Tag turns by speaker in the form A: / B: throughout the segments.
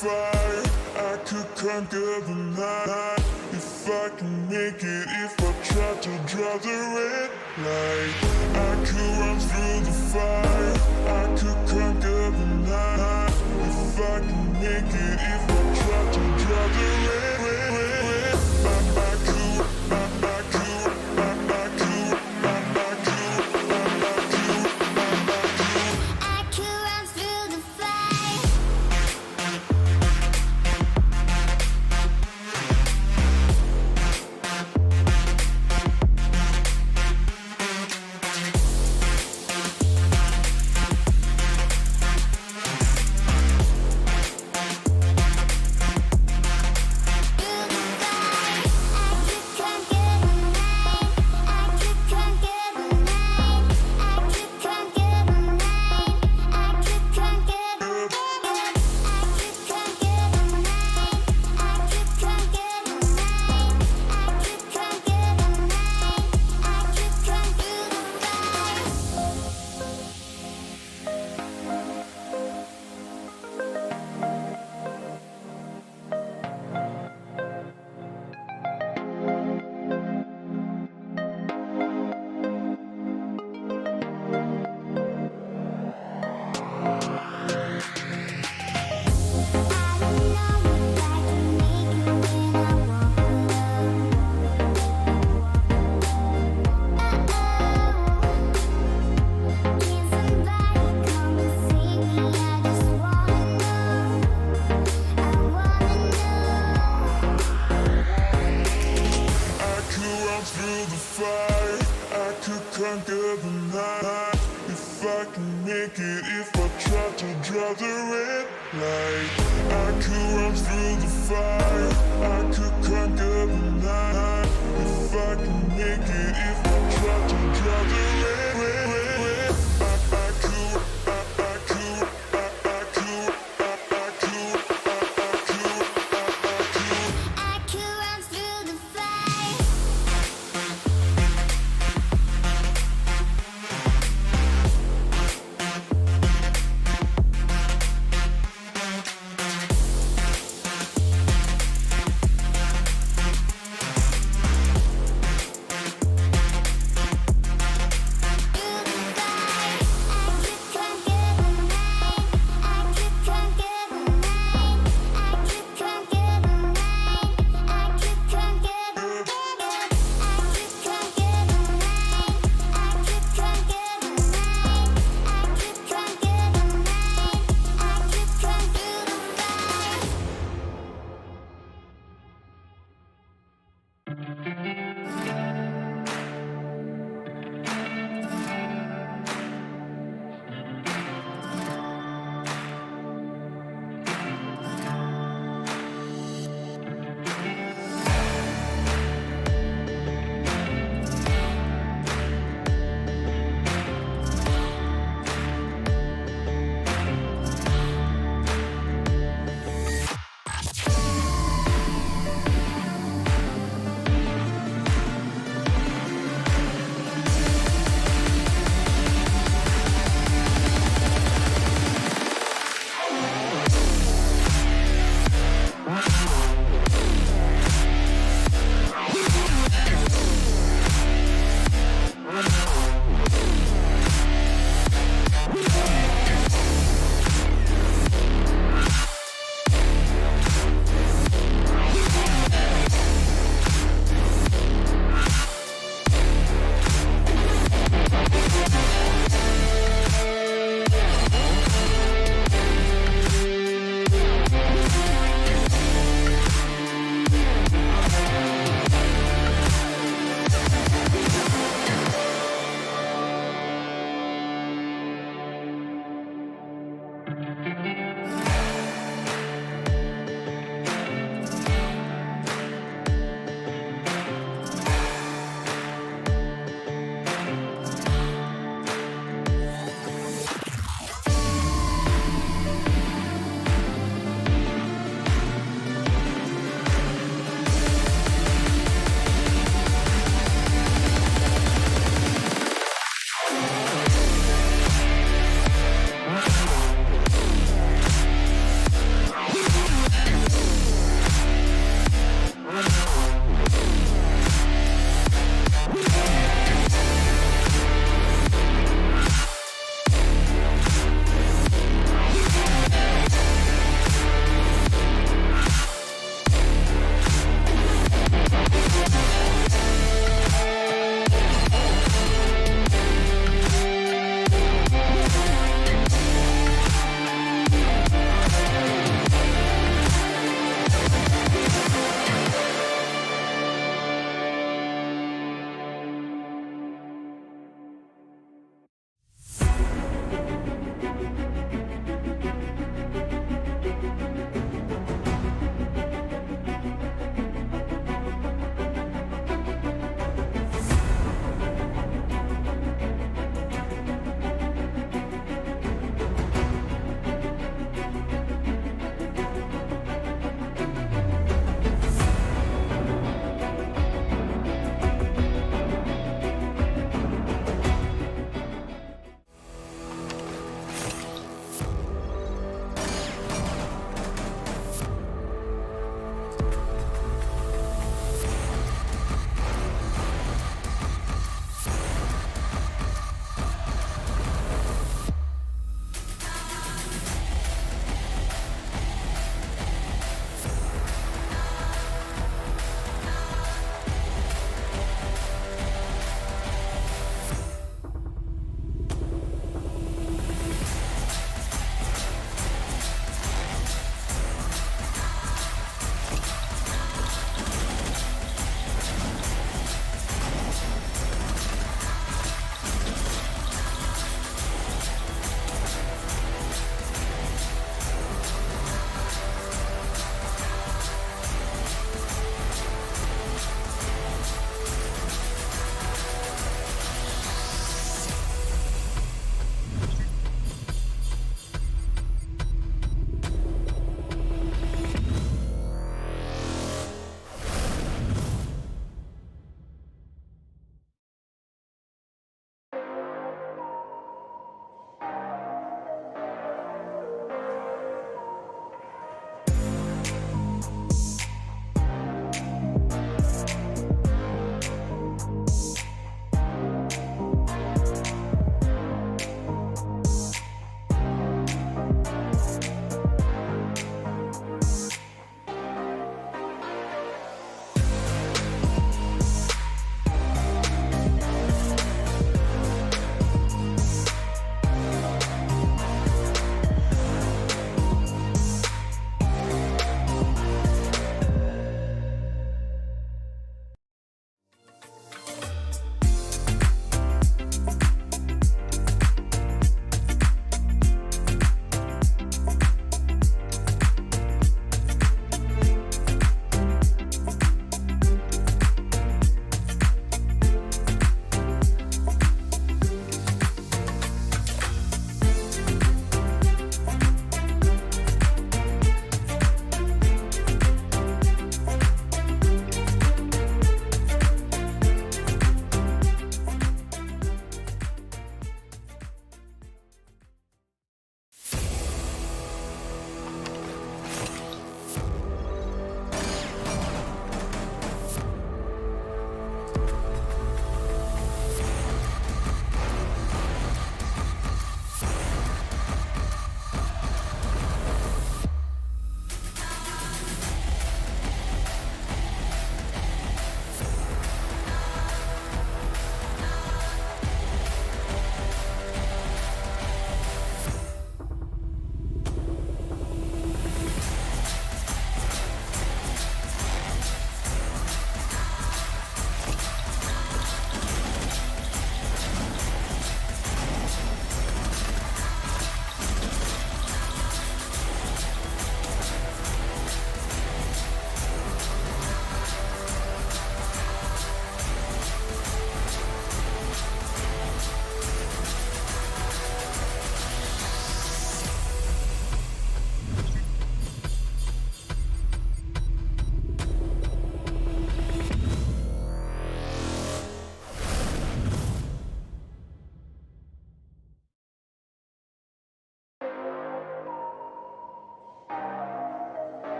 A: fire, I could conquer the night. If I can make it, if I try to draw the red light, I could run through the fire, I could conquer the night. If I can make it, if I try to draw the red, I could, I could, I could, I
B: could run through the fire.
A: Conquer the night. If I can make it, if I try to draw the red light, I could run through the fire, I could conquer the night. If I can make it, if I try to draw the red, I could, I could, I could, I could,
B: I could run through the fire.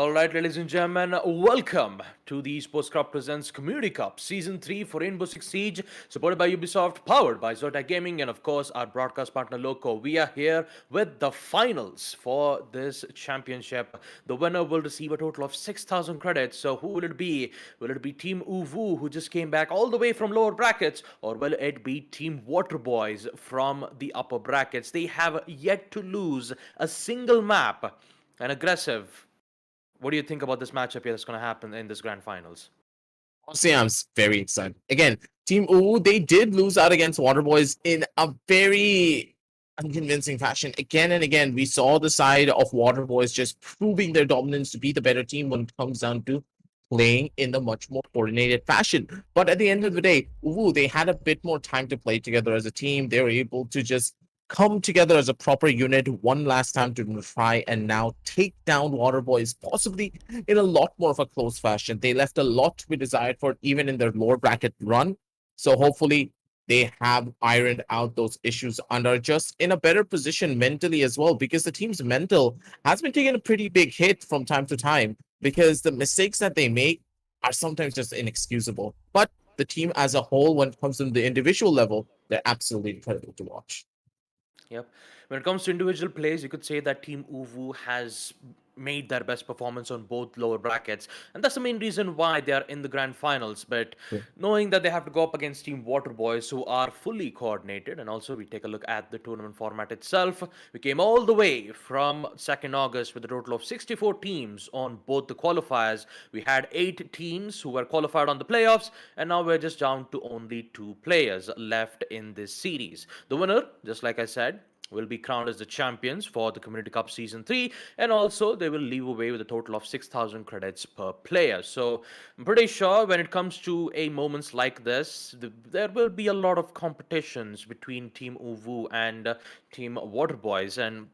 C: All right, ladies and gentlemen, welcome to the Esports Club presents Community Cup Season 3 for Rainbow Six Siege, supported by Ubisoft, powered by Zota Gaming, and of course our broadcast partner Loco. We are here with the finals for this championship. The winner will receive a total of 6,000 credits. So who will it be? Will it be Team Uwu, who just came back all the way from lower brackets, or will it be Team waterboyz from the upper brackets? They have yet to lose a single map. An aggressive. What do you think about this matchup here that's going to happen in this grand finals?
D: Honestly, very excited. Again, Team Uwu, they did lose out against waterboyz in a very unconvincing fashion. Again and again, we saw the side of waterboyz just proving their dominance to be the better team when it comes down to playing in a much more coordinated fashion. But at the end of the day, Uwu, they had a bit more time to play together as a team. They were able to just come together as a proper unit one last time to try and now take down waterboyz, possibly in a lot more of a close fashion. They left a lot to be desired for even in their lower bracket run. So hopefully they have ironed out those issues and are just in a better position mentally as well, because the team's mental has been taking a pretty big hit from time to time because the mistakes that they make are sometimes just inexcusable. But the team as a whole, when it comes to the individual level, they're absolutely incredible to watch.
C: Yep. When it comes to individual plays, you could say that Team Uwu has made their best performance on both lower brackets, and that's the main reason why they are in the grand finals. But
D: Yeah.
C: knowing that they have to go up against Team waterboyz, who are fully coordinated, and also we take a look at the tournament format itself. We came all the way from 2nd August with a total of 64 teams on both the qualifiers. We had 8 teams who were qualified on the playoffs, and now we're just down to only 2 players left in this series. The winner, just like I said, will be crowned as the champions for the Community Cup Season 3, and also they will leave away with a total of 6,000 credits per player. So I'm pretty sure when it comes to a moments like this, there will be a lot of competitions between Team Uwu and Team waterboyz. And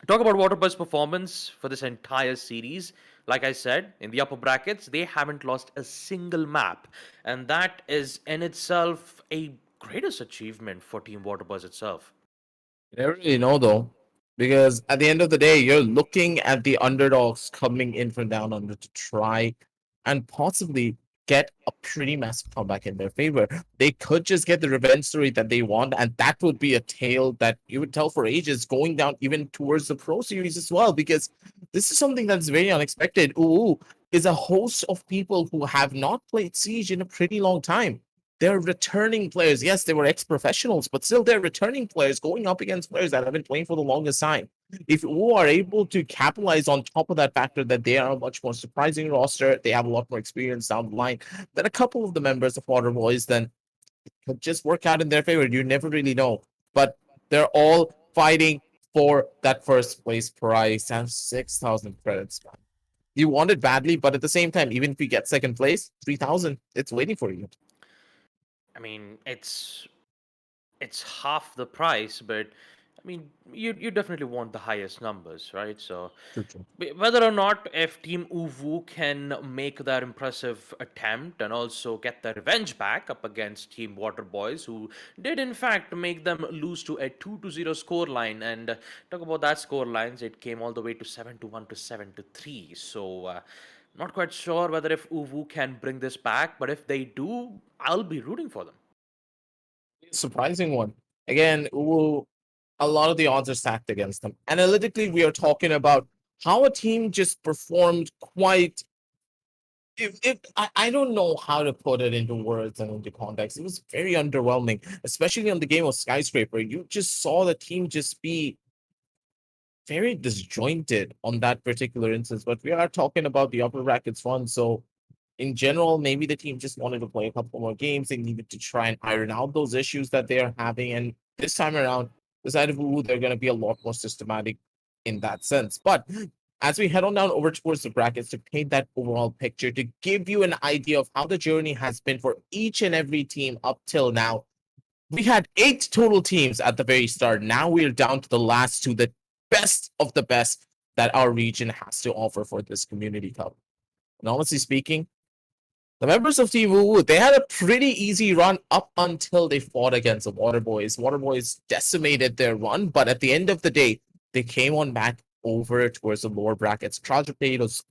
C: talk about waterboyz performance for this entire series. Like I said, in the upper brackets, they haven't lost a single map, and that is in itself a greatest achievement for Team waterboyz itself.
D: You never really know though, because at the end of the day, you're looking at the underdogs coming in from down under to try and possibly get a pretty massive comeback in their favor. They could just get the revenge story that they want, and that would be a tale that you would tell for ages, going down even towards the Pro Series as well, because this is something that's very unexpected. Ooh, is a host of people who have not played Siege in a pretty long time. They're returning players. Yes, they were ex-professionals, but still they're returning players going up against players that have been playing for the longest time. If you are able to capitalize on top of that factor that they are a much more surprising roster, they have a lot more experience down the line than a couple of the members of waterboyz, then it could just work out in their favor. You never really know. But they're all fighting for that first place prize and 6,000 credits, man. You want it badly, but at the same time, even if you get second place, 3,000, it's waiting for you.
C: I mean, it's half the price, but I mean, you definitely want the highest numbers, right? So
D: True, true.
C: whether or not if Team Uwu can make that impressive attempt and also get their revenge back up against Team waterboyz, who did in fact make them lose to a 2-0 score line. And talk about that score lines, it came all the way to 7-1 to 7-3. So not quite sure whether if Uwu can bring this back, but if they do, I'll be rooting for them.
D: Surprising one. Again, ooh, a lot of the odds are stacked against them. Analytically, we are talking about how a team just performed quite. If I don't know how to put it into words and into context, it was very underwhelming, especially on the game of Skyscraper. You just saw the team just be very disjointed on that particular instance. But we are talking about the upper brackets one, so in general, maybe the team just wanted to play a couple more games. They needed to try and iron out those issues that they are having. And this time around, decided they're going to be a lot more systematic in that sense. But as we head on down over towards the brackets to paint that overall picture, to give you an idea of how the journey has been for each and every team up till now, we had 8 total teams at the very start. Now we are down to the last 2, the best of the best that our region has to offer for this community cup. And honestly speaking, the members of Team Woo, they had a pretty easy run up until they fought against the waterboyz. Waterboyz decimated their run, but at the end of the day, they came on back over towards the lower brackets. Trout Potatoes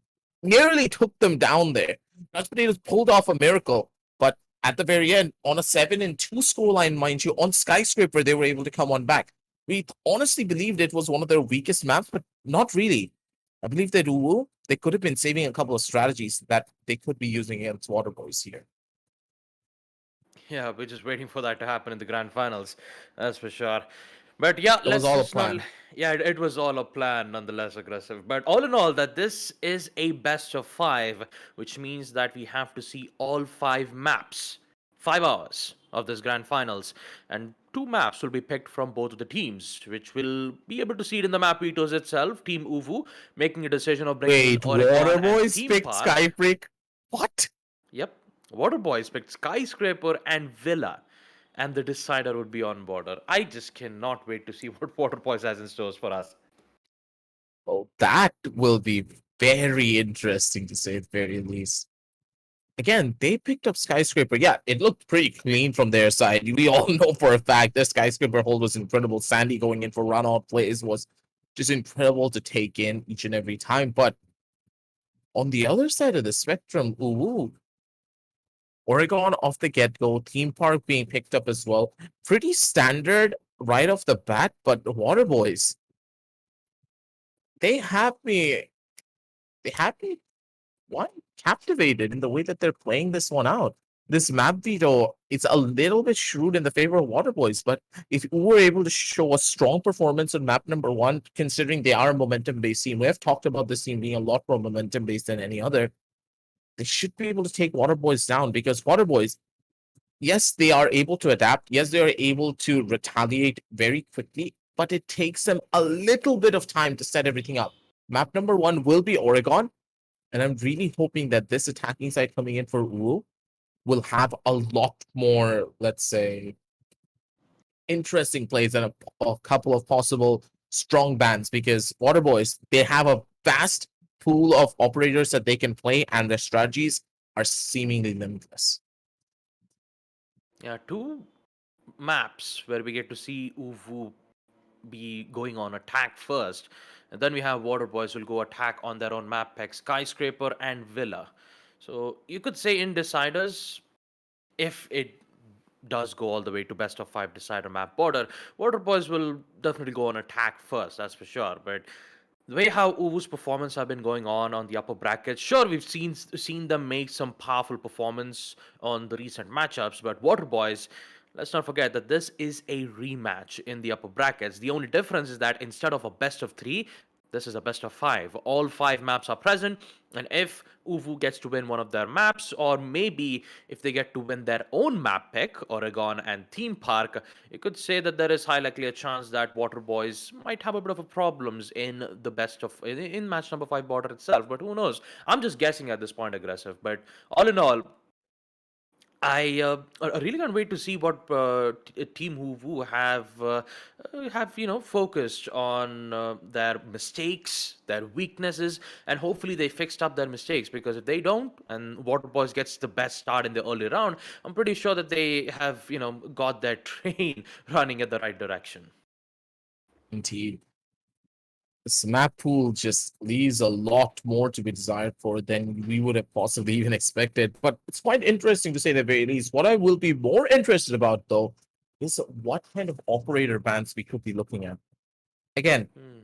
D: nearly took them down there. Dutch Potatoes pulled off a miracle, but at the very end, on a 7-2 scoreline, mind you, on Skyscraper, they were able to come on back. We honestly believed it was one of their weakest maps, but not really. I believe that Uwu, they could have been saving a couple of strategies that they could be using against Waterboys here.
C: Yeah, we're just waiting for that to happen in the grand finals, that's for sure. But yeah,
D: It was
C: let's
D: all a
C: just not.
D: plan.
C: Yeah, it was all a plan, nonetheless aggressive. But all in all, that this is a best of five, which means that we have to see all five maps, 5 hours of this grand finals, and two maps will be picked from both of the teams, which will be able to see it in the map vetoes itself. Team Uvu making a decision of bringing in
D: Wait,
C: Oregon and
D: Waterboys
C: Theme
D: picked
C: Park.
D: Skyfreak? What?
C: Yep. Waterboyz picked Skyscraper and Villa, and the decider would be on border. I just cannot wait to see what Waterboyz has in stores for us.
D: Oh, that will be very interesting to say the very least. Again, they picked up Skyscraper. Yeah, it looked pretty clean from their side. We all know for a fact the Skyscraper hold was incredible. Sandy going in for run-out plays was just incredible to take in each and every time. But on the other side of the spectrum, ooh, Oregon off the get-go, Theme Park being picked up as well. Pretty standard right off the bat, but the Waterboys, they have me, they have me one captivated in the way that they're playing this one out. This map veto, it's a little bit shrewd in the favor of Waterboys, but if we were able to show a strong performance on map number one, considering they are a momentum-based team, we have talked about this team being a lot more momentum-based than any other. They should be able to take Waterboys down because Waterboys, yes, they are able to adapt. Yes, they are able to retaliate very quickly, but it takes them a little bit of time to set everything up. Map number one will be Oregon, and I'm really hoping that this attacking side coming in for Uru will have a lot more, let's say, interesting plays and a couple of possible strong bans because Waterboys, they have a vast pool of operators that they can play, and their strategies are seemingly limitless.
C: Yeah, two maps where we get to see Uvu be going on attack first, and then we have Waterboys will go attack on their own map pack, Skyscraper and Villa. So you could say in deciders, if it does go all the way to best of five decider map border, Waterboys will definitely go on attack first, that's for sure. But the way how Uvu's performance have been going on the upper brackets, sure we've seen them make some powerful performance on the recent matchups, but Waterboys, let's not forget that this is a rematch in the upper brackets. The only difference is that instead of a best of three, this is a best of five. All five maps are present, and if Uvu gets to win one of their maps, or maybe if they get to win their own map pick, Oregon and Theme Park, you could say that there is high likely a chance that Waterboys might have a bit of a problems in the best of in match number five border itself. But who knows? I'm just guessing at this point, aggressive. But all in all, I really can't wait to see what Team Hoovu have focused on their mistakes, their weaknesses, and hopefully they fixed up their mistakes. Because if they don't, and Waterboys gets the best start in the early round, I'm pretty sure that they have got their train running in the right direction.
D: Indeed. This map pool just leaves a lot more to be desired for than we would have possibly even expected. But it's quite interesting to say the very least. What I will be more interested about, though, is what kind of operator bans we could be looking at. Again,
C: Hmm.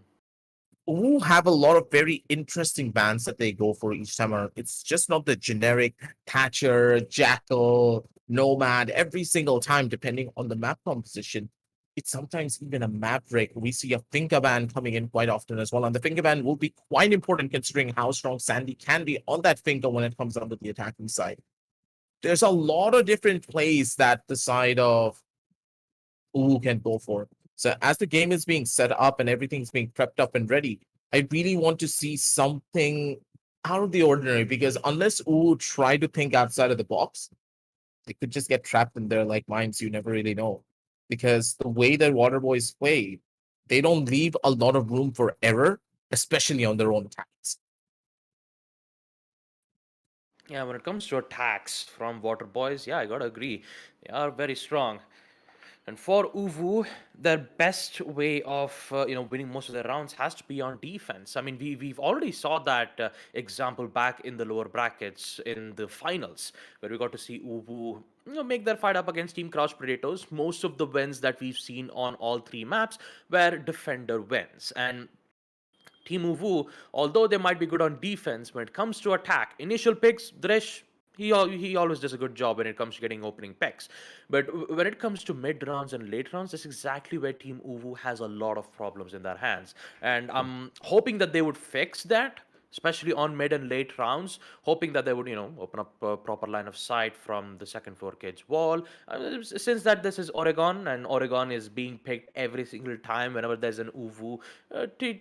D: who have a lot of very interesting bands that they go for each time around. It's just not the generic Thatcher, Jackal, Nomad every single time, depending on the map composition. It's sometimes even a Maverick. We see a Finka band coming in quite often as well. And the Finka band will be quite important considering how strong Sandy can be on that Finka when it comes down to the attacking side. There's a lot of different plays that the side of Uwu can go for. So as the game is being set up and everything's being prepped up and ready, I really want to see something out of the ordinary because unless Uwu try to think outside of the box, they could just get trapped in their like minds. You never really know. Because the way that Waterboys play, they don't leave a lot of room for error, especially on their own attacks.
C: Yeah, when it comes to attacks from Waterboys, yeah, I gotta agree, they are very strong. And for Uvu, their best way of winning most of their rounds has to be on defense. I mean, we've already saw that example back in the lower brackets in the finals, where we got to see Uvu make their fight up against Team Crouch Predators. Most of the wins that we've seen on all three maps were defender wins, and Team Uvu, although they might be good on defense, when it comes to attack, initial picks, Dresh, he always does a good job when it comes to getting opening picks. But when it comes to mid rounds and late rounds, that's exactly where Team Uvu has a lot of problems in their hands. And I'm hoping that they would fix that, especially on mid and late rounds, hoping that they would, open up a proper line of sight from the second floor cage wall. Since that this is Oregon, and Oregon is being picked every single time whenever there's an Uvu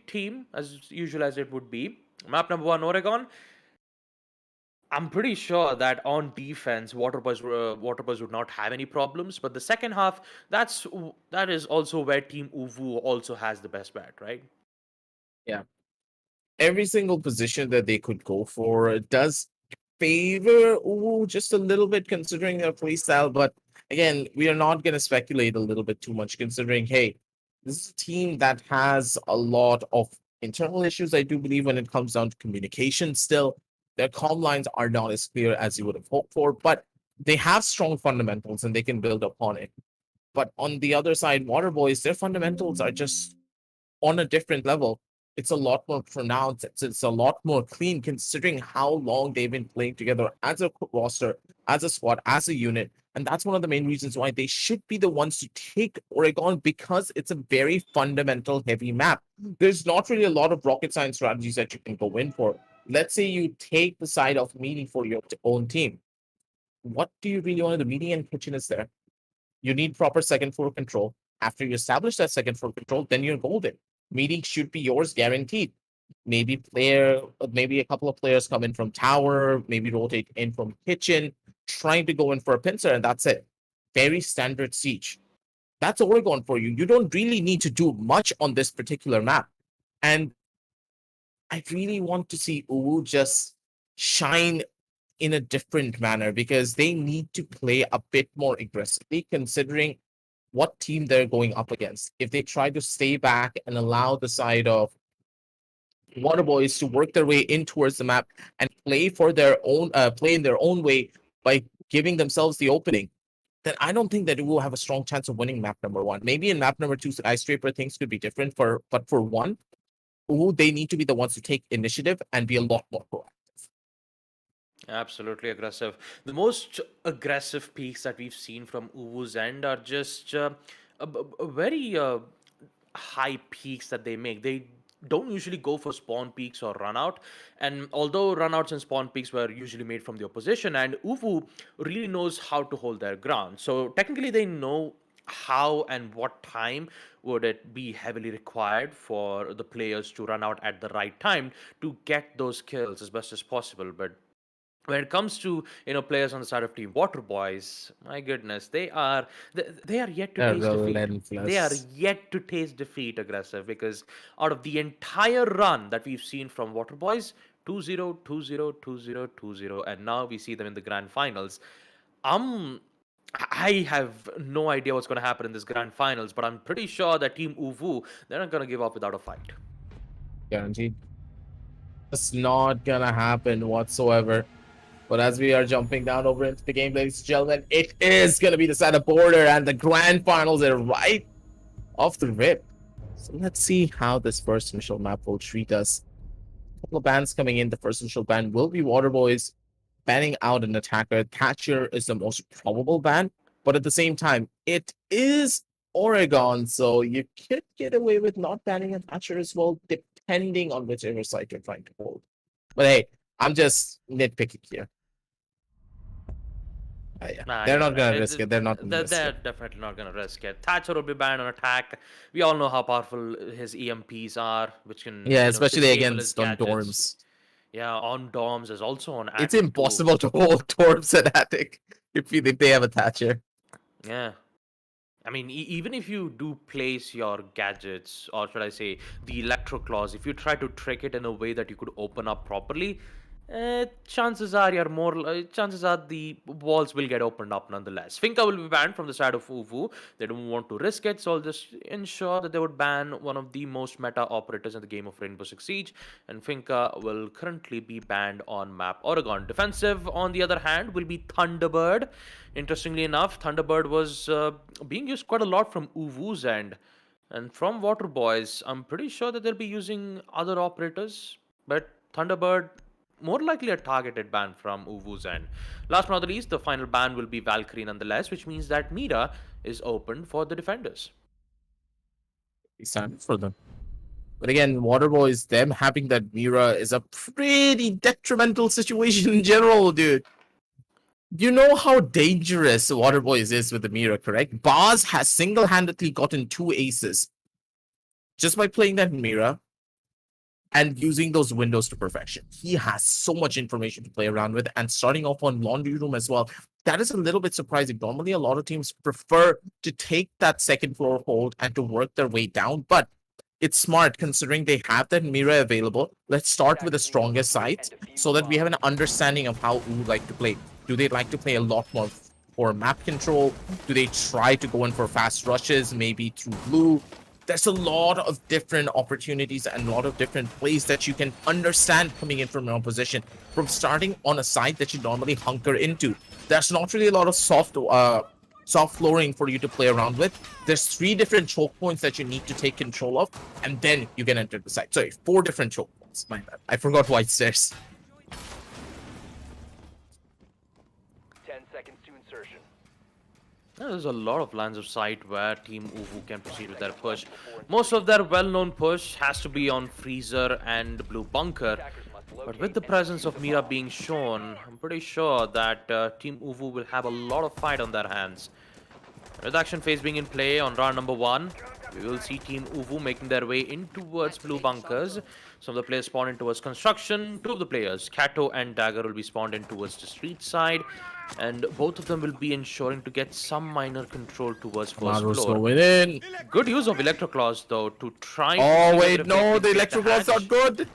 C: team, as usual as it would be. Map number one, Oregon. I'm pretty sure that on defense, waterboyz would not have any problems. But the second half, that is also where Team Uvu also has the best bet, right?
D: Yeah. Every single position that they could go for does favor just a little bit considering their play style. But again, we are not going to speculate a little bit too much considering, hey, this is a team that has a lot of internal issues, I do believe, when it comes down to communication still. Their comm lines are not as clear as you would have hoped for, but they have strong fundamentals and they can build upon it. But on the other side, Waterboyz, their fundamentals are just on a different level. It's a lot more pronounced. It's a lot more clean considering how long they've been playing together as a roster, as a squad, as a unit. And that's one of the main reasons why they should be the ones to take Oregon, because it's a very fundamental heavy map. There's not really a lot of rocket science strategies that you can go in for. Let's say you take the side of meeting for your own team. What do you really want? The meeting and kitchen is there. You need proper second floor control. After you establish that second floor control, then you're golden. Meeting should be yours guaranteed. Maybe a couple of players come in from tower, maybe rotate in from kitchen, trying to go in for a pincer, and that's it. Very standard siege. That's Oregon for you. You don't really need to do much on this particular map. And I really want to see Uwu just shine in a different manner because they need to play a bit more aggressively considering what team they're going up against. If they try to stay back and allow the side of Waterboyz to work their way in towards the map and play for their own play in their own way by giving themselves the opening, then I don't think that it will have a strong chance of winning map number one. Maybe in map number two, Skyscraper, things could be different but for one, they need to be the ones to take initiative and be a lot more proactive.
C: Absolutely aggressive. The most aggressive peaks that we've seen from Uvu's end are just a very high peaks that they make. They don't usually go for spawn peaks or run out. And although runouts and spawn peaks were usually made from the opposition, and Uvu really knows how to hold their ground. So technically, they know how and what time would it be heavily required for the players to run out at the right time to get those kills as best as possible. But when it comes to players on the side of Team waterboyz, my goodness, they are yet to
D: They're
C: taste defeat. They are
D: relentless.
C: yet to taste defeat, aggressive, because out of the entire run that we've seen from waterboyz, 2-0, 2-0, 2-0, 2-0, and now we see them in the grand finals. um I have no idea what's going to happen in this grand finals, but I'm pretty sure that Team Uvu, they're not going to give up without a fight.
D: Guaranteed. It's not gonna happen whatsoever. But as we are jumping down over into the game, ladies and gentlemen, it is going to be the side of border and the grand finals are right off the rip. So let's see how this first initial map will treat us. A couple of bans coming in. The first initial ban will be Waterboyz banning out an attacker. Thatcher is the most probable ban, but at the same time, it is Oregon, so you could get away with not banning a Thatcher as well, depending on whichever side you're trying to hold. But hey, I'm just nitpicking here. Yeah.
C: Nah,
D: They're
C: you're
D: not
C: right.
D: gonna risk it. They're not gonna risk
C: They're
D: it.
C: definitely not gonna risk it. Thatcher will be banned on attack. We all know how powerful his EMPs are, which can
D: Yeah, especially
C: disable his
D: against on
C: gadgets.
D: dorms.
C: Yeah, on DOMs is also on
D: It's
C: attic too.
D: impossible to hold dorms at attic if they have a Thatcher.
C: Yeah. I mean, even if you do place your gadgets, or should I say, the electro claws, if you try to trick it in a way that you could open up properly, Chances are you're more. Chances are the walls will get opened up nonetheless. Finca will be banned from the side of Uvu. They don't want to risk it, so I'll just ensure that they would ban one of the most meta operators in the game of Rainbow Six Siege. And Finca will currently be banned on map Oregon. Defensive, on the other hand, will be Thunderbird. Interestingly enough, Thunderbird was being used quite a lot from Uvu's end. And from waterboyz, I'm pretty sure that they'll be using other operators, but Thunderbird more likely a targeted ban from Uvu's end. Last but not the least, the final ban will be Valkyrie nonetheless, which means that Mira is open for the defenders.
D: It's time for them. But again, waterboyz, them having that Mira is a pretty detrimental situation in general, dude. You know how dangerous waterboyz is with the Mira, correct? Baz has single-handedly gotten 2 aces just by playing that Mira and using those windows to perfection. He has so much information to play around with, and starting off on laundry room as well. That is a little bit surprising. Normally, a lot of teams prefer to take that second floor hold and to work their way down, but it's smart considering they have that Mira available. Let's start with the strongest sides so that we have an understanding of how we like to play. Do they like to play a lot more for map control? Do they try to go in for fast rushes, maybe through blue? There's a lot of different opportunities and a lot of different plays that you can understand coming in from your position, from starting on a side that you normally hunker into. There's not really a lot of soft flooring for you to play around with. There's 3 different choke points that you need to take control of, and then you can enter the side. Sorry, 4 different choke points. My bad. I forgot white stairs.
E: 10 seconds to insertion.
C: There's a lot of lines of sight where Team Uvu can proceed with their push. Most of their well-known push has to be on Freezer and Blue Bunker. But with the presence of Mira being shown, I'm pretty sure that Team Uvu will have a lot of fight on their hands. With action phase being in play on round number 1, we will see Team Uvu making their way in towards Blue Bunkers. Some of the players spawn in towards construction. 2 of the players, Kato and Dagger, will be spawned in towards the street side. And both of them will be ensuring to get some minor control towards first
D: Maro's
C: floor.
D: going in.
C: Good use of Electro Claws though to try.
D: Oh wait, no, the electro claws are good.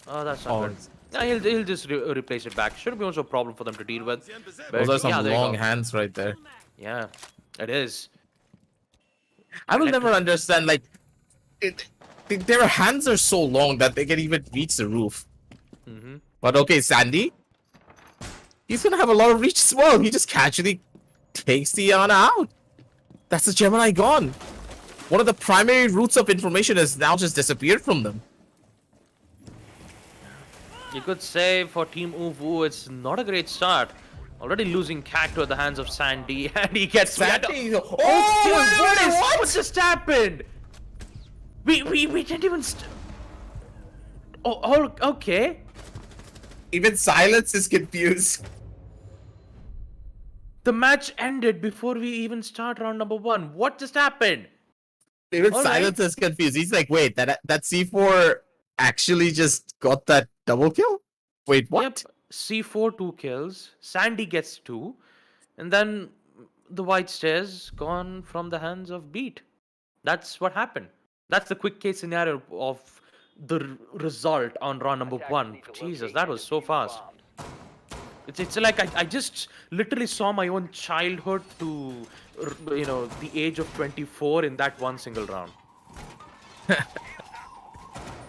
C: Oh, that's not good. Yeah, he'll just replace it back. Shouldn't be also a problem for them to deal with. But
D: Those are some
C: yeah, there you
D: long
C: go.
D: hands right there.
C: Yeah, it is.
D: I will never understand, like, their hands are so long that they can even reach the roof. But okay, Sandy, he's gonna have a lot of reach as well. He just casually takes the Ana out. That's the Gemini gone. One of the primary routes of information has now just disappeared from them.
C: You could say for Team Uvu, it's not a great start. Already losing Cacto at the hands of Sandy, and he gets
D: Sandy,
C: what just happened? We didn't even. Okay.
D: Even Silence is confused.
C: The match ended before we even start round number 1. What just happened?
D: Even
C: All
D: Silence is confused. He's like, wait, that C4 actually just got that double kill? Wait, what?
C: Yep. C4 2 kills. Sandy gets 2, and then the white stairs gone from the hands of Beat. That's what happened. That's the quick case scenario of the result on round number 1. Jesus, that was so fast. It's like I just literally saw my own childhood to, the age of 24 in that one single round.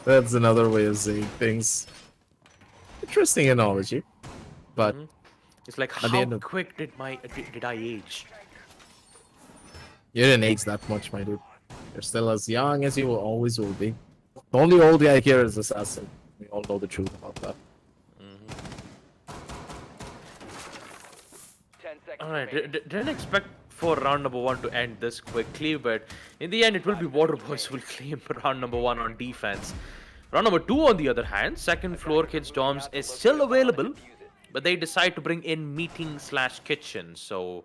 D: That's another way of saying things. Interesting analogy. But
C: It's like,
D: the
C: how
D: end of-
C: quick did I age?
D: you didn't age that much, my dude. You're still as young as you always will be. The only old guy here is Assassin. We all know the truth about that.
E: 10 seconds
C: Alright,
E: remaining.
C: didn't expect for round number 1 to end this quickly, but in the end it will be waterboyz who will claim round number 1 on defense. Round number 2, on the other hand, second floor kids dorms is still available, but they decide to bring in meeting/kitchen. So,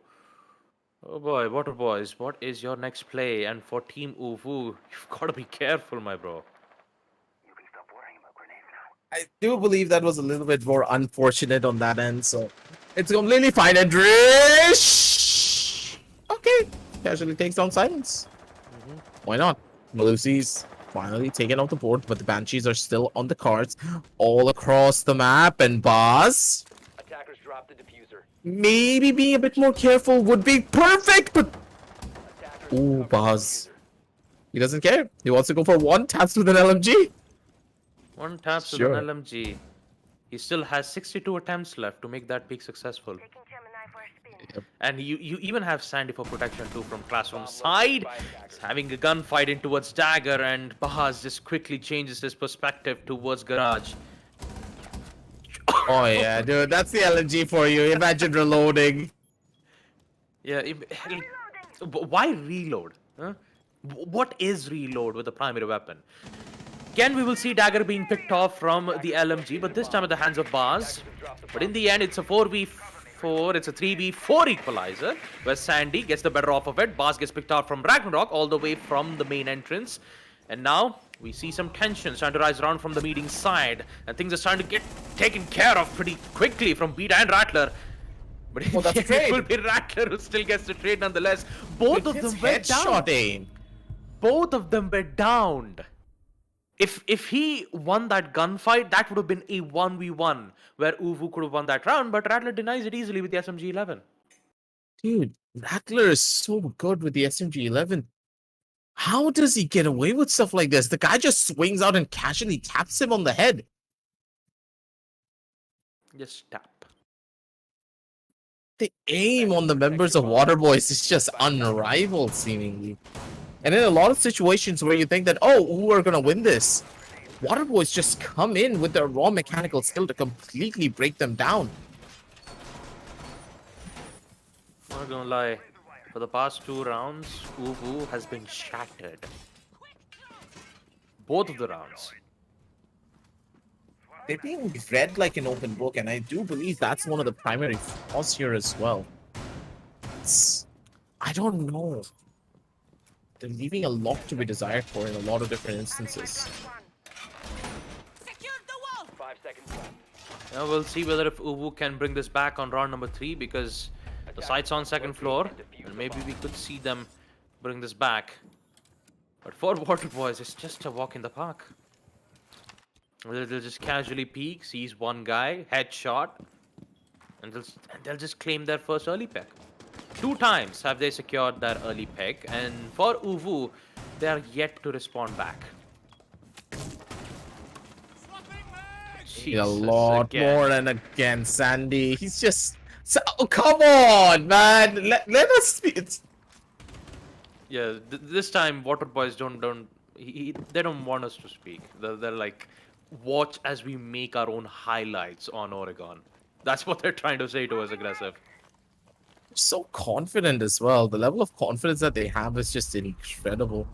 C: oh boy, waterboyz, what is your next play? And for Team Uvu, you've got to be careful, my bro.
D: I do believe that was a little bit more unfortunate on that end, so it's completely fine. And Drish! Okay, casually takes down Silence. Why not? Malusi's finally taken off the board, but the Banshees are still on the cards all across the map. And Baz,
E: Attackers drop the diffuser.
D: maybe being a bit more careful would be perfect, but
E: Attackers
D: ooh,
E: recover the
D: Baz.
E: diffuser.
D: He doesn't care. He wants to go for one, taps with an LMG.
C: One taps with
D: Sure.
C: an LMG. He still has 62 attempts left to make that peak successful.
D: Yep.
C: And you even have Sandy for protection too from Classroom
E: Bomb
C: side.
E: located by attackers.
C: He's having a gunfight in towards Dagger, and Bahaz just quickly changes his perspective towards Garage.
D: Oh yeah, dude, that's the LMG for you. Imagine reloading.
C: Yeah, why reload? Huh? What is reload with the primary weapon? Again, we will see Dagger being picked off from the LMG, but this time at the hands of Baz. But in the end, it's a 4v4, it's a 3v4 equalizer, where Sandy gets the better off of it. Baz gets picked out from Ragnarok all the way from the main entrance. And now, we see some tension starting to rise around from the meeting side, and things are starting to get taken care of pretty quickly from Beat and Rattler. But
D: Oh, that's a
C: it
D: trade.
C: will be Rattler who still gets the trade nonetheless. Both of
D: His
C: them went down.
D: headshot aim.
C: Both of them were downed. If he won that gunfight, that would have been a 1v1 where Uvu could have won that round, but Rattler denies it easily with the SMG-11.
D: Dude, Rattler is so good with the SMG-11. How does he get away with stuff like this? The guy just swings out and casually taps him on the head.
C: Just tap.
D: The aim on the members of waterboyz is just unrivaled, seemingly. And in a lot of situations where you think that, oh, who are going to win this? waterboyz just come in with their raw mechanical skill to completely break them down.
C: Not gonna lie, for the past 2 rounds, Uvu has been shattered. Both of the rounds.
D: They're being read like an open book, and I do believe that's one of the primary flaws here as well. I don't know. They're leaving a lot to be desired for in a lot of different instances.
E: 5 seconds left.
C: Now we'll see whether if Uvu can bring this back on round number 3, because the site's on 2nd floor, and maybe we could see them bring this back. But for waterboyz, it's just a walk in the park. They'll just casually peek, sees one guy, headshot, and they'll just claim their first early pick. 2 times have they secured their early pick, and for Uvu, they are yet to respond back.
D: Need a
C: Jesus,
D: lot
C: again.
D: more, and again, Sandy, he's just... oh, come on, man! Let us speak.
C: Yeah, this time waterboyz they don't want us to speak. They're like, watch as we make our own highlights on Oregon. That's what they're trying to say to us, aggressive.
D: So confident as well. The level of confidence that they have is just incredible.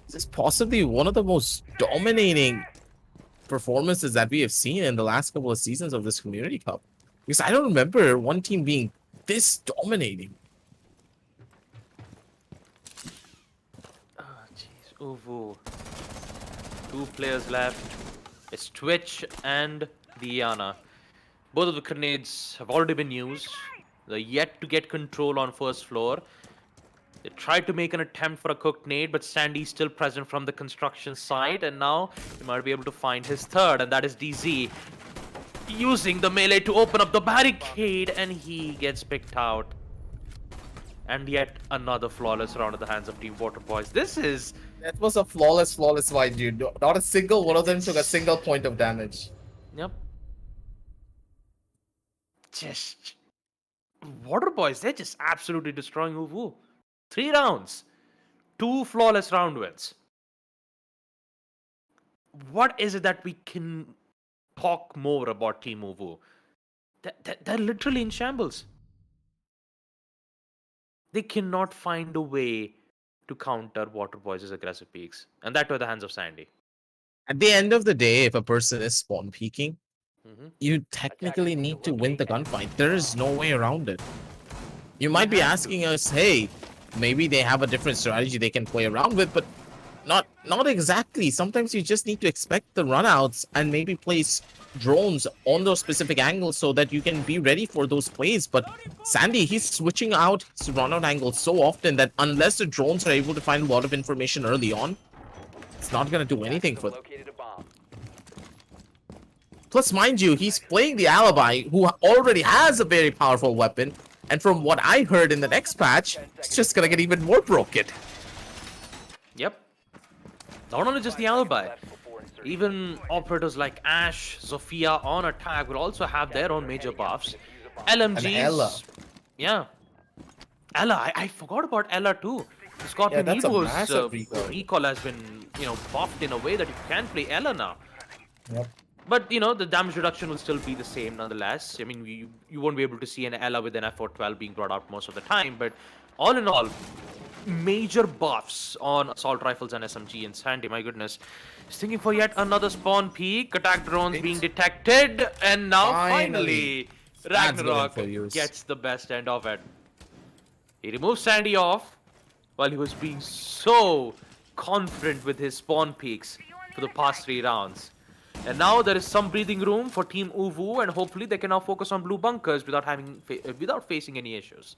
D: This is possibly one of the most dominating performances that we have seen in the last couple of seasons of this Community Cup. Because I don't remember one team being this dominating.
C: Oh, jeez. Uvu. 2 players left. It's Twitch and Diana. Both of the grenades have already been used. They're yet to get control on 1st floor. They tried to make an attempt for a cooked nade, but Sandy's still present from the construction site, and now he might be able to find his 3rd, and that is DZ. Using the melee to open up the barricade, and he gets picked out. And yet another flawless round at the hands of Team waterboyz. This is...
D: That was a flawless fight, dude. Not a single one of them took a single point of damage.
C: Yep. Just... waterboyz, they're just absolutely destroying Uvu. 3 rounds. 2 flawless round wins. What is it that we can talk more about Team Uvu? They're literally in shambles. They cannot find a way to counter waterboyz's aggressive peaks. And that to the hands of Sandy.
D: At the end of the day, if a person is spawn peeking,
C: Mhm.
D: you technically need to win the gunfight. There is no way around it. You might be asking us, hey, maybe they have a different strategy they can play around with, but not exactly. Sometimes you just need to expect the runouts and maybe place drones on those specific angles so that you can be ready for those plays. But Sandy, he's switching out his runout angles so often that unless the drones are able to find a lot of information early on, It's not going to do anything for them.
E: Located a bomb.
D: Plus, mind you, he's playing the Alibi, who already has a very powerful weapon. And from what I heard in the next patch, it's just going to get even more broken.
C: Yep. Not only just the Alibi.
E: Left before insertion.
C: Even operators like Ash, Zofia on attack will also have their own major buffs. LMGs.
D: And Ella.
C: Yeah. Ella, I forgot about Ella too. Scorpion
D: that's a
C: Evo's
D: massive recall.
C: recall has been, buffed in a way that you can play Ella now.
D: Yep.
C: But, the damage reduction will still be the same nonetheless. I mean, you won't be able to see an Ella with an F412 being brought out most of the time. But all in all, major buffs on assault rifles and SMG. And Sandy, my goodness, is thinking for yet another spawn peak. Attack drones being detected. And now finally
D: That's good
C: Ragnarok
D: info use.
C: gets the best end of it. He removes Sandy off while he was being so confident with his spawn peaks for the past 3 rounds. And now there is some breathing room for Team Uwu, and hopefully they can now focus on blue bunkers without facing any issues.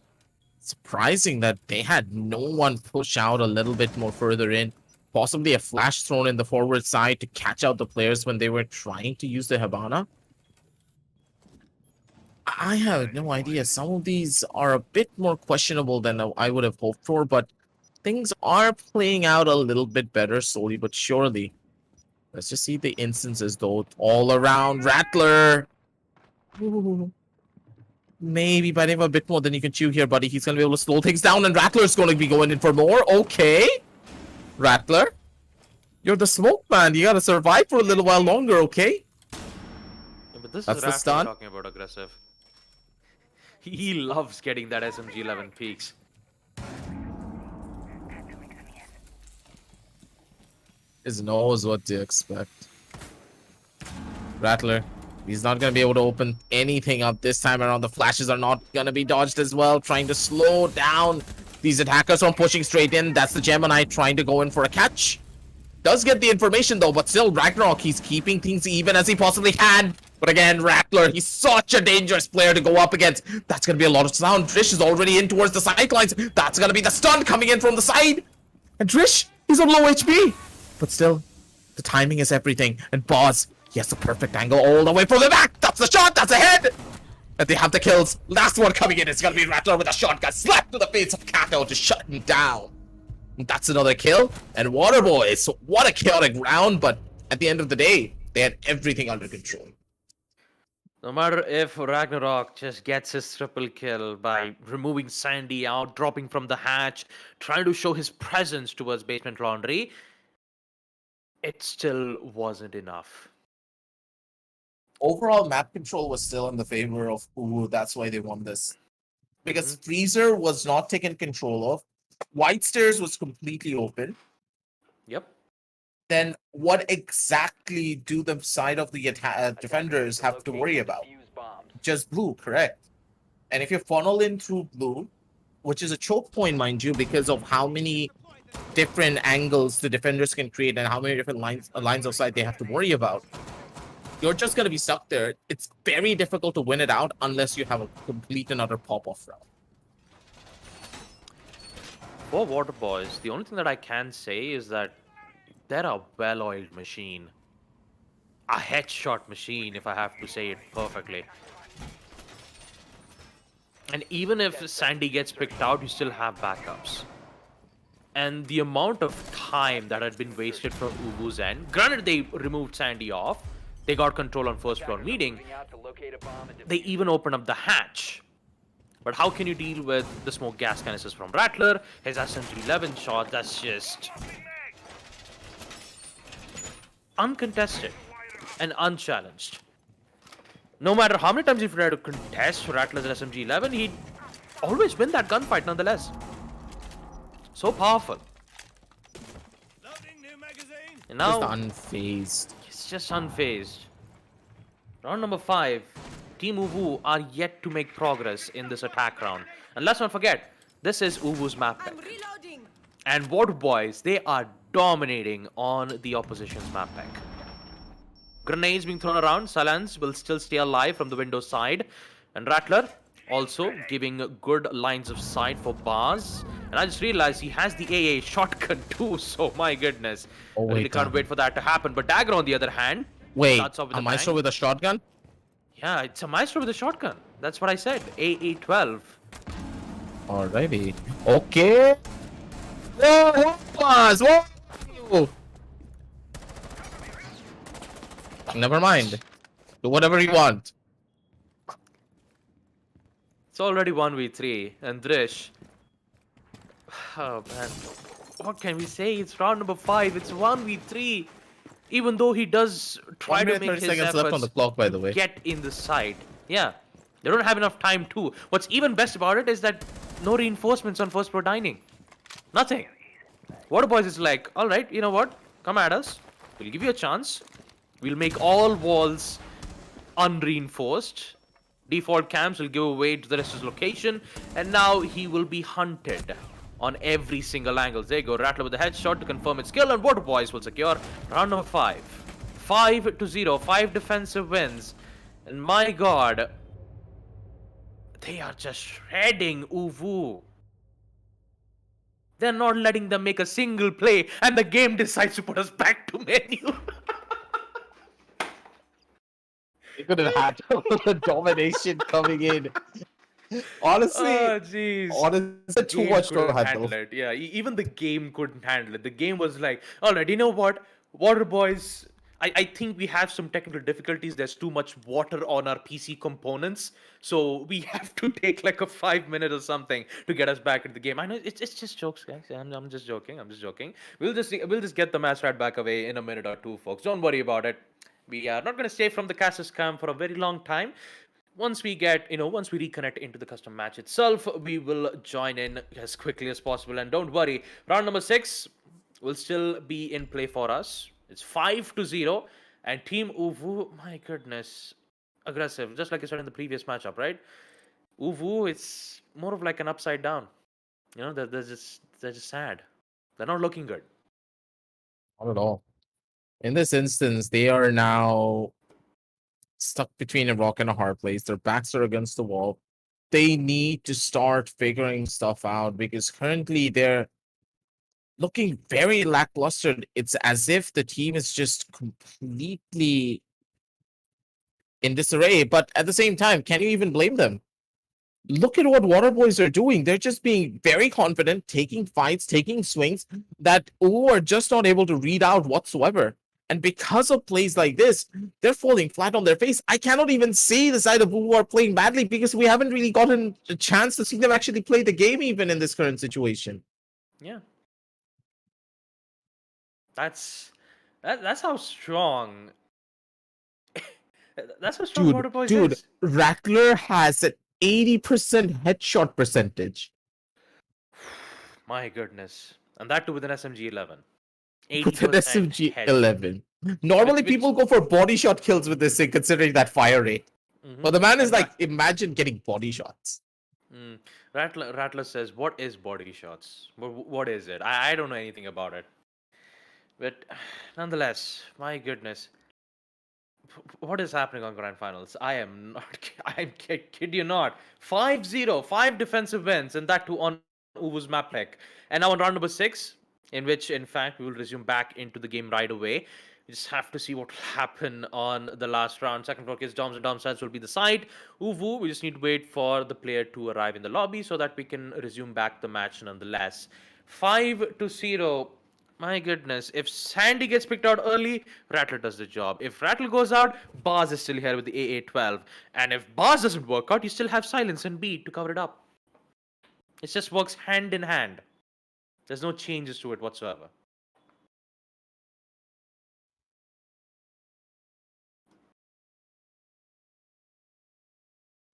D: Surprising that they had no one push out a little bit more further in. Possibly a flash thrown in the forward side to catch out the players when they were trying to use the Habana. I have no idea. Some of these are a bit more questionable than I would have hoped for, but things are playing out a little bit better slowly but surely. Let's just see the instances though. All around Rattler. Ooh. Maybe biting a bit more than you can chew here, buddy. He's going to be able to slow things down, and Rattler's going to be going in for more. Okay. Rattler. You're the smoke man. You got to survive for a little while longer, okay?
C: Yeah, but this
D: That's
C: is
D: the
C: Rattler
D: stun.
C: talking about aggressive. He loves getting that SMG 11 peaks.
D: Is knows what to expect. Rattler. He's not going to be able to open anything up this time around. The flashes are not going to be dodged as well. Trying to slow down these attackers from pushing straight in. That's the Gemini trying to go in for a catch. Does get the information though, but still Ragnarok, he's keeping things even as he possibly can. But again, Rattler, he's such a dangerous player to go up against. That's going to be a lot of sound. Drish is already in towards the sidelines. That's going to be the stun coming in from the side. And Drish, he's on low HP. But still, the timing is everything. And Boz, he has the perfect angle all the way from the back. That's the shot. That's a head. And they have the kills. Last one coming in is going to be Rattler with a shotgun. Slap to the face of Kato to shut him down. And that's another kill. And waterboyz. So what a chaotic round. But at the end of the day, they had everything under control.
C: No matter if Ragnarok just gets his triple kill by removing Sandy out, dropping from the hatch, trying to show his presence towards basement laundry, it still wasn't enough.
D: Overall, map control was still in the favor of Uwu. That's why they won this. Because Freezer was not taken control of. White Stairs was completely open.
C: Yep.
D: Then what exactly do the side of the defenders have to worry about?
E: Defuse bombs.
D: Just blue, correct? And if you funnel in through blue, which is a choke point, mind you, because of how many different angles the defenders can create and how many different lines of sight they have to worry about, you're just going to be stuck there. It's very difficult to win it out unless you have a complete and utter pop-off round.
C: For waterboyz, the only thing that I can say is that they're a well-oiled machine. A headshot machine, if I have to say it perfectly. And even if Sandy gets picked out, you still have backups. And the amount of time that had been wasted from Uwu's end, granted they removed Sandy off, they got control on first floor meeting,
E: Moving out to locate a bomb and
C: they
E: defuse
C: even opened up the hatch. But how can you deal with the smoke gas canisters from Rattler, his SMG-11 shot, that's just uncontested and unchallenged. No matter how many times you try to contest Rattler's SMG-11, he'd always win that gunfight nonetheless. So powerful. And
D: Just
C: now,
D: unfazed.
C: it's just unfazed. Round number 5. Team Uwu are yet to make progress in this attack round. And let's not forget, this is Uwu's map pick. And waterboyz, they are dominating on the opposition's map pick. Grenades being thrown around. Silence will still stay alive from the window side. And Rattler Also giving good lines of sight for bars. And I just realized he has the AA shotgun too, so my goodness.
D: Oh,
C: I really
D: wait,
C: can't wait for that to happen. But Dagger, on the other hand,
D: Wait,
C: starts off with
D: a
C: a
D: maestro
C: bang.
D: with a shotgun?
C: Yeah, it's a maestro with a shotgun. That's what I said. AA-12.
D: Alrighty. Okay. Whoa, help us! Whoa! Never mind. Do whatever you want.
C: It's already 1v3. And Drish. Oh, man. What can we say? It's round number 5. It's 1v3. Even though he does try
D: 1
C: to
D: minute,
C: make
D: 30
C: his
D: seconds
C: efforts
D: left on the clock, by the way.
C: get in the side. Yeah. They don't have enough time too. What's even best about it is that no reinforcements on first floor dining. Nothing. waterboyz is like, alright, you know what? Come at us. We'll give you a chance. We'll make all walls unreinforced. Default camps will give away to the rest of his location. And now he will be hunted on every single angle. There you go. Rattler with the headshot to confirm its kill. And waterboyz will secure round number 5. 5-0. 5 defensive wins. And my god, they are just shredding Uwu. They're not letting them make a single play, and the game decides to put us back to menu.
D: You could have had the domination coming in. Honestly,
C: Oh, jeez.
D: honestly, too
C: Game
D: much to
C: couldn't
D: handle.
C: handle it. Yeah, even the game couldn't handle it. The game was like, all right, you know what, waterboyz. I think we have some technical difficulties. There's too much water on our PC components, so we have to take like a 5 minute or something to get us back into the game. I know it's just jokes, guys. I'm just joking. I'm just joking. We'll just get the match right back away in a minute or two, folks. Don't worry about it. We are not going to stay from the Cassis camp for a very long time. Once we get, once we reconnect into the custom match itself, we will join in as quickly as possible. And don't worry, round number 6 will still be in play for us. It's 5-0, and Team Uwu, my goodness, aggressive, just like I said in the previous matchup, right? Uwu, it's more of like an upside down. They're just sad. They're not looking good.
D: Not at all. In this instance, they are now stuck between a rock and a hard place. Their backs are against the wall. They need to start figuring stuff out because currently they're looking very lackluster. It's as if the team is just completely in disarray. But at the same time, can you even blame them? Look at what waterboyz are doing. They're just being very confident, taking fights, taking swings that are just not able to read out whatsoever. And because of plays like this, they're falling flat on their face. I cannot even see the side of who are playing badly because we haven't really gotten a chance to see them actually play the game even in this current situation.
C: Yeah. That's how strong. That's how strong waterboyz
D: Dude,
C: is.
D: Rattler has an 80% headshot percentage.
C: My goodness. And that too with an SMG 11.
D: With an
C: 80%
D: SMG
C: head.
D: 11. Normally,
C: Which-
D: people go for body shot kills with this thing, considering that fire rate.
C: Mhm.
D: But the man is
C: And
D: like, imagine getting body shots.
C: Rattler says, what is body shots? What is it? I don't know anything about it. But nonetheless, my goodness. What is happening on Grand Finals? I am not, kid you not. 5-0, 5 defensive wins, and that too on Uwu's map pick. And now on round number 6, in which, in fact, we will resume back into the game right away. We just have to see what will happen on the last round. Second floor kids, Doms and Dom sides will be the side. Uwu, we just need to wait for the player to arrive in the lobby so that we can resume back the match nonetheless. 5-0. My goodness, if Sandy gets picked out early, Rattler does the job. If Rattler goes out, Bars is still here with the AA-12. And if Bars doesn't work out, you still have Silence and Beat to cover it up. It just works hand in hand. There's no changes to it whatsoever.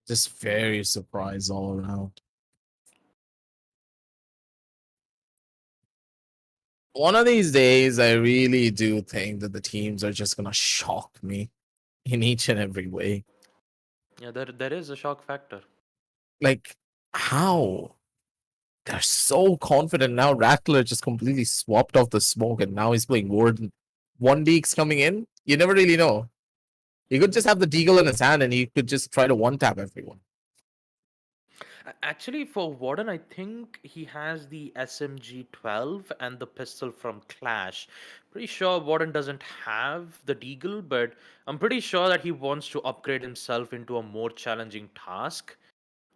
D: Just very surprised all around. One of these days, I really do think that the teams are just gonna shock me in each and every way.
C: Yeah, there is a shock factor.
D: Like, how? They're so confident now. Rattler just completely swapped off the smoke, and now he's playing Warden. 1D's coming in. You never really know. He could just have the deagle in his hand, and he could just try to one-tap everyone.
C: Actually, for Warden, I think he has the SMG 12 and the pistol from Clash. Pretty sure Warden doesn't have the Deagle, but I'm pretty sure that he wants to upgrade himself into a more challenging task.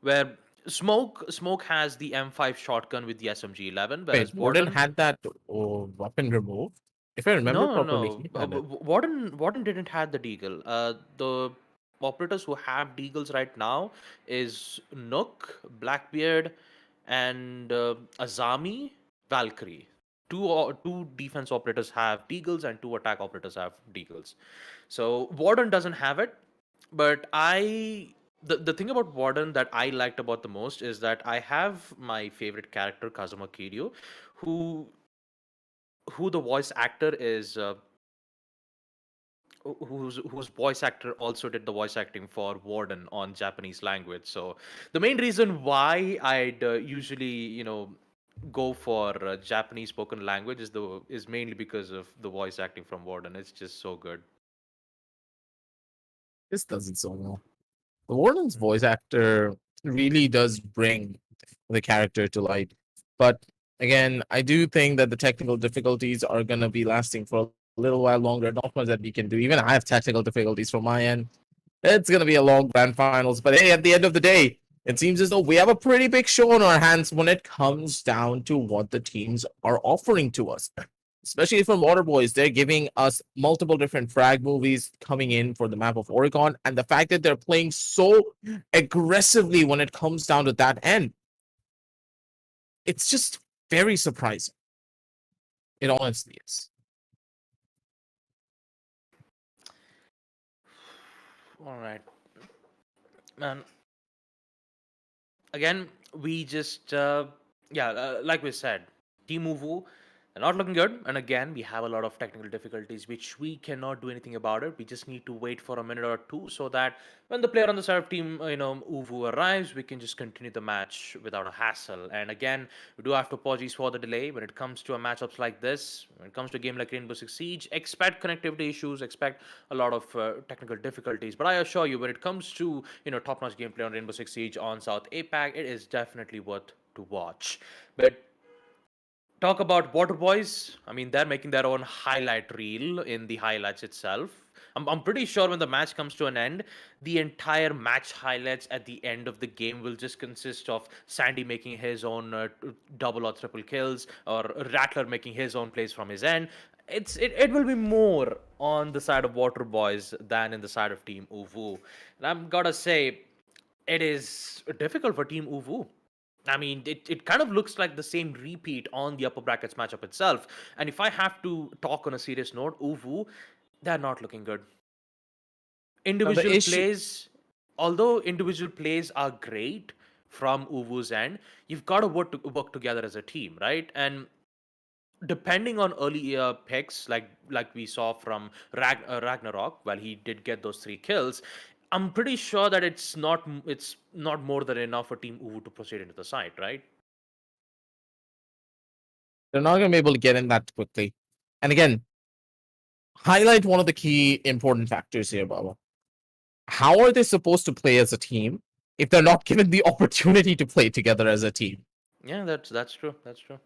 C: Where Smoke has the M5 shotgun with the SMG 11,
D: Wait,
C: whereas
D: Warden
C: Warden,
D: had that weapon removed. If I remember
C: no, no,
D: properly,
C: no.
D: he had it.
C: Warden didn't have the Deagle. The operators who have Deagles right now is Nook, Blackbeard, and Azami, Valkyrie. Two defense operators have Deagles and two attack operators have Deagles. So Warden doesn't have it, but the thing about Warden that I liked about the most is that I have my favorite character Kazuma Kiryu, who the voice actor is whose voice actor also did the voice acting for Warden on Japanese language. So the main reason why I'd usually go for Japanese spoken language is mainly because of the voice acting from Warden. It's just so good.
D: This does it so well. The Warden's
C: Mhm.
D: voice actor really does bring the character to light. But again, I do think that the technical difficulties are going to be lasting for a little while longer. Not much that we can do. Even I have technical difficulties from my end. It's going to be a long grand finals. But hey, at the end of the day, it seems as though we have a pretty big show on our hands when it comes down to what the teams are offering to us. Especially from waterboyz, they're giving us multiple different frag movies coming in for the map of Oregon, and the fact that they're playing so aggressively when it comes down to that end, it's just very surprising. It honestly is.
C: All right, man. Again, we just yeah, like we said, Team Uvu, they're not looking good, and again, we have a lot of technical difficulties which we cannot do anything about it. We just need to wait for a minute or two so that when the player on the side of Team Uvu arrives, we can just continue the match without a hassle. And again, we do have to apologize for the delay when it comes to a matchups like this. When it comes to a game like Rainbow Six Siege, expect connectivity issues, expect a lot of technical difficulties. But I assure you, when it comes to top-notch gameplay on Rainbow Six Siege on South APAC, it is definitely worth to watch. But talk about waterboyz. I mean, they're making their own highlight reel in the highlights itself. I'm pretty sure when the match comes to an end, the entire match highlights at the end of the game will just consist of Sandy making his own double or triple kills, or Rattler making his own plays from his end. It will be more on the side of waterboyz than in the side of Team Uvu. And I'm gotta say, it is difficult for Team Uvu. I mean, it kind of looks like the same repeat on the upper brackets matchup itself. And if I have to talk on a serious note, Uvu, they're not looking good.
D: Now the
C: Individual
D: issue,
C: plays, although individual plays are great from Uvu's end, you've got to work together as a team, right? And depending on early picks, like we saw from Ragnarok, while he did get those 3 kills, I'm pretty sure that it's not more than enough for Team Uvu to proceed into the side, right?
D: they're not going to be able to get in that quickly. And again, highlight one of the key important factors here, Baba. How are they supposed to play as a team if they're not given the opportunity to play together as a team?
C: Yeah, that's true. That's true.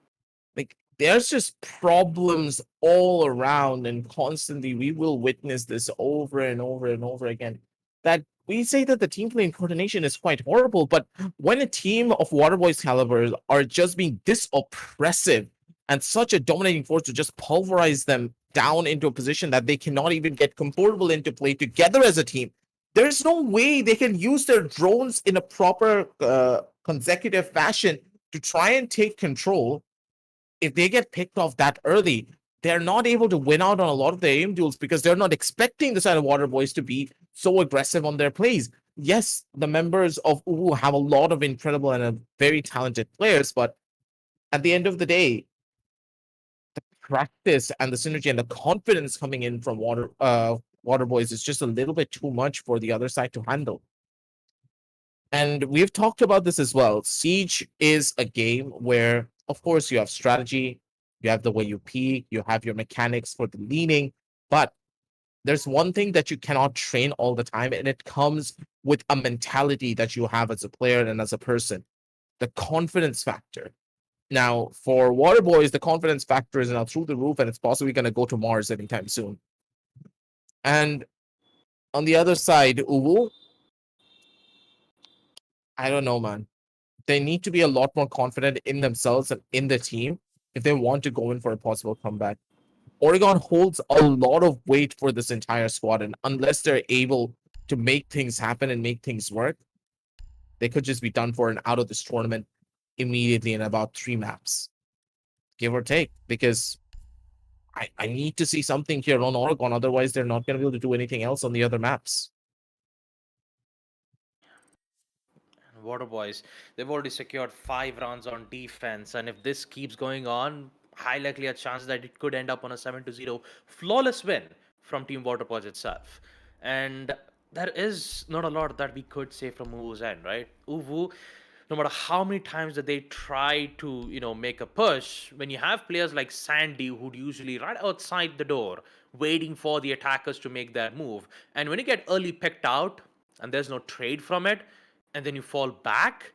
D: Like, there's just problems all around, and constantly we will witness this over and over and over again. That we say that the team play and coordination is quite horrible, but when a team of waterboyz caliber are just being this oppressive and such a dominating force to just pulverize them down into a position that they cannot even get comfortable into play together as a team, there's no way they can use their drones in a proper consecutive fashion to try and take control. If they get picked off that early, they're not able to win out on a lot of their aim duels because they're not expecting the side of waterboyz to be so aggressive on their plays. Yes, the members of Uwu have a lot of incredible and very talented players, but at the end of the day, the practice and the synergy and the confidence coming in from waterboyz is just a little bit too much for the other side to handle. And we've talked about this as well. Siege is a game where, of course, you have strategy, you have the way you peek, you have your mechanics for the leaning, but there's one thing that you cannot train all the time, and it comes with a mentality that you have as a player and as a person. the confidence factor. Now, for waterboyz, the confidence factor is now through the roof, and it's possibly going to go to Mars anytime soon. And on the other side, Uwu, I don't know, man. They need to be a lot more confident in themselves and in the team if they want to go in for a possible comeback. Oregon holds a lot of weight for this entire squad, and unless they're able to make things happen and make things work, they could just be done for and out of this tournament immediately in about 3 maps, give or take, because I need to see something here on Oregon. Otherwise, they're not going to be able to do anything else on the other maps.
C: waterboyz, they've already secured 5 rounds on defense, and if this keeps going on, high likely a chance that it could end up on a 7-0 flawless win from Team waterboyz itself. And there is not a lot that we could say from Uvu's end, right? Uvu, no matter how many times that they try to, make a push, when you have players like Sandy who'd usually right outside the door waiting for the attackers to make their move, and when you get early picked out and there's no trade from it, and then you fall back,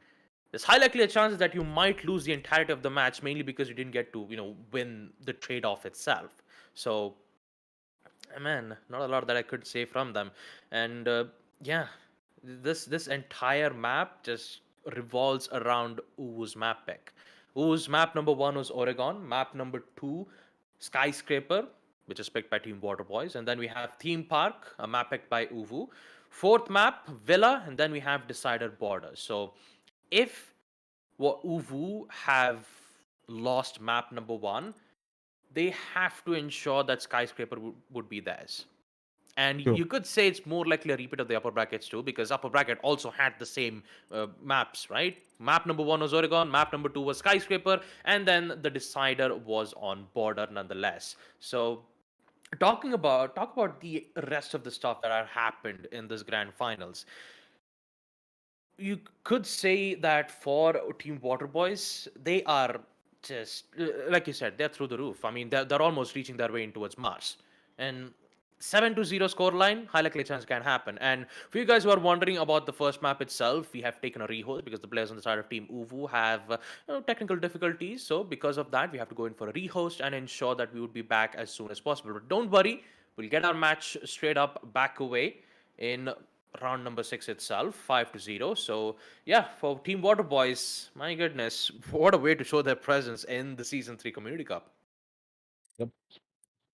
C: there's high likely a chance that you might lose the entirety of the match, mainly because you didn't get to, win the trade off itself. So, man, not a lot that I could say from them. And yeah, this entire map just revolves around Uvu's map pick. Uvu's map number 1 was Oregon, map number 2, Skyscraper, which is picked by Team waterboyz, and then we have Theme Park, a map picked by Uvu. Fourth map, Villa, and then we have Decider Borders. So if Uvu have lost map number 1, they have to ensure that Skyscraper would be theirs. And
D: True.
C: you could say it's more likely a repeat of the upper brackets too, because upper bracket also had the same maps, right? Map number 1 was Oregon, map number 2 was Skyscraper, and then the decider was on Border nonetheless. So talk about the rest of the stuff that had happened in this grand finals. You could say that for Team waterboyz, they are just like you said, they're through the roof. I mean, they're almost reaching their way in towards Mars, and 7-0 scoreline, high likely chance can happen. And for you guys who are wondering about the first map itself, we have taken a rehost because the players on the side of Team Uvu have technical difficulties. So because of that, we have to go in for a rehost and ensure that we would be back as soon as possible. But don't worry, we'll get our match straight up back away in round number 6 itself, 5-0. So yeah, for Team waterboyz, my goodness, what a way to show their presence in the Season 3 Community Cup.
D: Yep.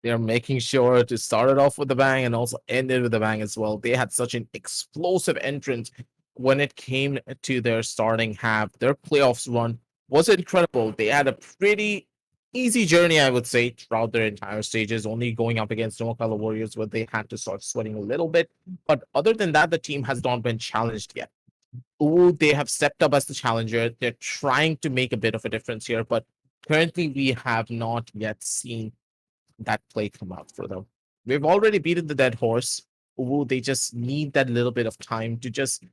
D: They're making sure to start it off with a bang and also end it with a bang as well. They had such an explosive entrance when it came to their starting half. Their playoffs run was incredible. They had a pretty easy journey, I would say, throughout their entire stages, only going up against No Color Warriors where they had to start sweating a little bit. But other than that, the team has not been challenged yet. Ooh, they have stepped up as the challenger. They're trying to make a bit of a difference here, but currently we have not yet seen that play come out for them. We've already beaten the dead horse. Ooh, they just need that little bit of time to just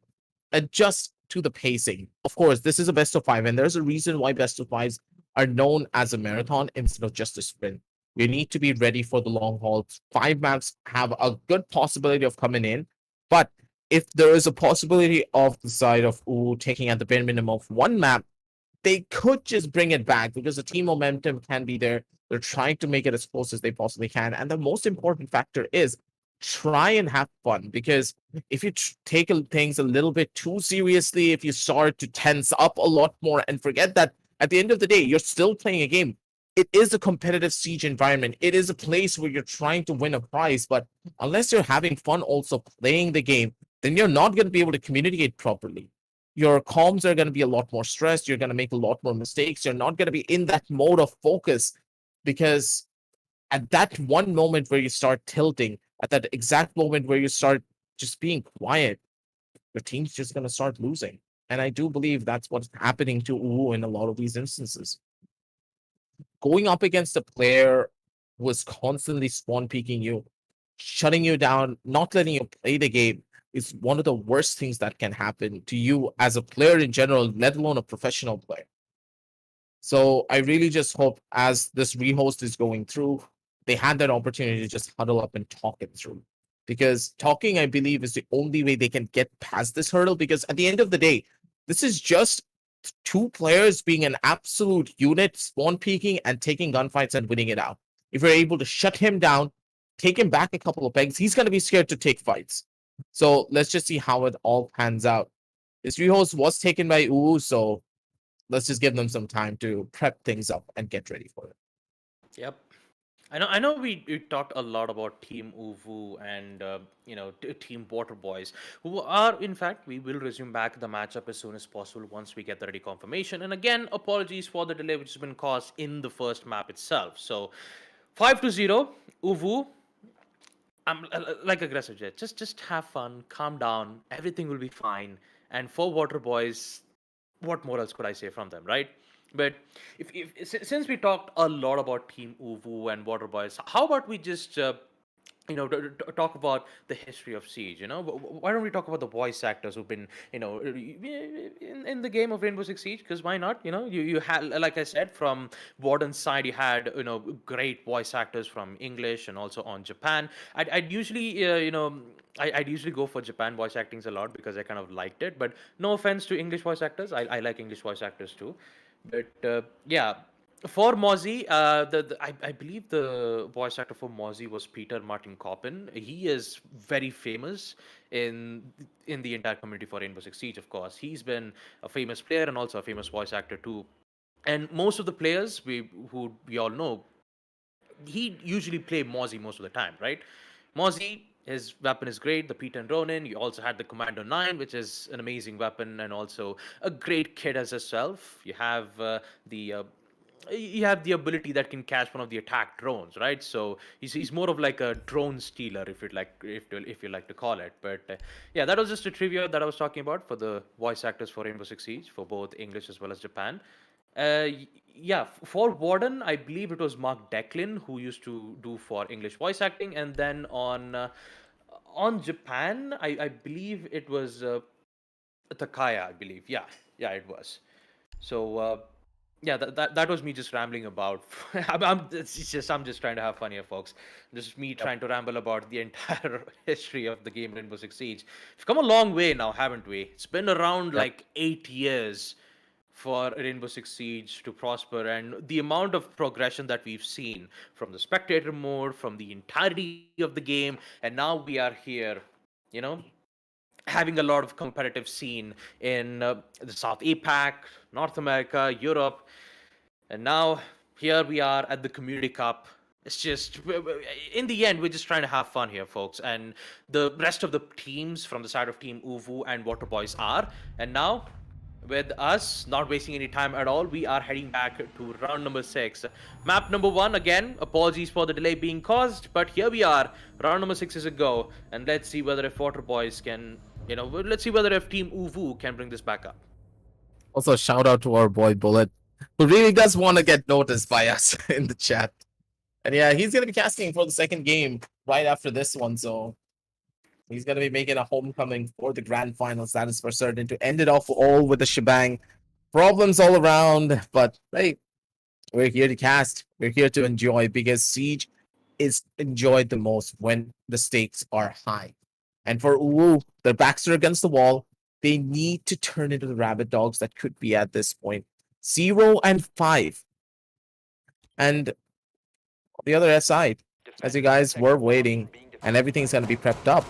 D: adjust to the pacing. Of course, this is a best of 5, and there's a reason why best of 5s are known as a marathon instead of just a sprint. You need to be ready for the long haul. 5 maps have a good possibility of coming in, but if there is a possibility of the side of taking at the bare minimum of 1 map, they could just bring it back because the team momentum can be there. They're trying to make it as close as they possibly can. And the most important factor is try and have fun, because if you take things a little bit too seriously, if you start to tense up a lot more and forget that at the end of the day, you're still playing a game. It is a competitive siege environment. It is a place where you're trying to win a prize. But unless you're having fun also playing the game, then you're not going to be able to communicate properly. Your comms are going to be a lot more stressed. You're going to make a lot more mistakes. You're not going to be in that mode of focus, because at that one moment where you start tilting, at that exact moment where you start just being quiet, your team's just going to start losing. And I do believe that's what's happening to Uwu in a lot of these instances. Going up against a player who is constantly spawn peeking you, shutting you down, not letting you play the game, is one of the worst things that can happen to you as a player in general, let alone a professional player. So I really just hope as this rehost is going through, they had that opportunity to just huddle up and talk it through. Because talking, I believe, is the only way they can get past this hurdle. Because at the end of the day, this is just two players being an absolute unit, spawn peeking and taking gunfights and winning it out. If you're able to shut him down, take him back a couple of pegs, he's going to be scared to take fights. So let's just see how it all pans out. This rehost was taken by Uwu, so let's just give them some time to prep things up and get ready for it.
C: Yep. I know we talked a lot about Team Uvu and Team waterboyz, who are, in fact, we will resume back the matchup as soon as possible once we get the ready confirmation. And again, apologies for the delay which has been caused in the first map itself. So 5-0, Uvu. Like Aggressive Jet, just have fun, calm down, everything will be fine. And for waterboyz, what more else could I say from them, right? But since we talked a lot about Team Uvu and waterboyz, how about we just talk about the history of Siege? Why don't we talk about the voice actors who've been in the game of Rainbow Six Siege? Because why not? You had, like I said, from Warden's side, you had great voice actors from English and also on Japan. I'd usually I'd usually go for Japan voice actings a lot because I kind of liked it. But no offense to English voice actors, I like English voice actors too. But yeah, for Mozzie, I believe the voice actor for Mozzie was Peter Martin Coppin. He is very famous in the entire community for Rainbow Six Siege. Of course, he's been a famous player and also a famous voice actor too. And most of the players who we all know, he usually play Mozzie most of the time, right? Mozzie, his weapon is great, the Pete and Ronin. You also had the Commando 9, which is an amazing weapon and also a great kit as itself. You have the ability that can catch one of the attack drones, right? So he's more of like a drone stealer, if you like to call it. But yeah, that was just a trivia that I was talking about for the voice actors for Rainbow Six Siege for both English as well as Japan. Yeah, for Warden, I believe it was Mark Declan who used to do for English voice acting, and then on Japan, I believe it was Takaya, I believe. Yeah, it was. So yeah, that was me just rambling about. I'm just trying to have fun here, folks. This is me trying to ramble about the entire history of the game Rainbow Six Siege. We've come a long way now, haven't we? It's been around like 8 years for Rainbow Six Siege to prosper, and the amount of progression that we've seen from the spectator mode, from the entirety of the game, and now we are here, you know, having a lot of competitive scene in the South APAC, North America, Europe, and now here we are at the Community Cup. It's just, in the end, we're just trying to have fun here, folks. And the rest of the teams from the side of Team Uvu and waterboyz are. And now, with us not wasting any time at all, we are heading back to round number 6. Map number 1, again, apologies for the delay being caused, but here we are. Round number 6 is a go, and let's see whether if waterboyz can, let's see whether if Team Uvu can bring this back up.
D: Also, shout out to our boy Bullet, who really does want to get noticed by us in the chat. And yeah, he's going to be casting for the second game right after this one, so he's going to be making a homecoming for the grand finals. That is for certain, to end it off all with a shebang. Problems all around, but hey, we're here to cast. We're here to enjoy, because Siege is enjoyed the most when the stakes are high. And for Uwu, their backs are against the wall. They need to turn into the rabbit dogs that could be at this point. 0 and 5. And on the other side, as you guys were waiting, and everything's going to be prepped up,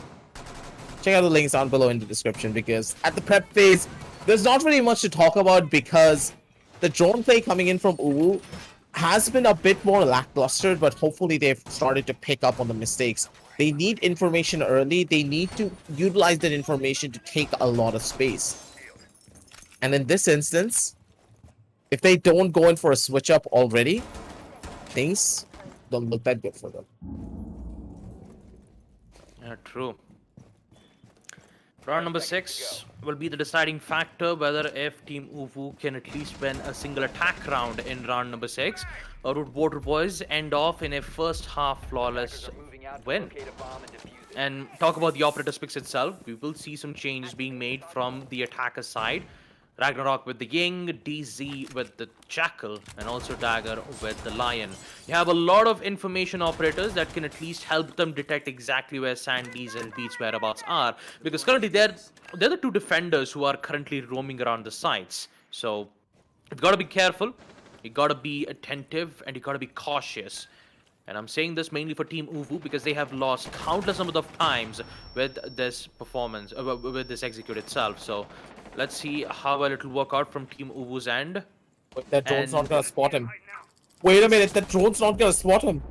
D: check out the links down below in the description, because at the prep phase, there's not really much to talk about, because the drone play coming in from Uwu has been a bit more lackluster, but hopefully they've started to pick up on the mistakes. They need information early. They need to utilize that information to take a lot of space. And in this instance, if they don't go in for a switch up already, things don't look that good for them.
C: Yeah, true. Round number 6 will be the deciding factor whether if Team Uvu can at least win a single attack round in round number 6, or would waterboyz end off in a first half flawless win. And talk about the operator picks itself, we will see some changes being made from the attacker side. Ragnarok with the Ying, DZ with the Jackal, and also Dagger with the Lion. You have a lot of information operators that can at least help them detect exactly where Sandy's and Beat's whereabouts are, because currently they're the two defenders who are currently roaming around the sites. So you've got to be careful, you got to be attentive, and you got to be cautious. And I'm saying this mainly for Team Uvu because they have lost countless number of times with this performance, with this execute itself. So let's see how well it will work out from Team Uvu's end.
D: But that drone's not
C: And-
D: gonna spot him. Wait a minute, that drone's not gonna spot him.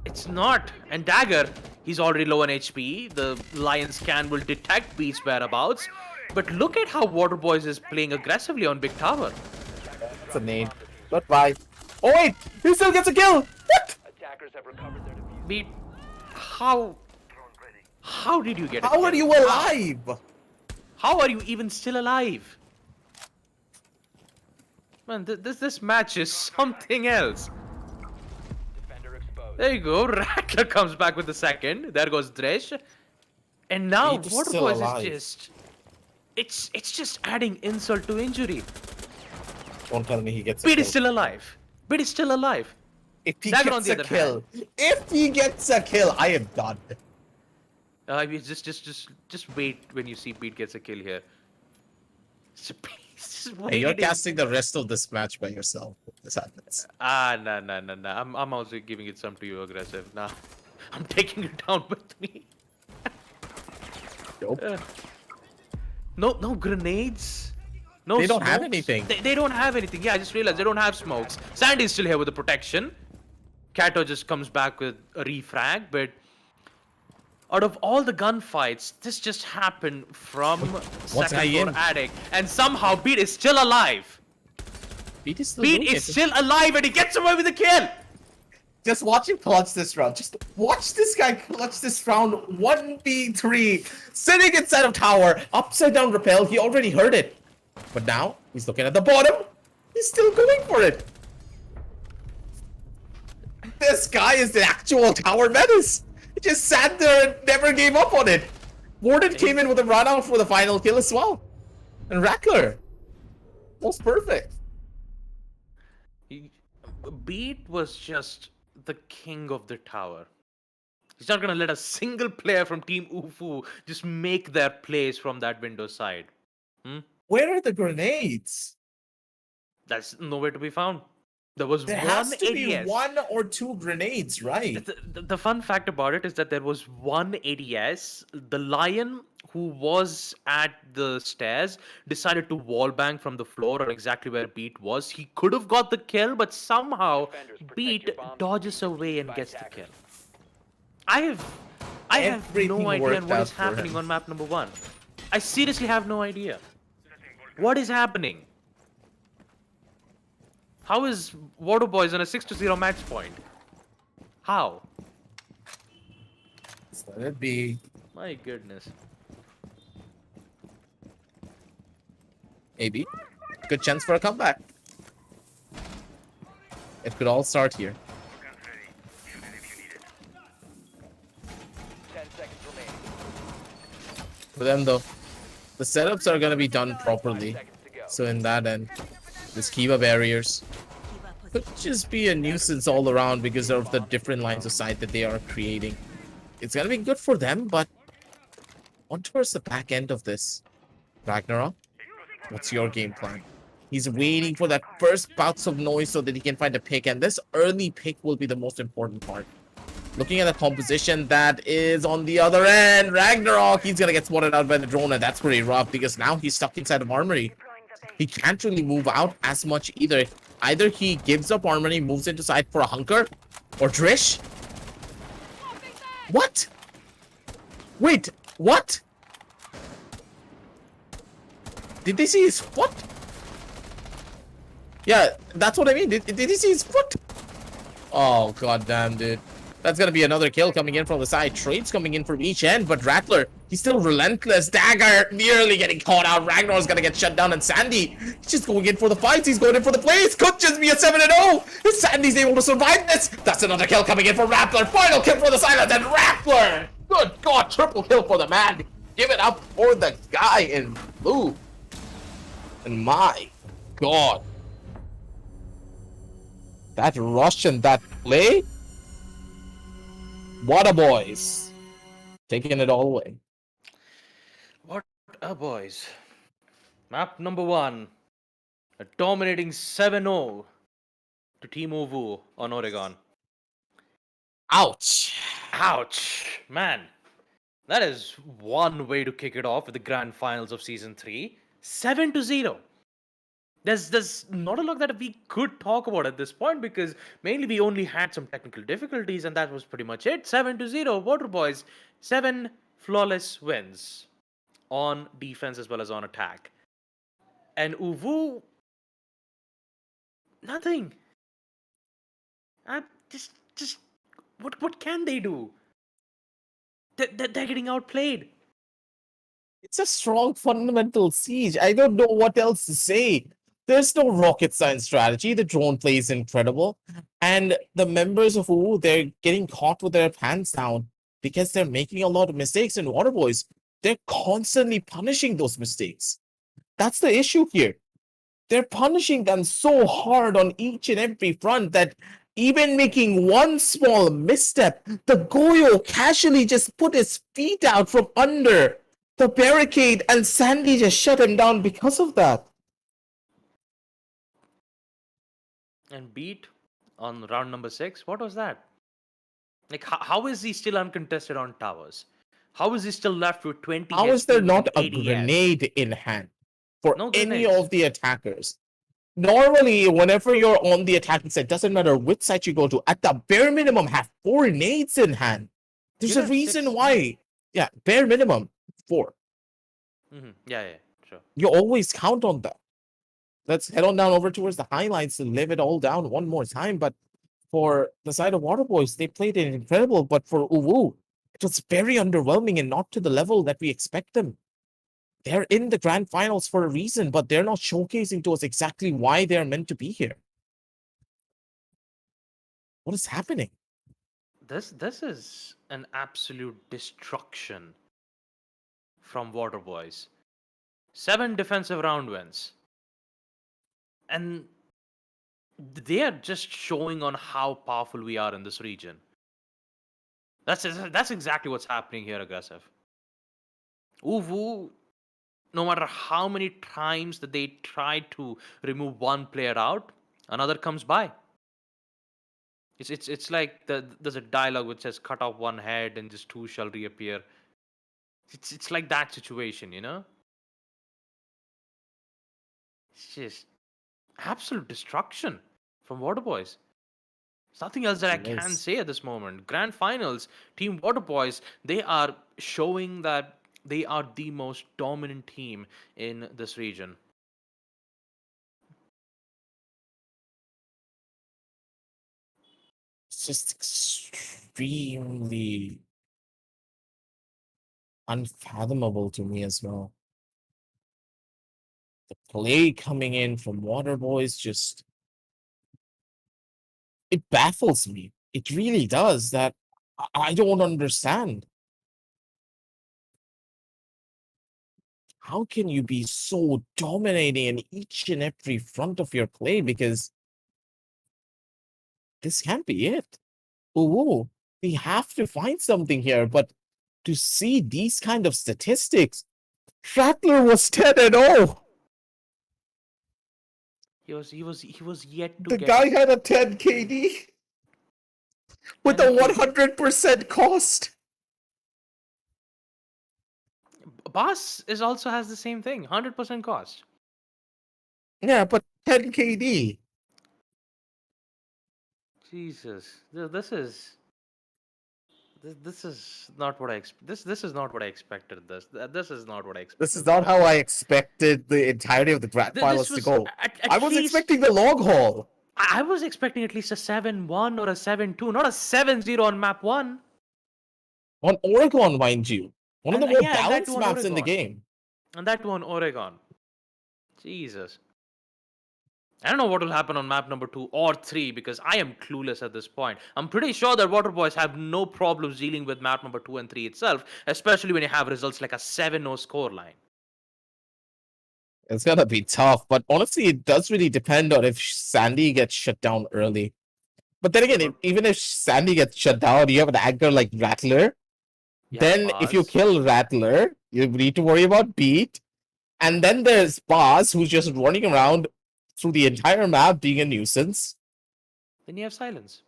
C: It's not. And Dagger, he's already low on HP. The Lion scan will detect Beat's whereabouts. But look at how waterboyz is playing aggressively on Big Tower.
D: That's a nade. Goodbye. Oh wait, he still gets a kill. What?
E: Attackers have recovered their defuse.
C: Beat, how did you get a
D: How
C: kill?
D: are you alive?
C: How are you even still alive? Man, this match is something else.
E: Defender exposed.
C: There you go. Rattler comes back with the second. There goes Dresh. And now
D: Beat is still
C: waterboyz
D: alive.
C: is just... It's just adding insult to injury.
D: Don't tell me he gets a
C: Beat
D: kill.
C: is still alive. Beat is still alive.
D: If he
C: Dagger on
D: gets
C: the
D: a
C: other
D: kill, if he gets a kill, I am done.
C: Just wait when you see Beat gets a kill here. Just
D: Hey, you're
C: waiting.
D: casting the rest of this match by yourself. This happens.
C: No. I'm also giving it some to you, aggressive. Nah, I'm taking it down with me.
D: Nope.
C: No grenades. No.
D: They don't have
C: smokes.
D: anything.
C: They don't have anything. Yeah, I just realized they don't have smokes. Sandy's still here with the protection. Kato just comes back with a refrag, but out of all the gunfights, this just happened from second floor
D: Ian?
C: attic, and somehow Beat is still alive.
D: Beat is still
C: Beat
D: doing
C: is
D: it.
C: still alive, and he gets away with the kill.
D: Just watch him clutch this round. Just watch this guy clutch this round. 1v3. Sitting inside of tower. Upside down rappel. He already heard it. But now, he's looking at the bottom. He's still going for it. This guy is the actual tower menace. He just sat there and never gave up on it. Warden came in with a run out for the final kill as well. And Rattler. Most perfect.
C: Beat was just the king of the tower. He's not gonna let a single player from Team Ufu just make their plays from that window side.
D: Where are the grenades?
C: That's nowhere to be found. There was
D: There
C: one
D: has to be
C: ADS.
D: one or two grenades, right?
C: The fun fact about it is that there was one ADS. The Lion who was at the stairs decided to wallbang from the floor or exactly where Beat was. He could have got the kill, but somehow
E: Defenders, protect
C: Beat
E: your bombs
C: dodges away and
E: by
C: gets the
E: attackers.
C: kill. I have
D: Everything
C: no idea
D: worked
C: on what
D: out
C: is
D: for
C: happening
D: him.
C: on map number 1. I seriously have no idea. What is happening? How is waterboyz on a 6-0 match point? How?
D: Let it be.
C: My goodness.
D: Maybe. Good chance for a comeback. It could all start here.
E: 10 seconds remaining.
D: For them, though, the setups are going to be done
E: 5
D: properly.
E: seconds to go.
D: So in that end, the Kiva barriers could just be a nuisance all around because of the different lines of sight that they are creating. It's going to be good for them, but on towards the back end of this, Ragnarok, what's your game plan? He's waiting for that first bouts of noise so that he can find a pick, and this early pick will be the most important part. Looking at the composition that is on the other end, Ragnarok, he's gonna get spotted out by the drone, and that's pretty rough because now he's stuck inside of Armory. He can't really move out as much either. Either he gives up Armory, moves into side for a hunker, or Drish. What? Wait, what? Did they see his foot? Yeah, that's what I mean. Did he see his foot? Oh, goddamn, dude. That's gonna be another kill coming in from the side. Trades coming in from each end, but Rattler, he's still relentless. Dagger nearly getting caught out. Ragnar's gonna get shut down, and Sandy, he's just going in for the fights. He's going in for the plays. Could just be a 7-0. If Sandy's able to survive this, that's another kill coming in from Rattler. Final kill for the silence, and Rattler! Good God, triple kill for the man. Give it up for the guy in blue. And my God. That rush and that play? waterboyz. Taking it all away.
C: What boys? Map number 1. A dominating 7-0 to Team Uvu on Oregon.
D: Ouch.
C: Ouch, man. That is one way to kick it off with the grand finals of season 3. 7-0. There's not a lot that we could talk about at this point because mainly we only had some technical difficulties and that was pretty much it. 7-0, waterboyz. 7 flawless wins on defense as well as on attack. And Uvu, nothing. Just what can they do? They're getting outplayed.
D: It's a strong fundamental siege. I don't know what else to say. There's no rocket science strategy. The drone play is incredible. And the members of UU, they're getting caught with their pants down because they're making a lot of mistakes. And waterboyz, they're constantly punishing those mistakes. That's the issue here. They're punishing them so hard on each and every front that even making one small misstep, the Goyo casually just put his feet out from under the barricade and Sandy just shut him down because of that.
C: And beat on round number 6. What was that? Like, how is he still uncontested on towers? How is he still left with 20?
D: How is there
C: HP
D: not
C: with
D: a
C: 80
D: grenade in hand for
C: No
D: any
C: grenades.
D: of the attackers? Normally, whenever you're on the attacking side, doesn't matter which side you go to, at the bare minimum, have 4 nades in hand. There's
C: You
D: a
C: have
D: reason
C: 6.
D: why. Yeah, bare minimum, 4.
C: Yeah, sure.
D: You always count on that. Let's head on down over towards the highlights and live it all down one more time. But for the side of waterboyz, they played it incredible. But for Uwu, it was very underwhelming and not to the level that we expect them. They're in the grand finals for a reason, but they're not showcasing to us exactly why they're meant to be here. What is happening?
C: This is an absolute destruction from waterboyz. 7 defensive round wins. And they are just showing on how powerful we are in this region. That's exactly what's happening here, aggressive. Uvu, no matter how many times that they try to remove one player out, another comes by. It's like there's a dialogue which says cut off one head and just 2 shall reappear. It's like that situation, you know? It's just absolute destruction from waterboyz. There's nothing else that I can
D: Yes.
C: say at this moment. Grand finals, Team waterboyz, they are showing that they are the most dominant team in this region.
D: It's just extremely unfathomable to me as well. The play coming in from waterboyz just it baffles me. It really does. That I don't understand. How can you be so dominating in each and every front of your play? Because this can't be it. Ooh, we have to find something here. But to see these kind of statistics, Rattler was 10-0.
C: He was yet to
D: The
C: get
D: guy had a 10 KD with a
C: 10 KD.
D: 100% cost.
C: Boss is also has the same thing, 100% cost.
D: Yeah, but 10 KD.
C: Jesus, this is not what I this is not what I expected. This is not what I expected.
D: This is not how I expected the entirety of the grand
C: This
D: finals to
C: was
D: go.
C: at
D: I was
C: least-
D: expecting the long haul.
C: I was expecting at least a 7-1 or a 7-2, not a 7-0 on map 1.
D: On Oregon, mind you. One of the
C: And-
D: more
C: yeah, and that
D: balanced
C: too on
D: maps in the
C: Oregon.
D: game.
C: And that one, Oregon. Jesus. I don't know what will happen on map number 2 or 3 because I am clueless at this point. I'm pretty sure that waterboyz have no problems dealing with map number 2 and 3 itself, especially when you have results like a 7-0 scoreline.
D: It's gonna be tough, but honestly, it does really depend on if Sandy gets shut down early. But then again, even if Sandy gets shut down, you have an anchor like Rattler.
C: Yeah,
D: Then if you
C: Baz.
D: kill Rattler, you need to worry about Beat. And then there's Baz, who's just running around through the entire map being a nuisance.
C: Then you have silence.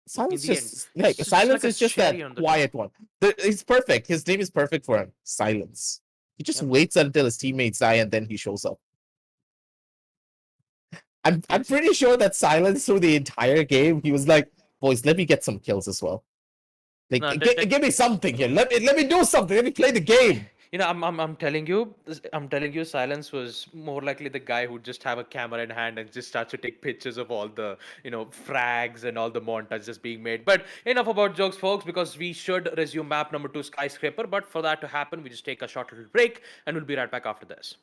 D: Silence
C: the
D: just like
C: It's
D: silence
C: like a
D: is just
C: cherry
D: that
C: on the
D: quiet one. He's perfect. His name is perfect for him. Silence. He just
C: Yep.
D: waits until his teammates die and then he shows up. I'm
C: Yes.
D: pretty sure that silence through the entire game, he was like, boys, let me get some kills as well. Like,
C: No,
D: give me something here. Let me do something. Let me play the game.
C: I'm telling you, Silence was more likely the guy who'd just have a camera in hand and just start to take pictures of all the, frags and all the montages just being made. But enough about jokes, folks, because we should resume map number 2, Skyscraper. But for that to happen, we just take a short little break, and we'll be right back after this.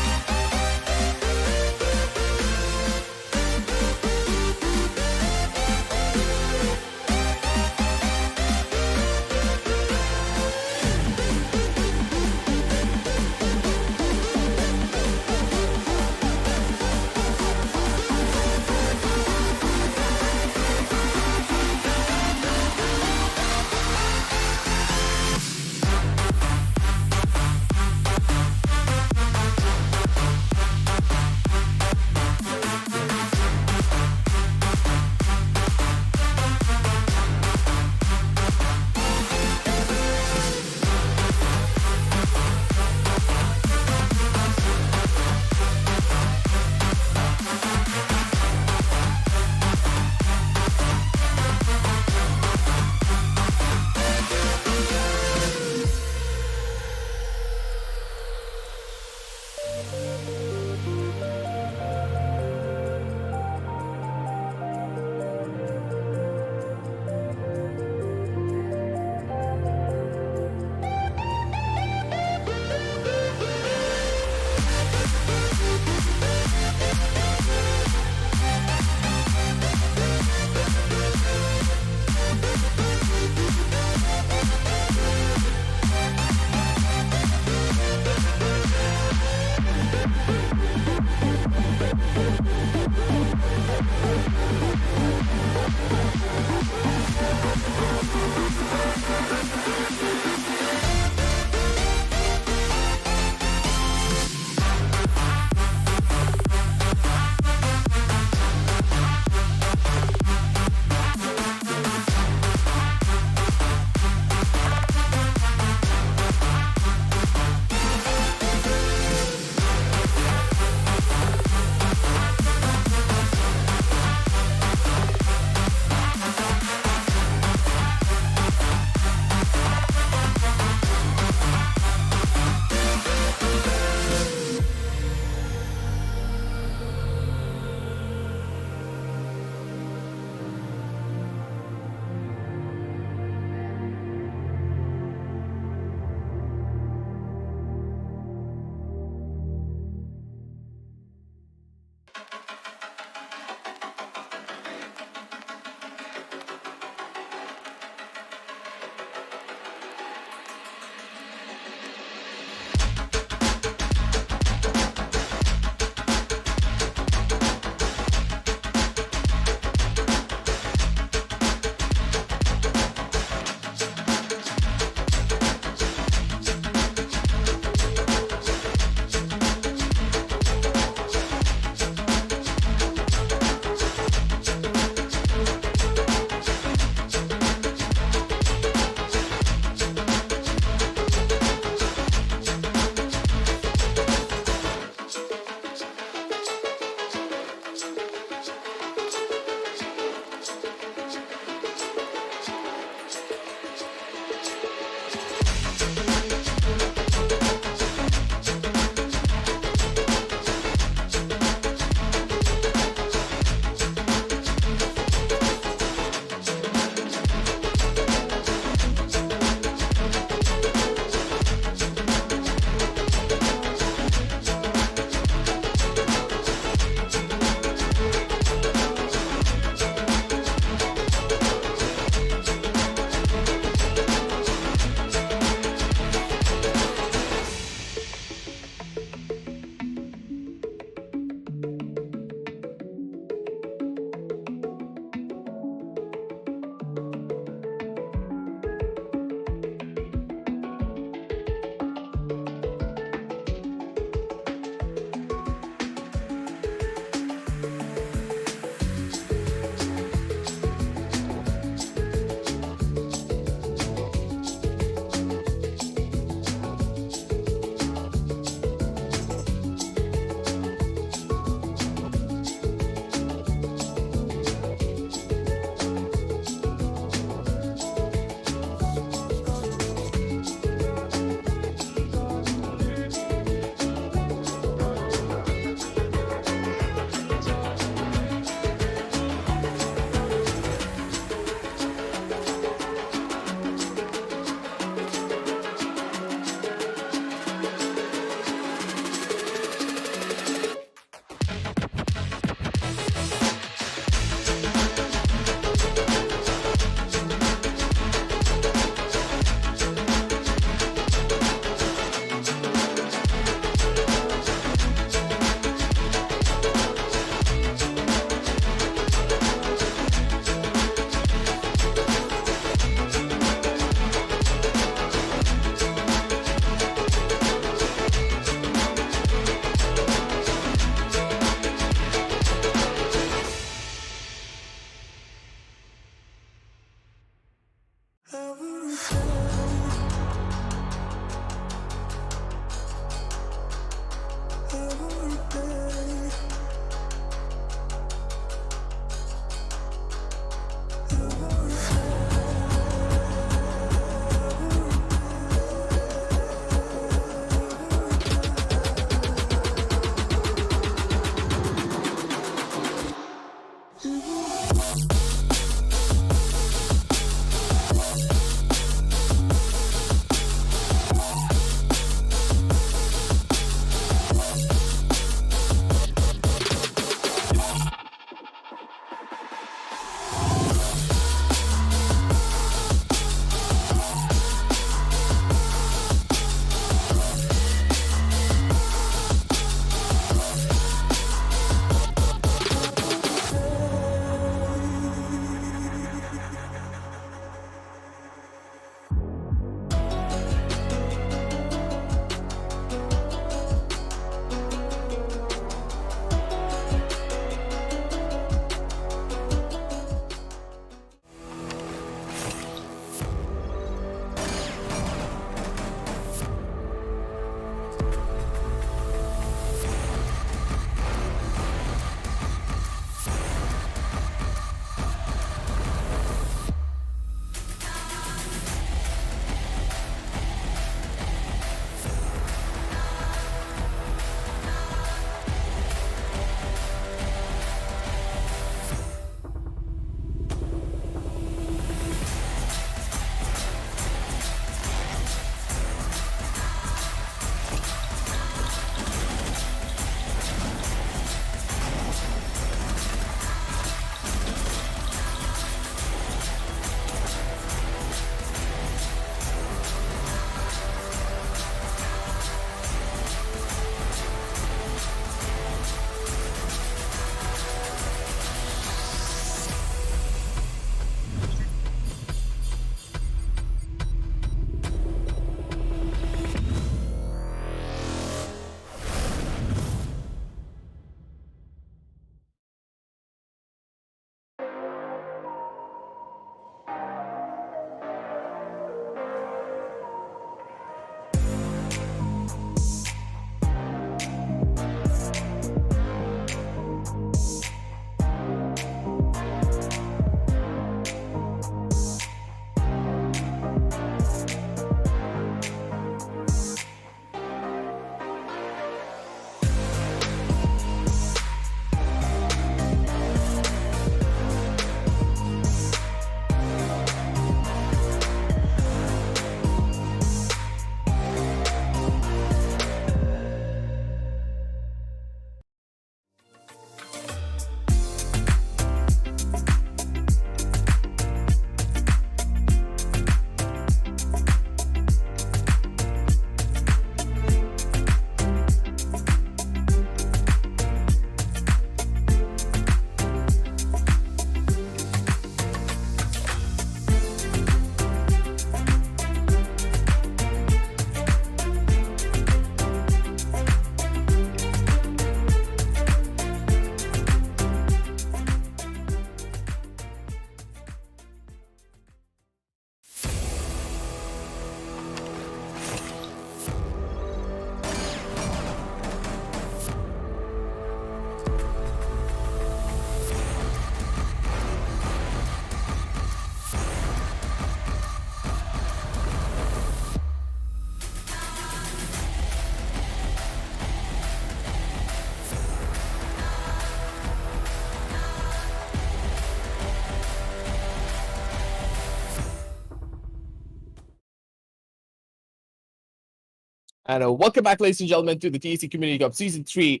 D: And welcome back, ladies and gentlemen, to the TEC Community Cup Season 3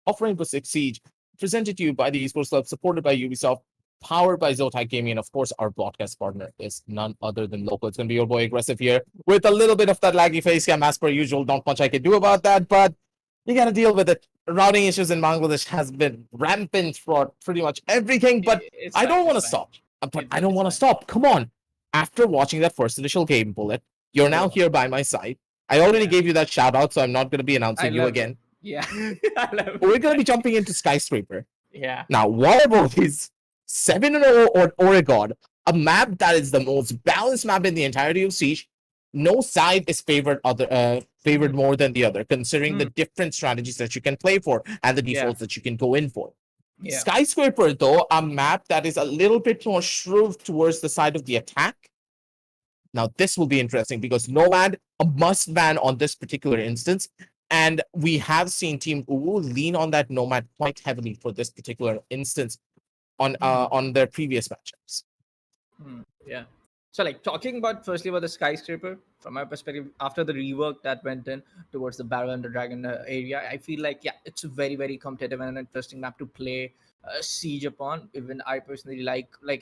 D: of Rainbow Six Siege, presented to you by the Esports Club, supported by Ubisoft, powered by Zotac Gaming, and of course, our broadcast partner is none other than Local. It's going to be your boy Aggressive here, with a little bit of that laggy face cam as per usual. Not much I can do about that, but you got to deal with it. Routing issues in Bangladesh has been rampant for pretty much everything, but
F: It's
D: I
F: fine,
D: don't want to
F: it's fine.
D: stop. But
F: It's-
D: I don't
F: it's
D: want to
F: fine.
D: stop. Come on. After watching that first initial game, Bullet, you're now
F: Yeah.
D: here by my side. I already
F: Yeah.
D: gave you that shout out, so I'm not going to be
F: I
D: announcing you
F: love
D: again.
F: it. Yeah. I love
D: We're
F: it.
D: going to be jumping into Skyscraper.
F: Yeah.
D: Now, waterboyz 7-0 on Oregon, a map that is the most balanced map in the entirety of Siege. No side is favored more than the other, considering the different strategies that you can play for and the
F: Yeah.
D: defaults that you can go in for.
F: Yeah.
D: Skyscraper, though, a map that is a little bit more shrewd towards the side of the attack. Now, this will be interesting because Nomad, a must ban on this particular instance. And we have seen Team Uwu lean on that Nomad quite heavily for this particular instance on their previous matchups.
F: Yeah. So, like, talking about firstly about the Skyscraper, from my perspective, after the rework that went in towards the Barrel and the Dragon area, I feel like, yeah, it's a very, very competitive and an interesting map to play Siege upon. Even I personally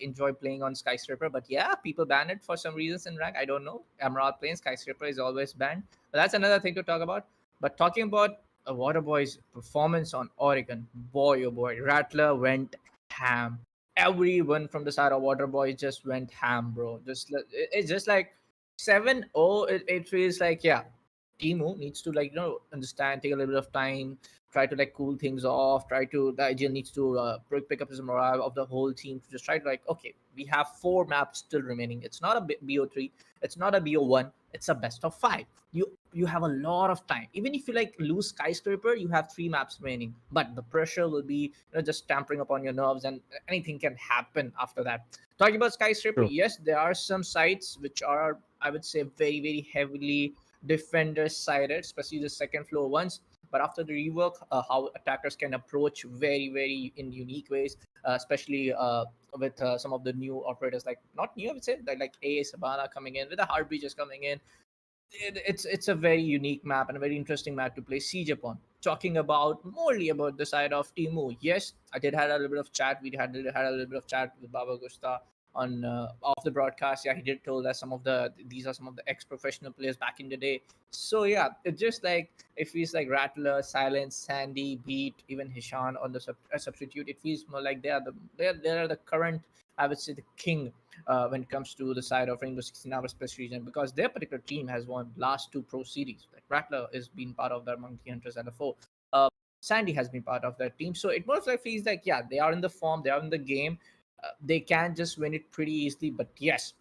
F: enjoy playing on Skyscraper, but yeah, people ban it for some reasons in rank. I don't know. Emerald playing Skyscraper is always banned, but that's another thing to talk about. But talking about a Waterboy's performance on Oregon, boy, oh boy, Rattler went ham. Everyone from the side of Waterboy just went ham, bro. It's just like 7-0. It feels like, yeah, Timo needs to, like, understand, take a little bit of time, try to, like, cool things off, the IGL needs to pick up his morale of the whole team to just try to, like, okay, we have 4 maps still remaining. It's not a BO3, it's not a BO1, it's a best of 5. You have a lot of time. Even if you, like, lose Skyscraper, you have 3 maps remaining, but the pressure will be, just tampering upon your nerves, and anything can happen after that. Talking about Skyscraper,
D: True.
F: yes, there are some sites which are, I would say, very, very heavily defender sided, especially the second floor ones. But after the rework, how attackers can approach very, very in unique ways, especially with some of the new operators, like, not new, I would say, like A Sabana coming in, with the Heartbeat just coming in. It's a very unique map and a very interesting map to play Siege upon. Talking about morely about the side of Timu, yes, I did had a little bit of chat. We had a little bit of chat with Baba Gusta on off the broadcast. Yeah, he did told us these are some of the ex-professional players back in the day. So yeah, it just like it feels like Rattler, Silence, Sandy, Beat, even Hishan on the substitute. It feels more like they are the current, I would say, the king when it comes to the side of Rainbow 16 Hours Plus region, because their particular team has won last 2 pro series. Like Rattler has been part of their Monkey Hunters and the 4. Sandy has been part of that team. So it most like feels like, yeah, they are in the form, they are in the game. They can just win it pretty easily. But yes,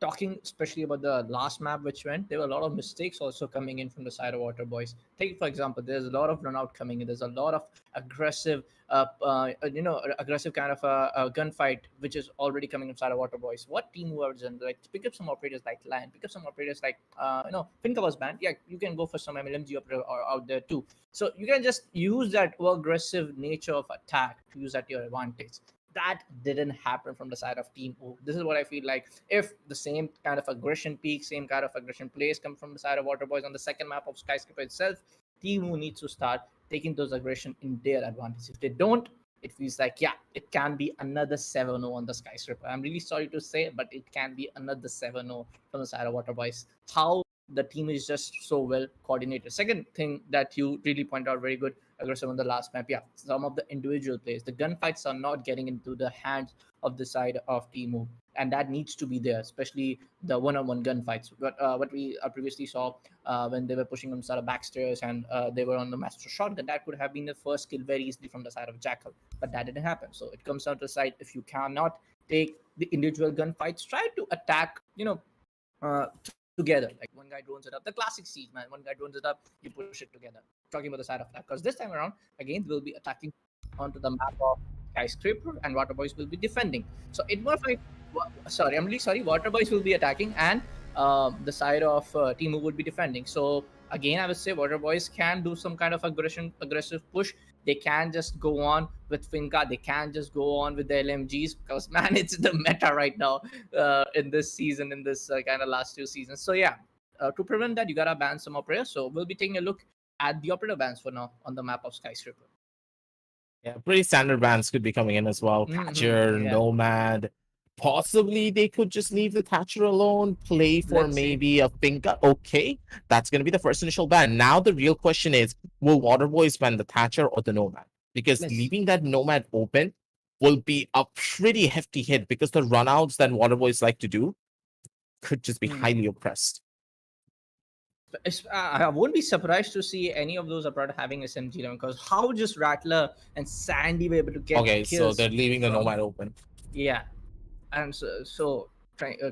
F: talking especially about the last map which went, there were a lot of mistakes also coming in from the side of Waterboyz. Take, for example, there's a lot of run out coming in. There's a lot of aggressive, aggressive kind of a gunfight which is already coming inside of Waterboyz. What team was in? Like, pick up some operators like Lion, pick up some operators like Finka was banned. Yeah, you can go for some MLMG operator out there too. So you can just use that aggressive nature of attack to use at your advantage. That didn't happen from the side of Team O. This is what I feel like. If the same kind of aggression peak, same kind of aggression plays come from the side of Waterboyz on the second map of Skyscraper itself, Team O needs to start taking those aggression in their advantage. If they don't, it feels like, yeah, it can be another 7-0 on the Skyscraper. I'm really sorry to say, but it can be another 7-0 from the side of Waterboyz. How the team is just so well coordinated. Second thing that you really point out, very good, aggressive on the last map. Yeah, some of the individual plays, the gunfights are not getting into the hands of the side of Teemu, and that needs to be there, especially the one-on-one gunfights. What we previously saw when they were pushing on the side of Backstairs and they were on the master shotgun, that could have been the first kill very easily from the side of Jackal, but that didn't happen. So it comes down to the side, if you cannot take the individual gunfights, try to attack, together. Like, one guy drones it up. The classic Siege, man. One guy drones it up, you push it together. Talking about the side of that. Because this time around, again, we'll be attacking onto the map of Skyscraper and Waterboyz will be defending. So it was like, sorry, I'm really sorry. Waterboyz will be attacking and the side of Timu would be defending. So again, I would say Waterboyz can do some kind of aggressive push. They can just go on with Finka. They can just go on with the LMGs because, man, it's the meta right now in this season, in this kind of last 2 seasons. So yeah, to prevent that, you gotta ban some operators. So we'll be taking a look at the operator bans for now on the map of Skyscraper.
D: Yeah, pretty standard bans could be coming in as well. Thatcher,
F: Yeah.
D: Nomad. Possibly they could just leave the Thatcher alone, play for
F: Let's see.
D: maybe a Finca. Okay, that's going to be the first initial ban. Now the real question is, will waterboyz ban the Thatcher or the Nomad? Because
F: Let's-
D: leaving that Nomad open will be a pretty hefty hit because the runouts that waterboyz like to do could just be highly oppressed.
F: I won't be surprised to see any of those abroad having SMG11 because how just Rattler and Sandy were able to get
D: Okay, so
F: kills
D: they're leaving the
F: from-
D: Nomad open.
F: Yeah, and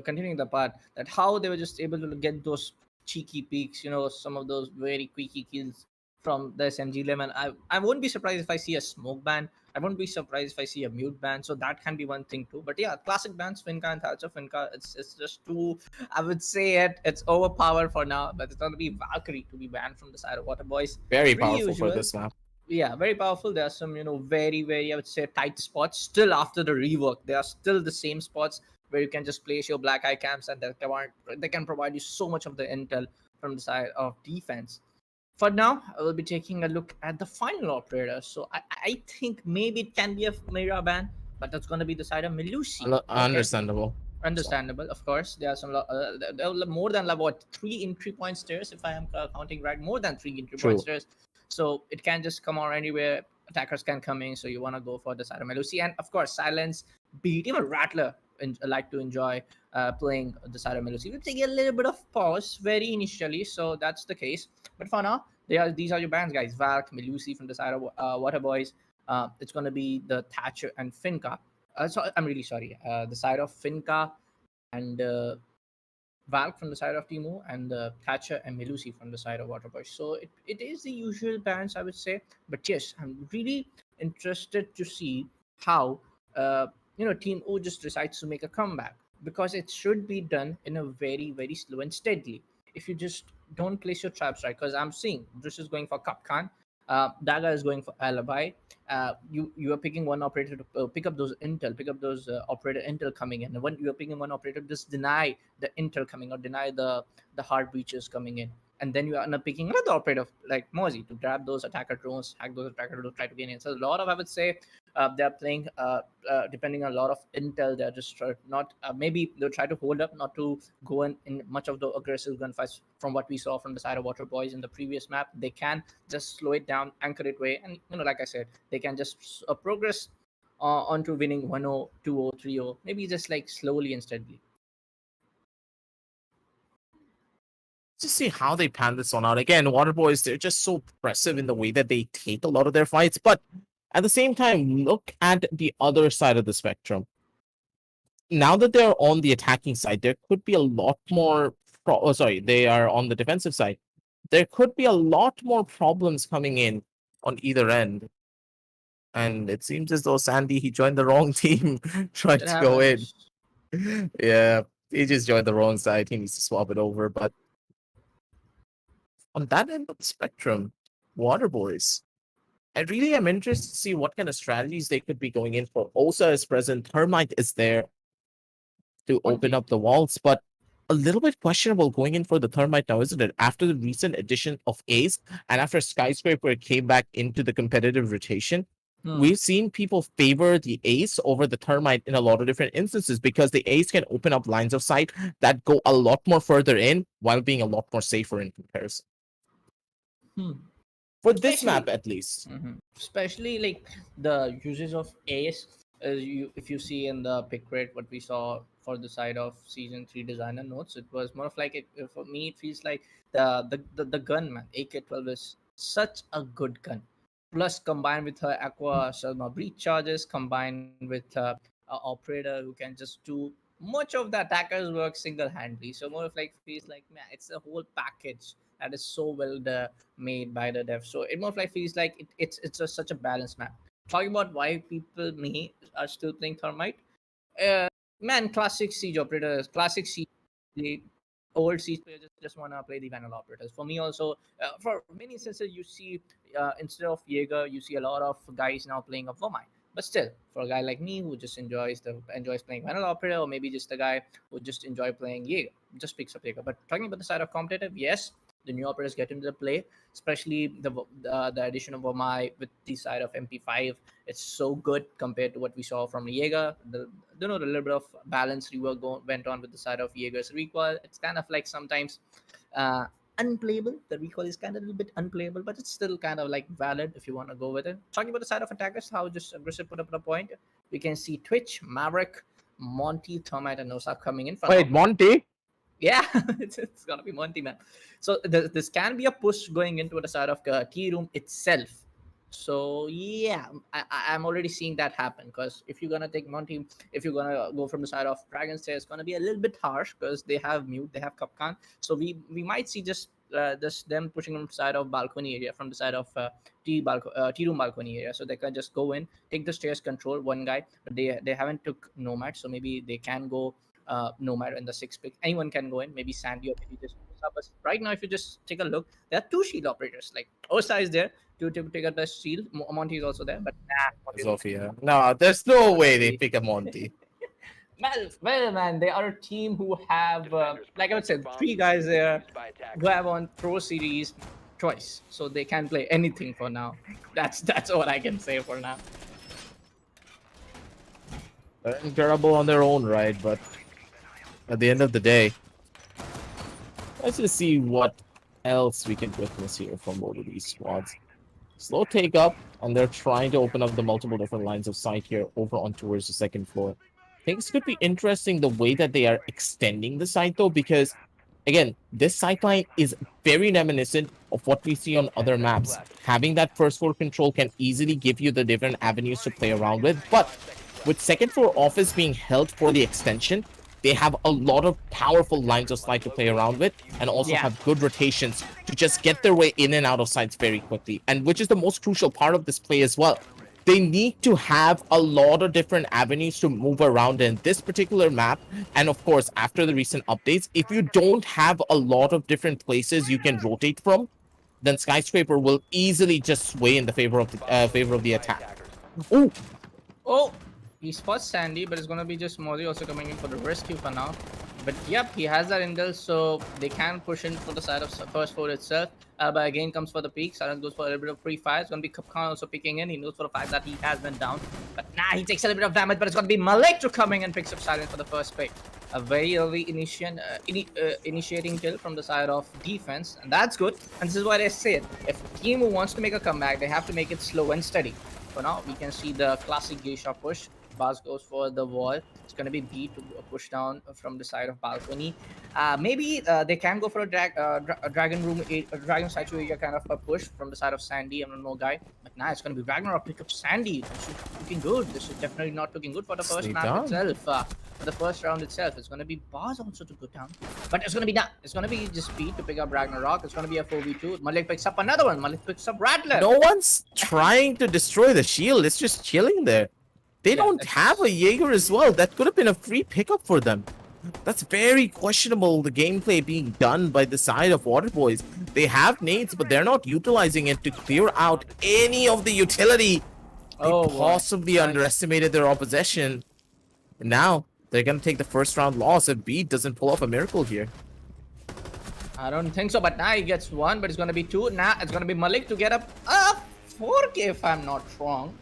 F: continuing the part that how they were just able to get those cheeky peaks, some of those very quickie kills from the SMG lemon. I won't be surprised if I see a smoke ban. I won't be surprised if I see a mute ban. So that can be one thing too. But yeah, classic bans, Finca and Thatcher. Finca, it's just too. I would say it's overpowered for now. But it's gonna be Valkyrie to be banned from the side of waterboyz.
D: Very
F: Pretty
D: powerful for
F: usual.
D: this map.
F: Yeah, very powerful. There are some, very, very, I would say, tight spots. Still after the rework, there are still the same spots where you can just place your black eye cams and they can provide you so much of the intel from the side of defense. For now, I will be taking a look at the final operator. So I think maybe it can be a Mira ban, but that's going to be the side of Melusi. Okay.
D: Understandable.
F: Understandable, of course. There are some there are more than what 3 entry point stairs, if I am counting right. More than 3 entry
D: True.
F: point stairs, so it can just come out anywhere. Attackers can come in, so you want to go for the side of Melusi, and of course, silence, beat, even Rattler like to enjoy playing the side of Melusi. We'll take a little bit of pause very initially, so that's the case. But for now, these are your bands, guys. Valk, Melusi from the side of waterboyz. It's gonna be the Thatcher and Finca. I'm really sorry. The side of Finca and Valk from the side of Timo, and Thatcher and Melusi from the side of waterboyz. So it is the usual bands, I would say. But yes, I'm really interested to see how Team O just decides to make a comeback, because it should be done in a very, very slow and steadily. If you just don't place your traps right, because I'm seeing this is going for Kapkan, Daga is going for Alibi. You are picking one operator to pick up those intel, pick up those operator intel coming in, and when you are picking one operator, just deny the intel coming or deny the hard breaches coming in, and then you are picking another operator like Mozi to grab those attacker drones, hack those attacker drones, try to gain in. So a lot of, I would say, they're playing depending on a lot of intel. They're just not maybe they'll try to hold up, not to go in much of the aggressive gunfights from what we saw from the side of waterboyz in the previous map. They can just slow it down, anchor it way, and like I said, they can just progress onto winning 1-0, 2-0, 3-0, maybe just like slowly and steadily.
D: Just see how they pan this one out. Again, waterboyz, they're just so impressive in the way that they take a lot of their fights. But at the same time, look at the other side of the spectrum. Now that they're on the attacking side, there could be a lot more. They are on the defensive side. There could be a lot more problems coming in on either end. And it seems as though Sandy, he joined the wrong team, tried
F: It
D: to go in.
F: happens.
D: Yeah, he just joined the wrong side. He needs to swap it over. But on that end of the spectrum, waterboyz, I really am interested to see what kind of strategies they could be going in for. Osa is present, Thermite is there to open up the walls, but a little bit questionable going in for the Thermite now, isn't it? After the recent addition of Ace and after Skyscraper came back into the competitive rotation, we've seen people favor the Ace over the Thermite in a lot of different instances because the Ace can open up lines of sight that go a lot more further in while being a lot more safer in comparison. For this map, at least.
F: Especially like the uses of Ace, if you see in the pick rate what we saw for the side of season 3 designer notes, it was more of like for me it feels like the gun, man. AK-12 is such a good gun. Plus combined with her Aqua Sharma breach charges, combined with an operator who can just do much of the attacker's work single-handedly. So more of like feels like, man, it's a whole package that is so well made by the dev. So it more of like feels like it's just such a balanced map. Talking about why people are still playing Thermite, man, classic siege operators, classic siege, the old siege players just want to play the vanilla operators. For me also, for many instances, you see instead of Jaeger, you see a lot of guys now playing a Vermine. But still, for a guy like me who just enjoys playing vanilla operator, or maybe just a guy who just enjoy playing Jaeger, just picks up Jaeger. But talking about the side of competitive, yes, the new operators get into the play, especially the addition of Omai with the side of MP5. It's so good compared to what we saw from Jaeger. The little bit of balance rework went on with the side of Jaeger's recoil. It's kind of like sometimes uh, unplayable. The recoil is kind of a little bit unplayable, but it's still kind of like valid if you want to go with it. Talking about the side of attackers, how just aggressive put up a point. We can see Twitch, Maverick, Monty, Thermite, and Nosa coming in.
D: Wait, Monty?
F: Yeah, it's gonna be Monty, man. So this can be a push going into the side of T room itself. So yeah, I'm already seeing that happen, because if you're gonna take Monty, if you're gonna go from the side of Dragons, it's gonna be a little bit harsh because they have mute, they have Kapkan. So we might see just them pushing from the side of balcony area, from the side of T room balcony area, so they can just go in, take the stairs, control one guy. But they haven't took Nomad, so maybe they can go Nomad in the sixth pick. Anyone can go in, maybe Sandy or maybe just Musa. But right now, if you just take a look, there are two shield operators. Like Osa is there to take up the shield. Monty is also there, but Monty is
D: Sophia. No, there's no way they pick a Monty.
F: well, man, they are a team who have, like I would say, three guys there who have on Pro Series twice, so they can play anything for now. That's what I can say for now.
D: They're incredible on their own right, but at the end of the day, let's just see what else we can witness here from both of these squads. Slow take up, and they're trying to open up the multiple different lines of sight here over on towards the second floor. Things could be interesting the way that they are extending the site though, because again, this sight line is very reminiscent of what we see on other maps. Having that first floor control can easily give you the different avenues to play around with, but with second floor office being held for the extension, they have a lot of powerful lines of sight to play around with, and also have good rotations to just get their way in and out of sites very quickly, and which is the most crucial part of this play as well. They need to have a lot of different avenues to move around in this particular map. And of course, after the recent updates, if you don't have a lot of different places you can rotate from, then Skyscraper will easily just sway in the favor of the attack. Oh,
F: Oh, he spots Sandy, but it's gonna be just Modi also coming in for the rescue for now. But yep, he has that intel, so they can push in for the side of first floor itself. But again, comes for the peak. Silence goes for a little bit of free fire. It's gonna be Kapkan also picking in. He knows for the fact that he has been down. But he takes a little bit of damage. But it's gonna be Malik to coming and picks up Silence for the first pick. A very early initiating kill from the side of defense, and that's good. And this is what I said: if team wants to make a comeback, they have to make it slow and steady. For now, we can see the classic geisha push. Baz goes for the wall. It's going to be B to push down from the side of balcony. Maybe they can go for a dragon room, dragon statue area kind of a push from the side of Sandy. I don't know, guy. But now it's going to be Ragnarok pick up Sandy. This is looking good. This is definitely not looking good for the first map itself. For the first round itself, it's going to be Baz also to go down. But it's going to be done. It's going to be just B to pick up Ragnarok. It's going to be a 4v2. Malik picks up another one. Malik picks up Rattler.
D: No one's trying to destroy the shield. It's just chilling there. They don't have a Jaeger as well. That could have been a free pickup for them. That's very questionable, the gameplay being done by the side of waterboyz. They have nades, but they're not utilizing it to clear out any of the utility. They possibly underestimated their opposition. And now, they're going to take the first round loss if B doesn't pull off a miracle here.
F: I don't think so, but now he gets one, but it's going to be two. Now it's going to be Malik to get up 4K if I'm not wrong.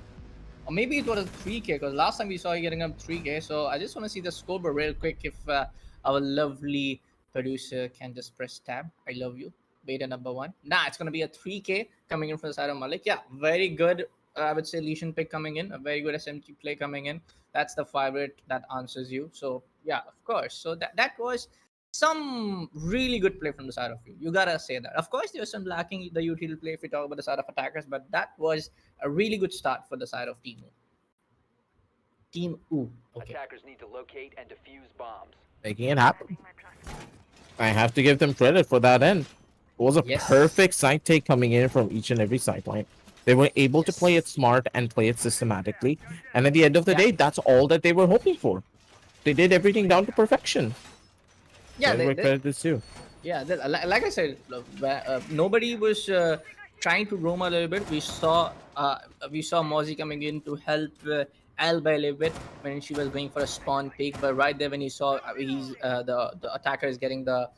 F: Or maybe it was a 3K, because last time we saw you getting up 3K. So I just want to see the scoreboard real quick if our lovely producer can just press tab. I love you. Beta number 1. Nah, it's going to be a 3K coming in from the side of Malik. Yeah, very good. I would say Lesion pick coming in. A very good SMG play coming in. That's the favorite that answers you. So yeah, of course. So that was some really good play from the side of you. You gotta say that. Of course, there was some lacking the utility play if we talk about the side of attackers, but that was a really good start for the side of Team U. Team U. Okay.
E: Attackers need to locate and defuse bombs.
D: Making it happen. I have to give them credit for that end. It was a perfect side take coming in from each and every sideline. They were able to play it smart and play it systematically. And at the end of the day, that's all that they were hoping for. They did everything down to perfection.
F: Yeah,
D: they credit this too.
F: Yeah, like I said, nobody was trying to roam a little bit. We saw we saw Mozzie coming in to help Alba a little bit when she was going for a spawn pick, but right there when he saw the attacker is getting the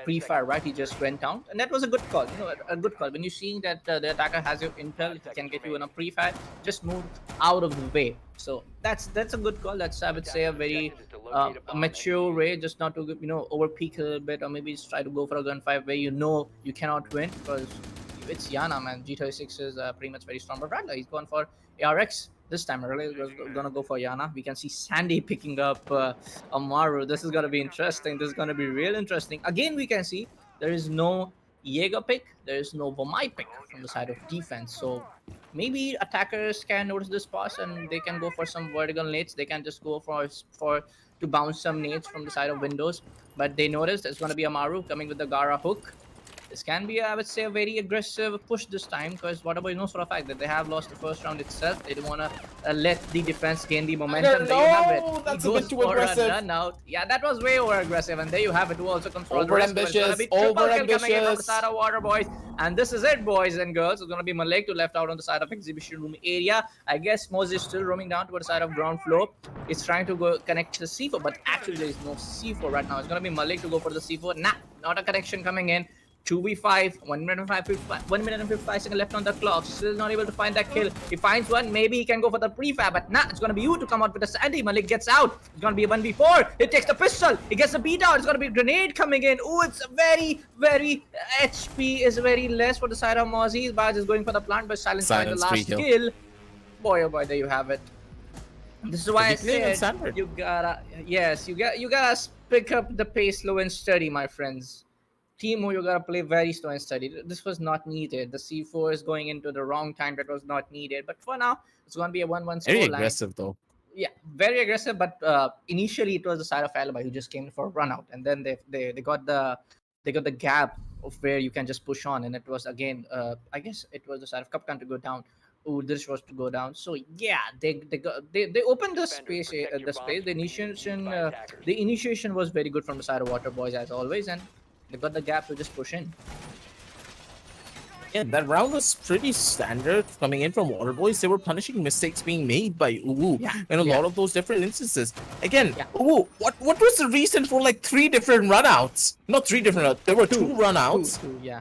F: pre-fire, right, he just went down, and that was a good call. A good call when you're seeing that the attacker has your intel, he can get you in a pre-fire, just move out of the way. So that's a good call. That's, I would say, a very a mature way, just not to over peak a little bit, or maybe just try to go for a gunfight where you cannot win, because it's Yana, man. G36 is pretty much very strong, but Radler, he's going for ARX this time. Earlier, he was gonna go for Yana. We can see Sandy picking up Amaru. This is gonna be interesting. This is gonna be real interesting. Again, we can see there is no Jaeger pick, there is no Vomai pick from the side of defense. So maybe attackers can notice this pass and they can go for some vertical nades. They can just go for to bounce some nades from the side of windows. But they noticed there's gonna be Amaru coming with the Gara hook. This can be, I would say, a very aggressive push this time, because waterboyz knows for a fact that they have lost the first round itself. They don't want to let the defense gain the momentum. There you have it.
D: That's
F: He
D: a bit
F: goes
D: too
F: for
D: aggressive.
F: run out. Yeah, that was way over aggressive, and there you have it. Who also comes for the
D: Over
F: rest. It's gonna
D: ambitious,
F: be triple
D: over
F: kill coming in from the
D: ambitious.
F: side of waterboyz, and this is it, boys and girls. It's gonna be Malik to left out on the side of exhibition room area. I guess Moses is still roaming down toward the side of ground floor. He's trying to go connect to the C4, but actually there is no C4 right now. It's gonna be Malik to go for the C4. Nah, not a connection coming in. 2v5, 1 minute and 55 seconds left on the clock. Still not able to find that kill. He finds one, maybe he can go for the prefab, but nah, it's gonna be you to come out with the Sandy. Malik gets out. It's gonna be a 1v4. He takes the pistol. He gets the beat out. It's gonna be a grenade coming in. Oh, it's very HP is very less for the side of Mozzie. Baz is going for the plant, but Silence finds the
D: Silence,
F: last
D: free
F: kill. Boy, oh boy, there you have it. This is why I
D: He's playing on
F: said
D: standard.
F: you gotta pick up the pace slow and steady, my friends. Teemo, you gotta play very slow and steady. This was not needed. The C4 is going into the wrong time. That was not needed. But for now, it's gonna be a 1-1
D: Very
F: scoreline.
D: aggressive though.
F: Yeah, very aggressive. But initially, it was the side of Alibi who just came for a run out, and then they got the gap of where you can just push on, and it was again. I guess it was the side of Kapkan to go down. This was to go down. So yeah, they opened the space. The initiation was very good from the side of waterboyz as always, and they got the gap to just push in.
D: Yeah, that round was pretty standard coming in from waterboyz. They were punishing mistakes being made by Uwu in a lot of those different instances. Again, Uwu, what was the reason for like 3 different runouts? Not 3 different. There were 2 runouts.
F: Two, yeah.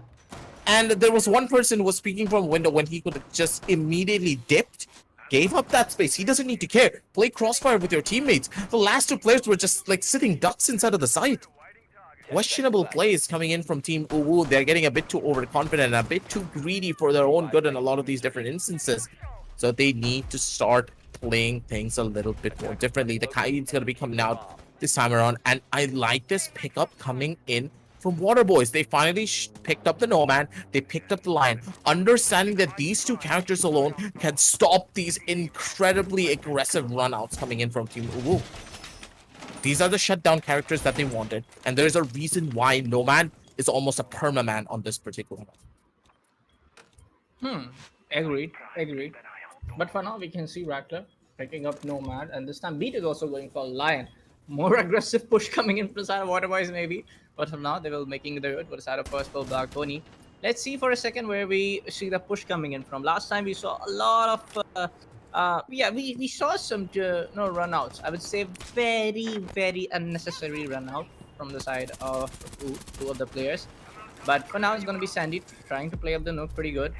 D: And there was one person who was speaking from a window when he could have just immediately dipped, gave up that space. He doesn't need to care. Play crossfire with your teammates. The last 2 players were just like sitting ducks inside of the site. Questionable plays coming in from Team Uwu. They're getting a bit too overconfident, a bit too greedy for their own good in a lot of these different instances. So they need to start playing things a little bit more differently. The Kai's going to be coming out this time around. And I like this pickup coming in from waterboyz. They finally picked up the Nomad. They picked up the Lion. Understanding that these 2 characters alone can stop these incredibly aggressive runouts coming in from Team Uwu. These are the shutdown characters that they wanted, and there's a reason why Nomad is almost a permaman on this particular one.
F: Agreed. But for now, we can see Rattler picking up Nomad, and this time Beat is also going for Lion. More aggressive push coming in from the side of waterboyz maybe, but for now they will making the for the side of Purple Black Pony. Let's see for a second where we see the push coming in from. Last time we saw a lot of we saw some runouts. I would say very unnecessary runout from the side of 2 of the players. But for now, it's going to be Sandy trying to play up the Nook pretty good.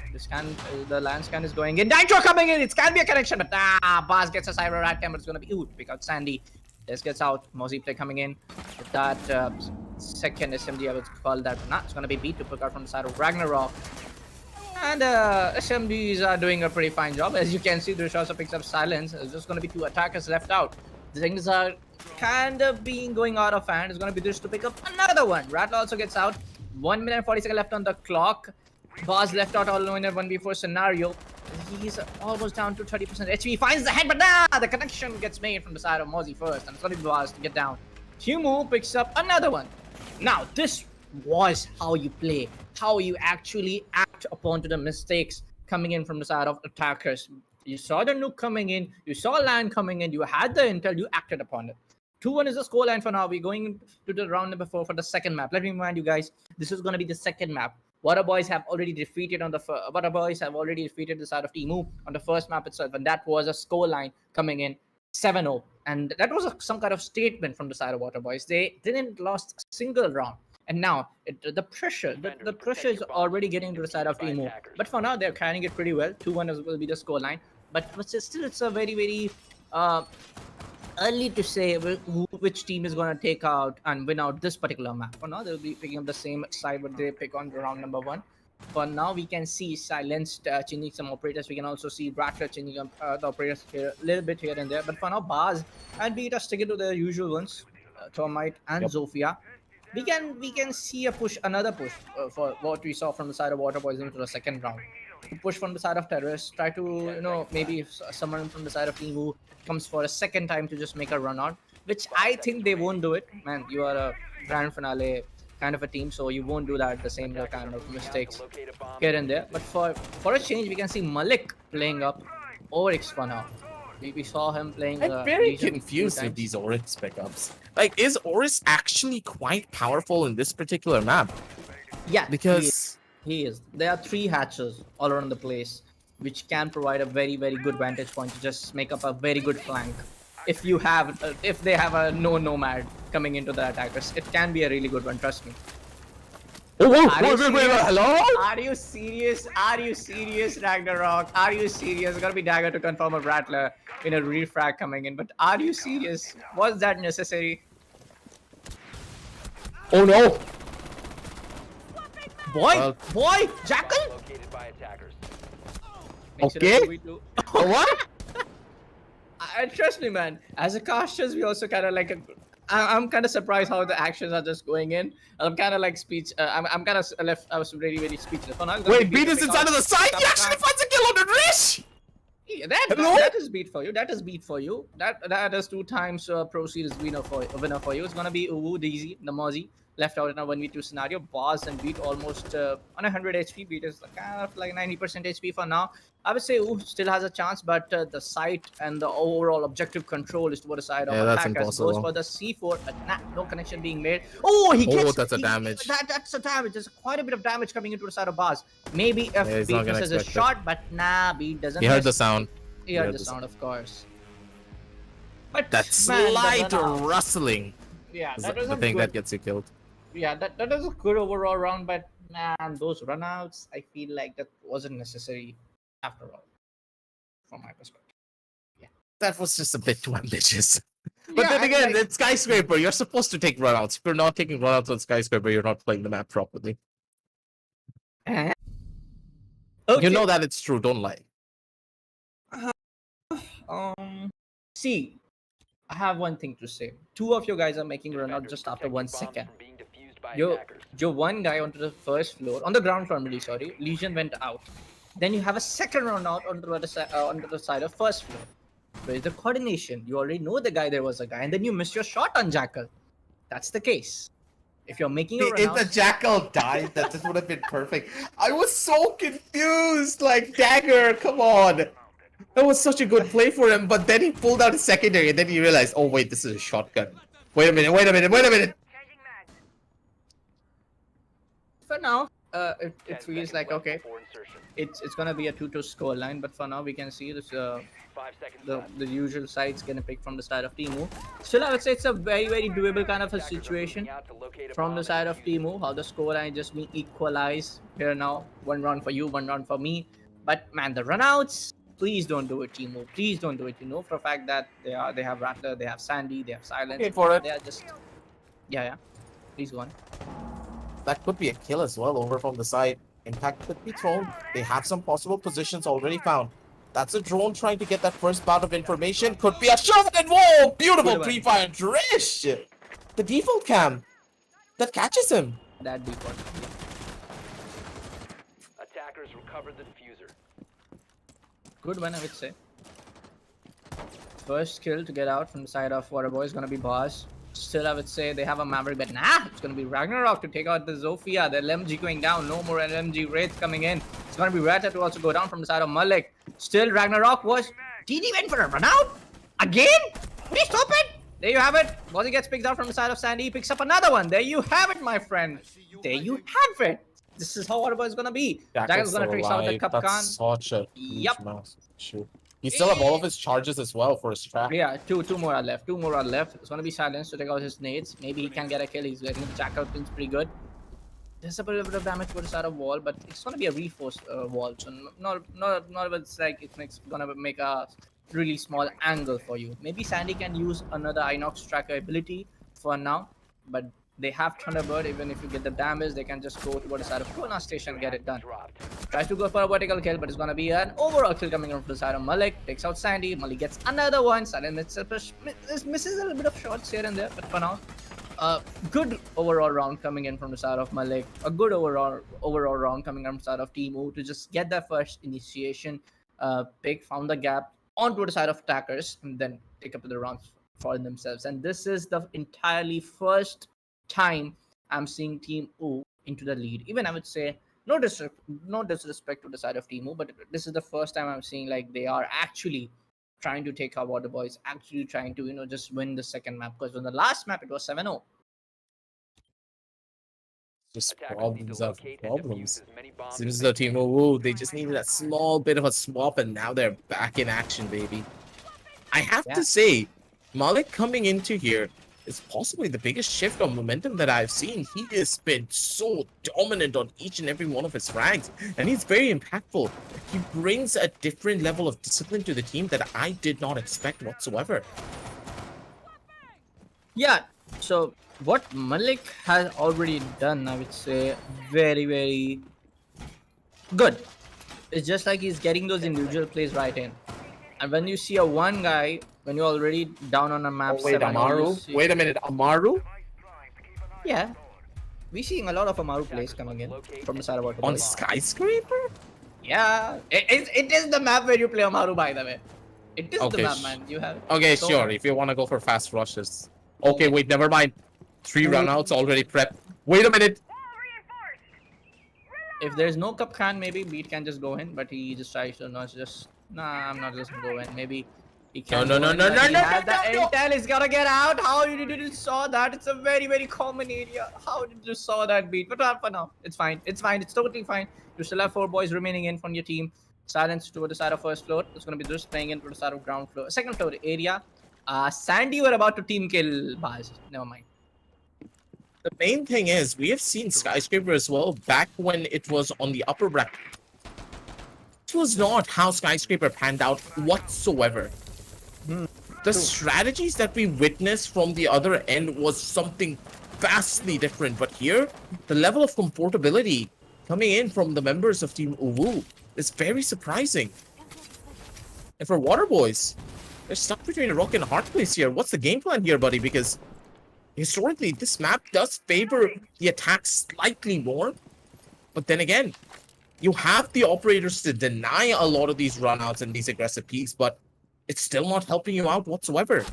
F: The land scan is going in. Nitro coming in. It can be a connection, but Baz gets a cyber rat cam, but it's going to be pick out Sandy. This gets out. Mozzie play coming in. With that second SMG, I would call that. Nah, it's going to be Beat to pick out from the side of Ragnarok. And SMGs are doing a pretty fine job. As you can see, Drish also picks up Silence. There's just going to be 2 attackers left out. Things are kind of being going out of hand. It's going to be Drish to pick up another one. Rattler also gets out. 1 minute and 40 seconds left on the clock. Baz left out all alone in a 1v4 scenario. He's almost down to 30% HP. Finds the head, but the connection gets made from the side of Mozzie first. And it's going to be Baz to get down. Teemo picks up another one. Now, this was how you play, how you actually act upon to the mistakes coming in from the side of attackers. You saw the Nuke coming in, you saw land coming in, you had the intel, you acted upon it. 2-1 is the scoreline for now. We're going to the round number 4 for the second map. Let me remind you guys, this is going to be the second map. waterboyz have already defeated waterboyz have already defeated the side of Timu on the first map itself, and that was a score line coming in 7-0, and that was some kind of statement from the side of waterboyz. They didn't lost a single round, and now the pressure is already getting to the side of Timu. But for now, they're carrying it pretty well. 2-1 will be the score line, but still, it's a very early to say which team is going to take out and win out this particular map. For now, they'll be picking up the same side what they pick on round number 1. For now, we can see Silenced changing some operators. We can also see Rattler changing the operators here a little bit here and there. But for now, Baz and Veto sticking to the usual ones, Termite and Zofia. We can see another push for what we saw from the side of waterboyz into the second round. Push from the side of terrorists, try to maybe if someone from the side of team who comes for a second time to just make a run out, which I think they won't do it. Man, you are a grand finale kind of a team, so you won't do that, the same kind of mistakes here and there. But for a change, we can see Malik playing up Oryx for now. We saw him playing.
D: I'm very
F: Legion
D: confused
F: few
D: with
F: times.
D: these Oryx pickups. Like, is Oryx actually quite powerful in this particular map?
F: Yeah,
D: Because
F: he is. There are 3 hatches all around the place, which can provide a very good vantage point to just make up a very good flank. If you have, if they have a no nomad coming into the attackers, it can be a really good one. Trust me.
D: oh, whoa,
F: Are you
D: wait,
F: serious?
D: hello?
F: Are you serious? Are you serious, Ragnarok? Are you serious? Gonna be Dagger to confirm a Rattler in a refrag coming in. But are you serious? Was that necessary?
D: Oh no!
F: Boy, Jackal.
E: Located by attackers.
F: Makes it a
D: Okay.
F: 2v2.
D: What?
F: Trust me, man. As a casters, we also kind of like. I'm kind of surprised how the actions are just going in. I'm kind of like speech. I'm kind of left. I was very speechless. For now,
D: Wait, beat us inside of the side? He actually finds a kill on the wrist!
F: Yeah,
D: Hello?
F: that is beat for you. That is beat for you. That is 2 times proceed is winner for you. It's gonna be Uwu, DZ, Namozi left out in a 1v2 scenario. Boss and Beat almost on 100 HP. Beat is kind of like 90% HP for now. I would say Uwu still has a chance, but the sight and the overall objective control is toward the side of
D: Yeah, that's
F: attackers.
D: impossible.
F: Goes for the C4, but no connection being made. Oh, he gets.
D: that's a damage.
F: That's a damage. There's quite a bit of damage coming into the side of Baz. Maybe if
D: he's
F: Beat
D: not gonna
F: misses a
D: expect it.
F: shot, but nah, Beat doesn't.
D: He heard
F: miss.
D: the sound.
F: He heard the sound, of course. But
D: That
F: man, the
D: slight
F: run-out-
D: rustling
F: yeah,
D: is
F: that was
D: the
F: a
D: thing
F: good,
D: that gets you killed.
F: yeah, that was a good overall round. But man, those runouts, I feel like that wasn't necessary after all, from my perspective.
D: That was just a bit too ambitious. But
F: Yeah,
D: then
F: and
D: again,
F: like-
D: it's Skyscraper. You're supposed to take runouts. If you're not taking runouts on Skyscraper, you're not playing the map properly.
F: Okay.
D: You know that it's true. Don't lie.
F: See, I have one thing to say. 2 of you guys are making run out just after 1
E: Protecting bombs
F: second.
E: from being defused by
F: Your
E: attackers.
F: one guy onto the first floor, on the ground floor, I'm really sorry. Legion went out. Then you have a second run out onto the side of first floor. Where's the coordination? You already know the guy, there was a guy, and then you miss your shot on Jackal. That's the case. If you're making a run
D: If
F: out,
D: the Jackal died, that just would have been perfect. I was so confused. Like, Dagger, come on. That was such a good play for him, but then he pulled out his secondary, and then he realized, oh wait, this is a shotgun. Wait a minute.
F: for now, it
E: 10
F: feels
E: seconds
F: like
E: left
F: okay,
E: before insertion.
F: it's gonna be a 2-2 score line. But for now, we can see this
E: 5 seconds left.
F: the usual sides gonna pick from the side of Timu. Still, I would say it's a very doable kind of a
E: Attackers are
F: situation
E: moving out to locate a
F: from
E: bomb
F: the
E: and
F: side of
E: defuse it.
F: Timu. How the score line just being equalized here now. 1 round for you, 1 round for me. But man, the runouts, please don't do it, Timu. Please don't do it. You know for a fact that they have Rattler, they have Sandy, they have Silence.
D: Wait for it.
F: They are just yeah. Please go on.
D: That could be a kill as well over from the side. Impact could be thrown. They have some possible positions already found. That's a drone trying to get that first bout of information. Could be a shot and whoa! Beautiful
F: Good one.
D: pre-fire Drish! The default cam that catches him.
F: That default.
E: Attackers recovered the diffuser.
F: Good one, I would say. First kill to get out from the side of waterboyz is gonna be Boss. Still, I would say they have a Maverick, but nah, it's gonna be Ragnarok to take out the Zofia. The LMG going down, no more LMG Wraith coming in. It's gonna be Rata to also go down from the side of Malik. Still, Ragnarok was. Did he went for a run out? Again? Would he stop it? There you have it. Bozzy gets picked out from the side of Sandy. He picks up another one. There you have it, my friend. There you have it. This is how waterboyz is gonna be.
D: Jackals
F: Jackals gonna
D: still
F: trace out the
D: alive.
F: Cup
D: That's
F: Khan.
D: such a huge
F: Yep.
D: massive issue. He still have all of his charges as well for his trap.
F: Yeah, two more are left. Two more are left. It's gonna be silenced to take out his nades. Maybe he can get a kill. He's getting the jackal pins pretty good. There's a little bit of damage to the side of wall, but it's gonna be a reinforced wall, so not it's like gonna make a really small angle for you. Maybe Sandy can use another Inox tracker ability for now, but they have Thunderbird. Even if you get the damage, they can just go to the side of Kona Station and get it done.
E: Dropped.
F: Tries to go for a vertical kill, but it's gonna be an overall kill coming from the side of Malik. Takes out Sandy. Malik gets another one. Silent misses a little bit of shots here and there, but for now, good overall round coming in from the side of Malik. A good overall round coming from the side of Teemu to just get that first initiation pick, found the gap onto the side of attackers, and then take up the rounds for themselves. And this is the entirely first time I'm seeing Team U into the lead. Even I would say no disrespect to the side of Teemu, but this is the first time I'm seeing like they are actually trying to take out waterboyz, actually trying to just win the second map, because on the last map it was 7-0.
D: Just
E: Attackers need
D: problems
E: to
D: after
E: locate and defuse
D: problems.
E: as many bombs
D: Seems
E: as
D: the
E: they
D: team,
E: can.
D: oh, they just needed a small bit of a swap, and now they're back in action, baby. I have
F: Yeah.
D: to say, Malik coming into here is possibly the biggest shift on momentum that I've seen. He has been so dominant on each and every one of his frags, and he's very impactful. He brings a different level of discipline to the team that I did not expect whatsoever.
F: Yeah, so what Malik has already done, I would say, very, very good. It's just like he's getting those individual plays right in. And when you see a one guy, when you're already down on a map,
D: Oh, wait,
F: 7-0, you
D: Amaru?
F: see-
D: Wait a minute, Amaru?
F: Yeah, we're seeing a lot of Amaru plays coming in from the side of
D: On
F: waterboyz.
D: Skyscraper?
F: Yeah, it is the map where you play Amaru, by the way. It is
D: Okay,
F: the map, man. You have
D: Okay,
F: so-
D: sure, if you want to go for fast rushes. Okay, wait, never mind. 3 runouts already prepped. Wait a minute.
F: If there's no Cup Khan, maybe Beat can just go in, but he just tries to not just. Nah, I'm not just gonna go in. Maybe he can.
D: No,
F: go
D: no,
F: in,
D: no,
F: but
D: no,
F: he
D: no,
F: has
D: no,
F: the
D: no.
F: intel. He's gotta get out. How you didn't saw that? It's a very, very common area. How did you saw that Beat? But for now, it's fine. It's fine. It's totally fine. You still have 4 boys remaining in from your team. Silence to the side of first floor. It's gonna be just playing into the side of ground floor, second floor area. Sandy were about to team kill Baz. Never mind.
D: The main thing is, we have seen Skyscraper as well back when it was on the upper bracket. This was not how Skyscraper panned out whatsoever. The strategies that we witnessed from the other end was something vastly different. But here, the level of comfortability coming in from the members of Team Uwu is very surprising. And for waterboyz, they're stuck between a rock and a hard place here. What's the game plan here, buddy? Because historically, this map does favor the attack slightly more. But then again, you have the operators to deny a lot of these runouts and these aggressive peaks, but it's still not helping you out whatsoever.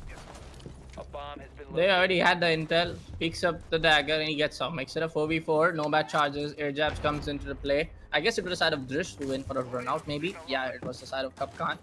E: A bomb has been
F: They
E: located.
F: already had the intel, picks up the dagger and he gets some. Makes it a 4v4, no bad charges, air jabs comes into the play. I guess it was the side of Drish to win for a run out maybe. Yeah, it was the side of Cup Khan.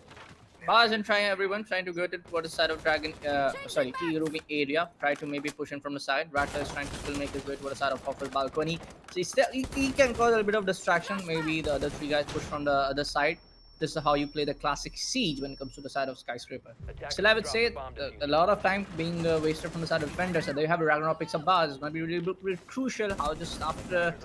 F: Baz and everyone trying to go to the side of Dragon, T Ruby area. Try to maybe push in from the side. Rattler is trying to still make his way to the side of Hoffel's balcony. So he can cause a little bit of distraction. Maybe the other 3 guys push from the other side. This is how you play the classic siege when it comes to the side of Skyscraper. Still, I would say a lot of time being wasted from the side of defender. So there you have a Ragnarok picks up Baz. It's going to be really crucial how just after,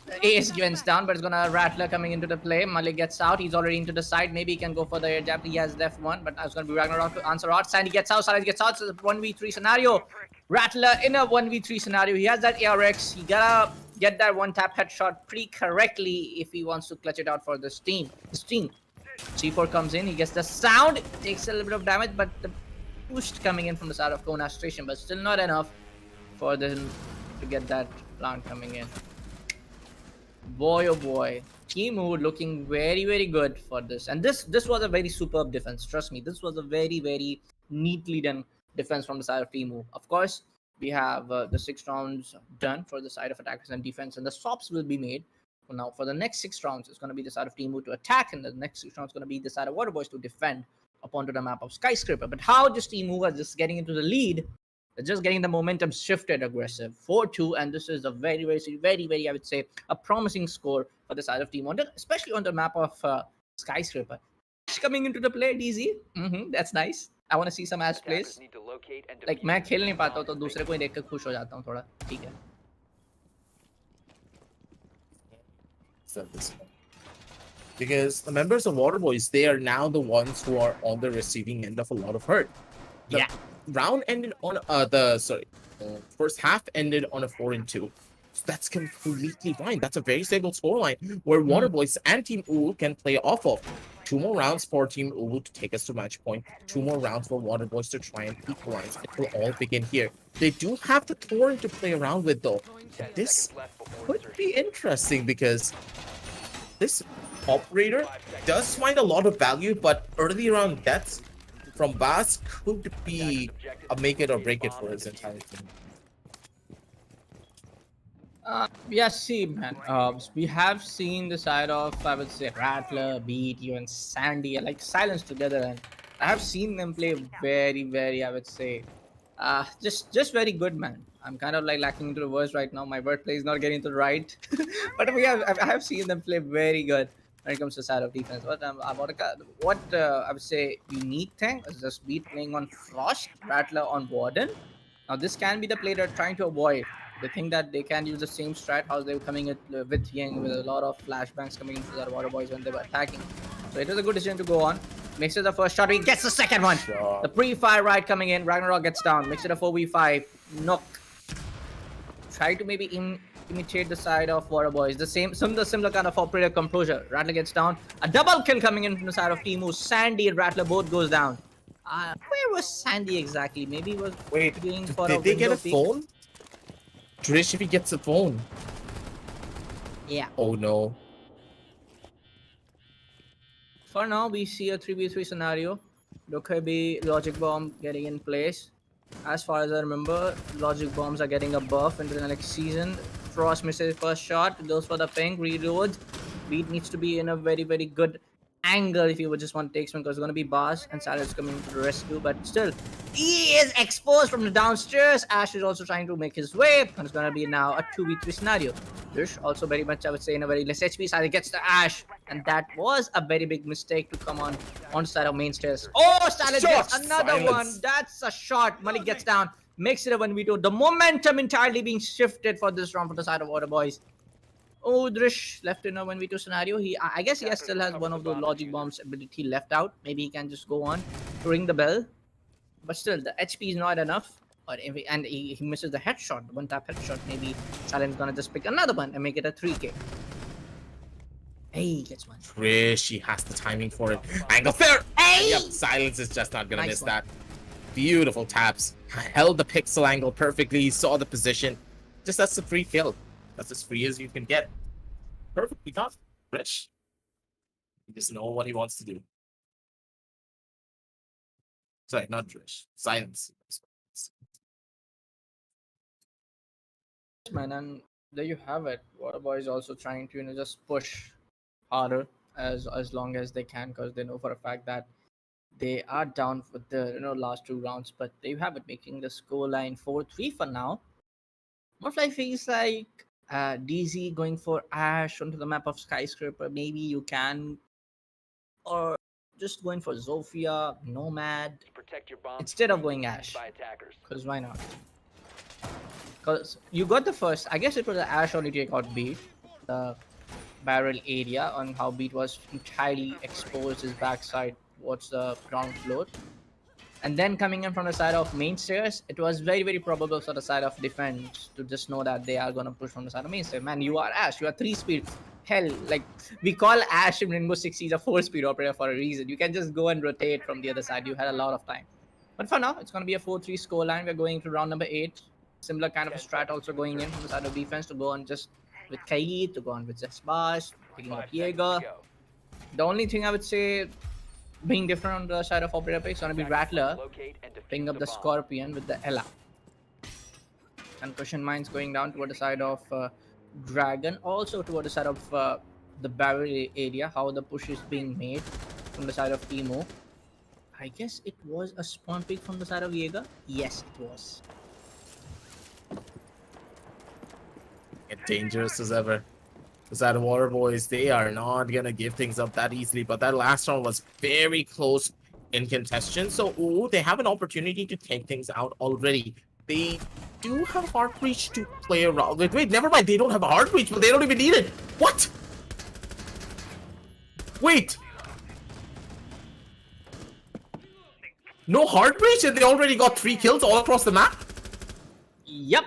F: the ace wins down, but it's gonna Rattler coming into the play. Malik gets out. He's already into the side. Maybe he can go for the air jab. He has left one, but it's gonna be Ragnarok to answer out. Sandy gets out. Sandy gets out. So it's a 1v3 scenario. Rattler in a 1v3 scenario. He has that ARX. He gotta get that one tap headshot pretty correctly if he wants to clutch it out for this team. C4 comes in. He gets the sound. Takes a little bit of damage, but the boost coming in from the side of Kona Station, but still not enough for them to get that plant coming in. Boy, oh boy, Teemu looking very, very good for this. And this was a very superb defense. Trust me, this was a very, very neatly done defense from the side of Teemu. Of course, we have the 6 rounds done for the side of attackers and defense, and the swaps will be made. Now, for the next 6 rounds, it's going to be the side of Teemu to attack, and the next 6 rounds is going to be the side of waterboyz to defend upon to the map of Skyscraper. But how just Teemu was just getting into the lead They're just getting the momentum shifted aggressive. 4-2, and this is a very, I would say, a promising score for the side of Team Wonder, especially on the map of Skyscraper. Coming into the play, DZ. That's nice. I want to see some Ash plays.
E: Need to locate and
F: Like
E: defuse
F: मैं खेल
E: the
F: नहीं पाता हूँ तो
E: bomb
F: दूसरे को ही देख कर खुश हो जाता हूँ थोड़ा. ठीक है.
D: Because the members of waterboyz, they are now the ones who are on the receiving end of a lot of hurt. The round ended on first half ended on a 4-2. So that's completely fine. That's a very stable scoreline where waterboyz and Team Ulu can play off of. 2 more rounds for Team Ulu to take us to match point. 2 more rounds for waterboyz to try and equalize. It will all begin here. They do have the Torn to play around with though. This could be interesting because this operator does find a lot of value, but early round deaths from Bass could be a make it or break it for his entire team.
F: Yeah, see, man. We have seen the side of, I would say, Rattler, Beat, even Sandy, like Silence together, and I have seen them play very, I would say, just very good, man. I'm kind of like lacking into the words right now. My wordplay is not getting to the right, but I have seen them play very good when it comes to side of defense. What I would say unique thing is just Beat playing on Frost, Rattler on Warden. Now this can be the play they're trying to avoid. They think that they can use the same strat how they were coming at with Yang, with a lot of flashbangs coming into the waterboyz when they were attacking. So it was a good decision to go on. Makes it the first shot. He gets the second one. The pre-fire ride coming in. Ragnarok gets down. Makes it a 4v5. Nook. Try to maybe imitate the side of waterboyz. The similar kind of operator composure. Rattler gets down. A double kill coming in from the side of Timu. Sandy and Rattler both goes down. Where was Sandy exactly? Maybe he was doing for
D: did they get a
F: peek.
D: phone? Trish, if he gets a phone.
F: Yeah.
D: Oh no.
F: For now, we see a 3v3 scenario. There could be Logic Bomb getting in place. As far as I remember, Logic Bombs are getting a buff into the next season. Frost misses first shot, goes for the ping, reloads. Beat needs to be in a very good angle if you would just want to take some, because it's going to be Bars and Salad coming to the rescue. But still, he is exposed from the downstairs. Ash is also trying to make his way, and it's going to be now a 2v3 scenario. Dish also very much, I would say, in a very less HP side. It gets the Ash, and that was a very big mistake to come on side of main stairs. Oh, Salad gets another one. That's a shot. Malik gets down, makes it a 1v2. The momentum entirely being shifted for this round for the side of waterboyz. Oh, Drish left in a 1v2 scenario. I guess he still has one of those Logic Bombs ability left out. Maybe he can just go on to ring the bell. But still, the HP is not enough. And he misses the headshot, the one-tap headshot. Maybe Silent's gonna just pick another one and make it a 3k. Hey, gets one.
D: Trish, he has the timing for it. Angle fair!
F: Hey!
D: Yep, Silence is just not gonna
F: Nice
D: miss
F: one.
D: that. Beautiful taps. Held the pixel angle perfectly, saw the position. Just that's the free kill. That's as free as you can get. Perfectly done. Trish. He just know what he wants to do. Sorry, not Trish. Silence.
F: Man, and there you have it. Waterboyz also trying to just push harder as long as they can, because they know for a fact that they are down for the last 2 rounds. But there you have it, making the scoreline 4-3 for now. Morfly feels like DZ going for Ash onto the map of Skyscraper. Maybe you can, or just going for Zofia, Nomad
E: Protect your bombs
F: instead of going Ash.
E: by attackers.
F: Because why not? Because you got the first, I guess it was the Ash only take out Beat, the barrel area, on how Beat was entirely exposed his backside towards the ground floor. And then coming in from the side of main stairs, it was very probable for the side of defense to just know that they are going to push from the side of main stairs. Man, you are Ash, you are 3-speed. Hell, like, we call Ash in Rainbow Six Siege a 4-speed operator for a reason. You can just go and rotate from the other side. You had a lot of time. But for now, it's going to be a 4-3 scoreline. We're going to round number 8. Similar kind of a strat also going in from the side of defense to go on just with Kaid, to go on with Zesbash, picking up
E: 5 seconds
F: Jaeger.
E: to go.
F: The only thing I would say being different on the side of operator pick is going to be Rattler
E: Locate and defuse
F: picking up the
E: bomb.
F: Scorpion with the Ella. And Cushion Mines going down toward the side of Dragon, also toward the side of the barrel area, how the push is being made from the side of Timo. I guess it was a spawn pick from the side of Jaeger. Yes, it was.
D: dangerous as ever. Because that waterboyz, they are not gonna give things up that easily. But that last round was very close in contention. So ooh, they have an opportunity to take things out already. They do have heart reach to play around with. Wait, never mind. They don't have a heart reach, but they don't even need it. What? Wait. No heart reach, and they already got 3 kills all across the map.
F: Yep.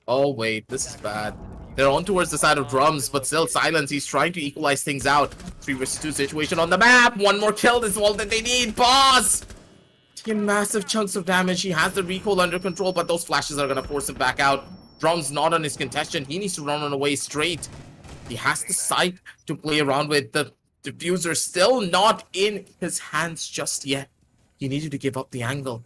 D: Oh wait, this is bad. They're on towards the side of drums, but still Silence. He's trying to equalize things out. 3 versus 2 situation on the map. 1 more kill is all that they need. Boss! Taking massive chunks of damage. He has the recoil under control, but those flashes are gonna force him back out. Drums not on his contention. He needs to run on away straight. He has the sight to play around with. The diffuser still not in his hands just yet. He needed to give up the angle.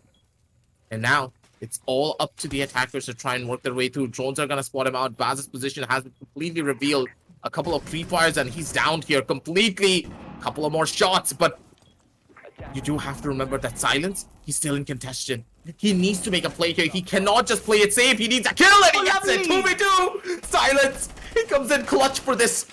D: And now it's all up to the attackers to try and work their way through. Drones are going to spot him out. Baz's position has been completely revealed. A couple of pre-fires and he's downed here completely. A couple of more shots, but you do have to remember that Silence, he's still in contention. He needs to make a play here. He cannot just play it safe. He needs a kill and he gets it. 2v2. Silence. He comes in clutch for this.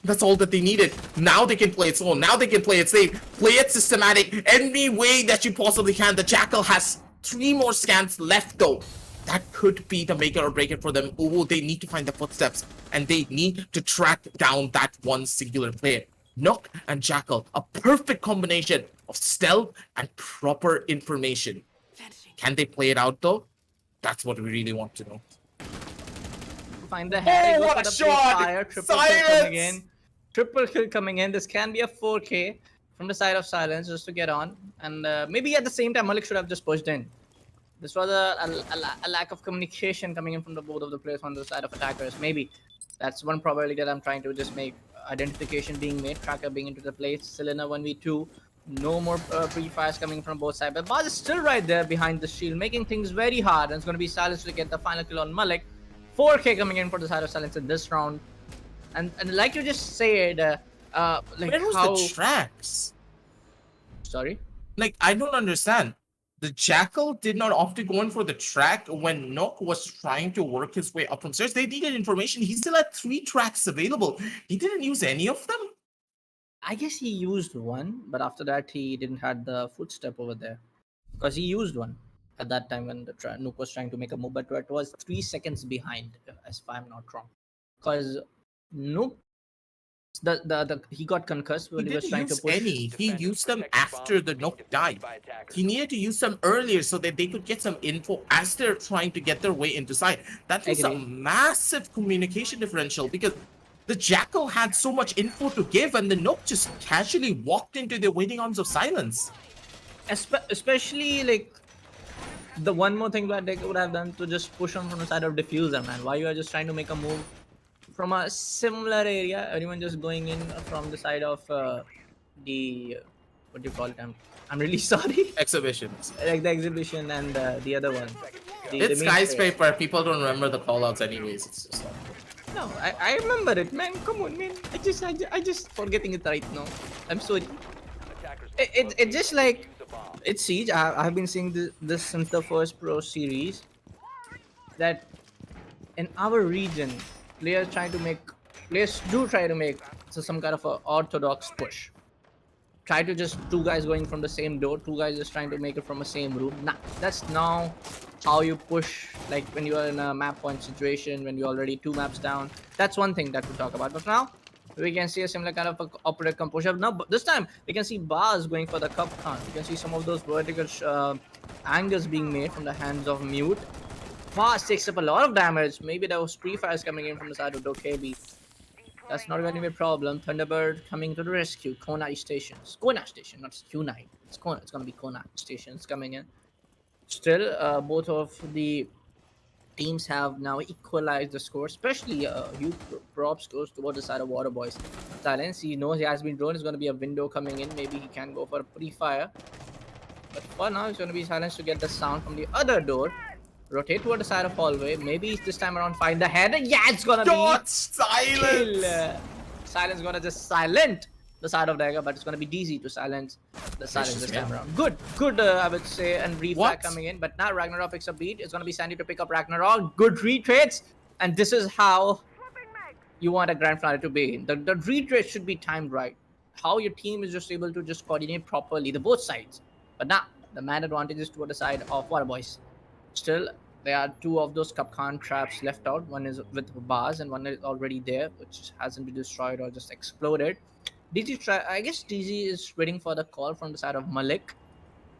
D: That's all that they needed. Now they can play it slow. Now they can play it safe. Play it systematic. Any way that you possibly can. The Jackal has 3 more scans left though. That could be the make it or break it for them. Oh, they need to find the footsteps. And they need to track down that one singular player. Nook and Jackal. A perfect combination of stealth and proper information. Can they play it out though? That's what we really want to know.
F: Find the head.
D: Oh, what a shot!
F: Fire. Triple kill coming in. Triple kill coming in. This can be a 4K from the side of Silence just to get on. And maybe at the same time, Malik should have just pushed in. This was a lack of communication coming in from the both of the players on the side of attackers. Maybe that's one probability that I'm trying to just make. Identification being made, tracker being into the place. Still in a 1v2. No more pre-fires coming from both sides. But Baz is still right there behind the shield, making things very hard. And it's going to be Silence to get the final kill on Malik. 4K coming in for the side of Silence in this round. And like you just said, like
D: where was
F: how...
D: the tracks?
F: Sorry?
D: Like, I don't understand. The Jackal did not opt to go in for the track when Nook was trying to work his way up from stairs. They needed information. He still had 3 tracks available. He didn't use any of them?
F: I guess he used one, but after that he didn't have the footstep over there. Because he used one at that time when the Nook was trying to make a move, but it was 3 seconds behind, if I'm not wrong. Because Nook, he got concussed when he was trying to push.
D: He used them after the Nook died. He needed to use them earlier so that they could get some info as they're trying to get their way into site. That was a massive communication differential because the Jackal had so much info to give and the Nook just casually walked into the waiting arms of Silence.
F: Especially like the one more thing that they would have done to just push on from the side of diffuser, man. Why you are just trying to make a move from a similar area? Everyone just going in from the side of the what do you call it? I'm really sorry.
D: Exhibitions.
F: Like the exhibition and the other one.
D: It's
F: the main
D: skyscraper. People don't remember the callouts anyways. It's just like...
F: No, I remember it, man. Come on, man. I just forgetting it right now. I'm sorry. It just like it's Siege. I've been seeing this since the first Pro series. That in our region, players do try to make some kind of a orthodox push. Try to just 2 guys going from the same door, 2 guys just trying to make it from the same room. Nah, that's now how you push, like when you are in a map point situation, when you're already 2 maps down. That's one thing that we talk about. But now we can see a similar kind of operative composure. Now, but this time we can see Baz going for the cup count. You can see some of those vertical angles being made from the hands of Mute. Baz takes up a lot of damage. Maybe there was pre-fires coming in from the side of Dokebi. That's not going to be a problem. Thunderbird coming to the rescue. Kona Station, not Q9. It's Kona. It's going to be Kona Stations coming in. Still, both of the teams have now equalized the score, especially huge props goes toward the side of waterboyz. Silence, he knows he has been drawn. It's going to be a window coming in. Maybe he can go for a pre-fire. But for now, it's going to be Silence to get the sound from the other door. Rotate toward the side of hallway. Maybe this time around find the head. Yeah, it's gonna be
D: Silence.
F: kill. Silence gonna just silent the side of Dagger, but it's going to be DZ to silence the silence this time
D: yeah.
F: around. Good, I would say, and reflag
D: What?
F: coming in, but now Ragnarok picks up beat. It's going to be Sandy to pick up Ragnarok. Good retrades, and this is how you want a grand finale to be. The retrade should be timed right. How your team is just able to just coordinate properly, the both sides. But now the man advantage is toward the side of waterboyz. Still, there are two of those Kapkan traps left out. One is with bars and one is already there, which hasn't been destroyed or just exploded. I guess DZ is waiting for the call from the side of Malik,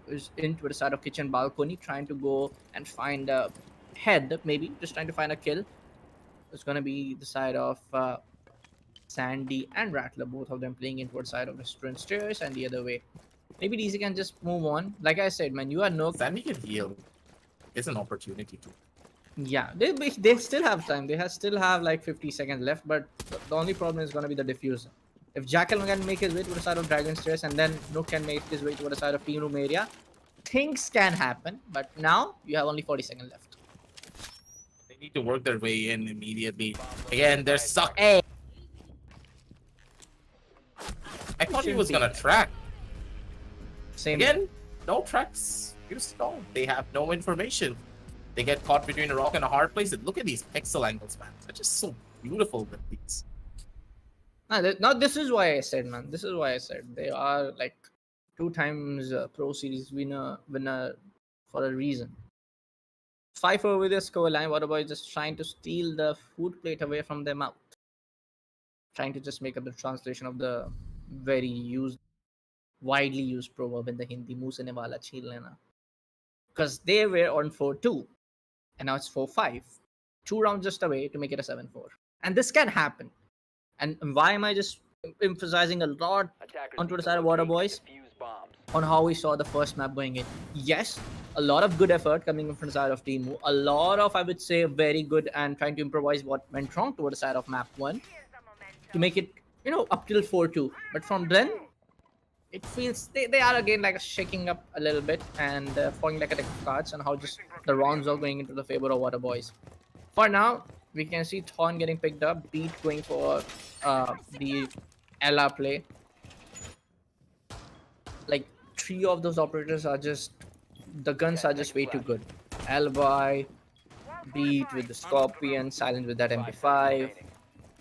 F: who's into the side of kitchen balcony, trying to go and find a head, maybe just trying to find a kill. It's gonna be the side of Sandy and Rattler, both of them playing into the side of restaurant stairs and the other way. Maybe DZ can just move on. Like I said, man, you are no.
D: Sandy can heal. It's an opportunity to.
F: Yeah, they still have time. They still have like 50 seconds left, but the only problem is gonna be the diffuser. If Jackal can make his way to the side of Dragon Stairs and then Nook can make his way to the side of Team Room area, things can happen. But now you have only 40 seconds left.
D: They need to work their way in immediately. Again, they're stuck.
F: Hey,
D: I thought he was gonna track.
F: same
D: Again, no tracks. You stall. They have no information. They get caught between a rock and a hard place. And look at these pixel angles, man. They're just so beautiful with these.
F: No, this is why I said, man. This is why I said they are like 2 times Pro Series winner for a reason. 5-4 with their scoreline. Waterboyz just trying to steal the food plate away from their mouth. Trying to just make up the translation of the widely used proverb in the Hindi, "Muँh se niwala chheen lena." Because they were on 4-2, and now it's 4-5. 2 rounds just away to make it a 7-4. And this can happen. And why am I just emphasizing a lot onto the side of waterboyz on how we saw the first map going in? Yes, a lot of good effort coming in from the side of Teemu. A lot of, I would say, very good and trying to improvise what went wrong toward the side of map 1 to make it, up till 4-2. But from then, it feels they are again like shaking up a little bit and falling like a deck of cards on how just the rounds are going into the favor of waterboyz. For now, we can see Thorn getting picked up, Beat going for the Ella play. Like 3 of those operators are just, the guns are just way too good. Alibi, Beat with the Scorpion, Silent with that MP5.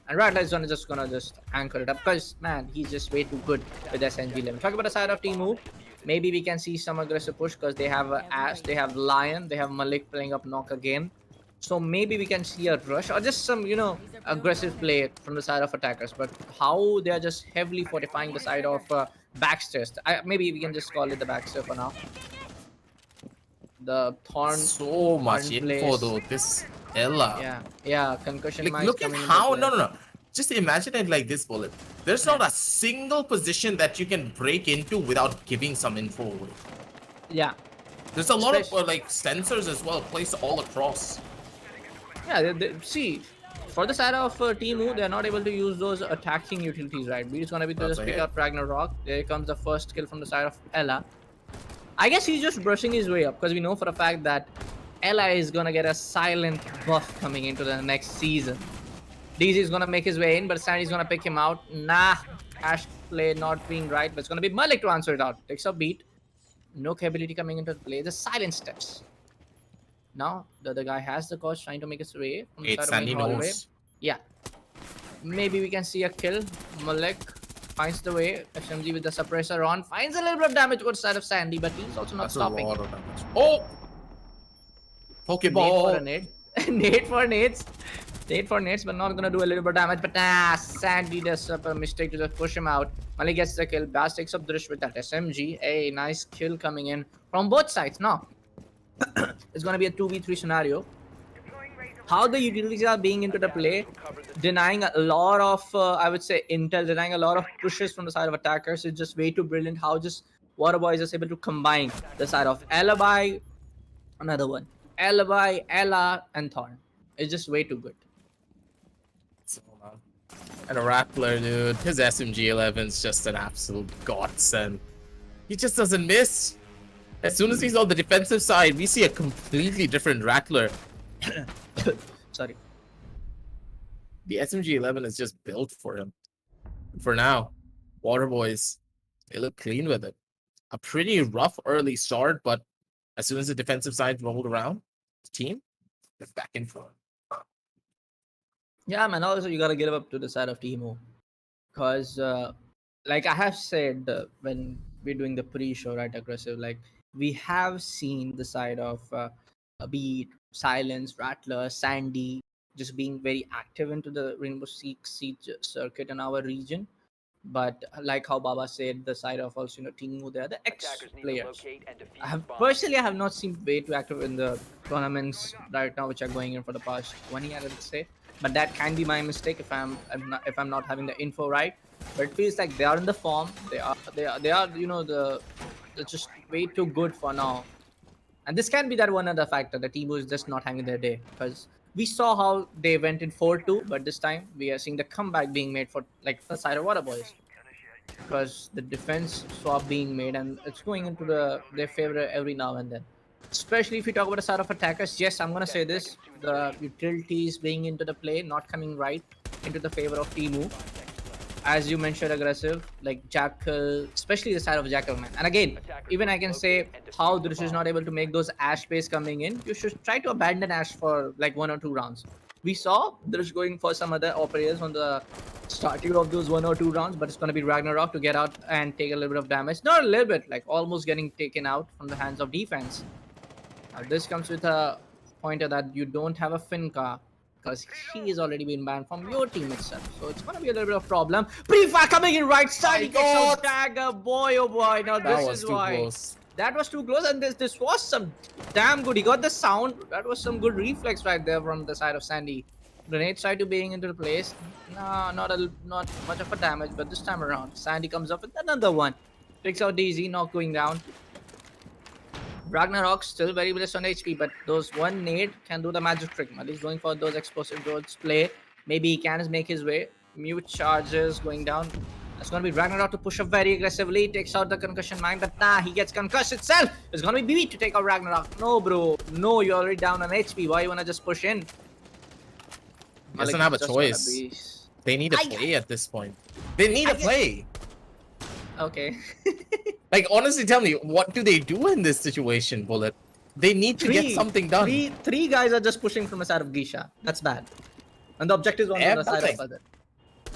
F: And Rattler is just gonna anchor it up because, man, he's just way too good with SNG11. Talk about the side of Teemu. Maybe we can see some aggressive push because they have Ash, they have Lion, they have Malik playing up Knock again. So maybe we can see a rush or just some, aggressive play from the side of attackers. But how they are just heavily fortifying the side of backstairs. Maybe we can just call it the backstair for now. The Thorn.
D: So much
F: Thorn
D: info
F: plays.
D: though. This Ella.
F: Yeah. Concussion.
D: Like,
F: might
D: look at
F: come into
D: how.
F: play.
D: No. Just imagine it like this, Bullet. There's not a single position that you can break into without giving some info away.
F: Yeah.
D: There's a lot of
F: Especially-
D: sensors as well placed all across.
F: Yeah, see, for the side of Teemu, they're not able to use those attacking utilities, right? Beat is gonna be to
D: That's
F: just pick
D: it.
F: up Ragnarok. There comes the first kill from the side of Ella. I guess he's just brushing his way up because we know for a fact that Ella is gonna get a silent buff coming into the next season. DZ is gonna make his way in, but Sandy's gonna pick him out. Nah, Ash play not being right, but it's gonna be Malik to answer it out. Takes a beat. No capability coming into play. The silent steps. Now the other guy has the coach trying to make his way from the
D: It's
F: side of
D: Sandy
F: main hallway.
D: knows.
F: Yeah. Maybe we can see a kill. Malik finds the way. SMG with the suppressor on. Finds a little bit of damage towards the side of Sandy, but he's also not
D: That's
F: stopping.
D: a lot of damage. Oh!
F: Nade for a
D: Pokeball.
F: nade. Nade for nades. Nade for nades, but not gonna do a little bit of damage. But Sandy does a mistake to just push him out. Malik gets the kill. Bass takes up Drish with that SMG. A nice kill coming in from both sides. Now, it's gonna be a 2v3 scenario. How the utilities are being into the play, denying a lot of, I would say, intel, denying a lot of pushes from the side of attackers is just way too brilliant. How just waterboyz is able to combine the side of Alibi, another one, Alibi, Ella, and Thorn. It's just way too good.
D: And a Rattler, dude. His SMG11 is just an absolute godsend. He just doesn't miss. As soon as he's on the defensive side, we see a completely different Rattler.
F: Sorry.
D: The SMG11 is just built for him. For now. waterboyz, they look clean with it. A pretty rough early start, but as soon as the defensive side rolled around, the team is back in front.
F: Yeah, man. Also, you gotta give up to the side of Timo, because like I have said when we're doing the pre-show, right, aggressive, like we have seen the side of Beat, Silence, Rattler, Sandy just being very active into the Rainbow Six Siege circuit in our region. But like how Baba said, the side of also Timu, they are the ex
E: Attackers need to
F: players.
E: locate and defuse
F: I have
E: bomb.
F: personally I have not seen way too active in the tournaments right now, which are going in for the past 1 year, I would say. But that can be my mistake if I'm not having the info right. But it feels like they are in the form. They are they're just way too good for now. And this can be that one other factor. The team is just not having their day, because we saw how they went in 4-2, but this time we are seeing the comeback being made for like the side of waterboyz, because the defense swap being made and it's going into their favor every now and then. Especially if you talk about the side of attackers, yes, I'm gonna say this: the utilities being into the play, not coming right into the favor of Timu. As you mentioned, aggressive like Jackal, especially the side of Jackal, man. And again, even I can say how Drish is not able to make those Ash plays coming in. You should try to abandon Ash for like 1 or 2 rounds. We saw Drish going for some other operators on the starting of those 1 or 2 rounds, but it's going to be Ragnarok to get out and take a little bit of damage. Not a little bit, like almost getting taken out from the hands of defense. This comes with a pointer that you don't have a Finca, because he is already been banned from your team itself. So it's gonna be a little bit of problem. Pre-fire coming in right side. He gets out dagger. Boy, oh boy. Now
D: That
F: this
D: was
F: is
D: too
F: why.
D: close.
F: That was too close, and this was some damn good. He got the sound. That was some good reflex right there from the side of Sandy. Grenade tried to being into the place. No, not much of a damage, but this time around, Sandy comes up with another one. Takes out DZ, not going down. Ragnarok still very blessed on HP, but those one nade can do the magic trick. He's going for those explosive drones play. Maybe he can make his way. Mute charges going down. It's going to be Ragnarok to push up very aggressively. Takes out the concussion mine, but nah, he gets concussed itself. It's going to be BB to take out Ragnarok. No, bro. No, you're already down on HP. Why you want to just push in?
D: Doesn't
F: Malik
D: have a
F: is just gonna
D: choice.
F: be-
D: They need a play at this point. They need a play.
F: Okay.
D: Like, honestly, tell me, what do they do in this situation, Bullet? They need to get something done.
F: Three guys are just pushing from the side of Gisha. That's bad. And the objective is on
D: They have
F: the side of
D: nothing.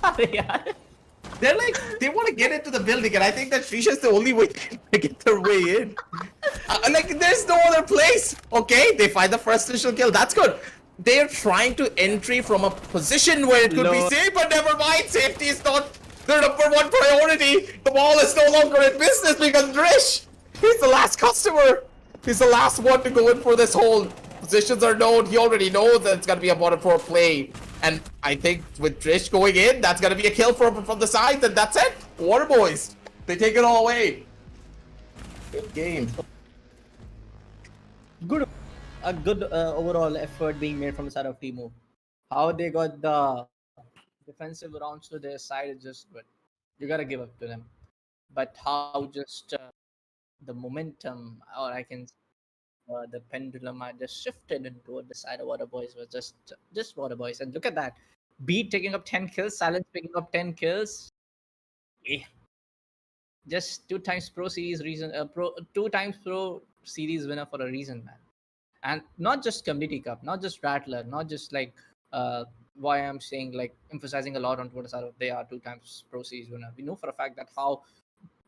F: other. Yeah.
D: They're like, they want to get into the building, and I think that Shisha's the only way to get their way in. Like, there's no other place. Okay, they find the first initial kill. That's good. They're trying to entry from a position where it could be
F: Low.
D: safe, but never mind. Safety is not their #1 priority. The ball is no longer in business because Drish, he's the last customer. He's the last one to go in for this hole. Positions are known. He already knows that it's going to be a bottom 4 play. And I think with Drish going in, that's going to be a kill from the side. And that's it. waterboyz, they take it all away. Good game.
F: A good overall effort being made from the side of Timo. How they got the defensive rounds to their side is just good. You gotta give up to them. But how just the momentum, or I can the pendulum, I just shifted into the side of waterboyz was just waterboyz. And look at that, Beat taking up 10 kills, Silence picking up 10 kills. Eh. Just 2 times pro series reason, 2 times pro series winner for a reason, man. And not just community cup, not just Rattler, not just like why I'm saying like emphasizing a lot on Twitter side of they are 2 times pro series winner. We know for a fact that how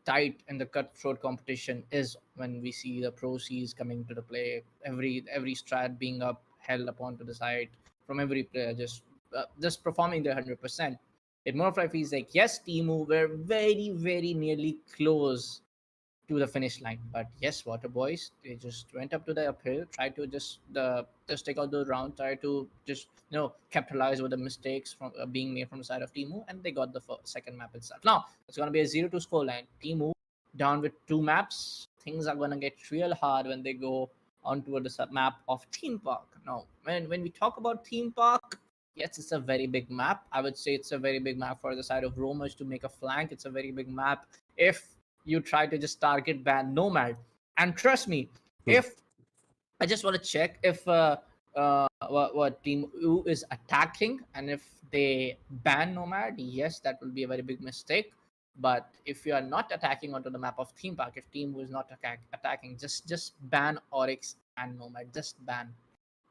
F: tight in the cutthroat competition is when we see the pro series coming to the play. Every strat being up held upon to the side from every player, just performing their 100%. It more of like feels like yes, Timu were very nearly close to the finish line. But yes, waterboyz, they just went up to the uphill, tried to just take out the round, try to just capitalize with the mistakes from being made from the side of Timu, and they got the second map itself. Now it's gonna be a 0-2 scoreline. Timu down with 2 maps. Things are gonna get real hard when they go onto the map of Theme Park. Now, when we talk about Theme Park, yes, it's a very big map. I would say it's a very big map for the side of Roamers to make a flank. It's a very big map if you try to just target ban Nomad. And trust me, if I just want to check if what Team U is attacking, and if they ban Nomad, yes, that will be a very big mistake. But if you are not attacking onto the map of theme park, if team was not attacking, just ban Oryx and Nomad. Just ban.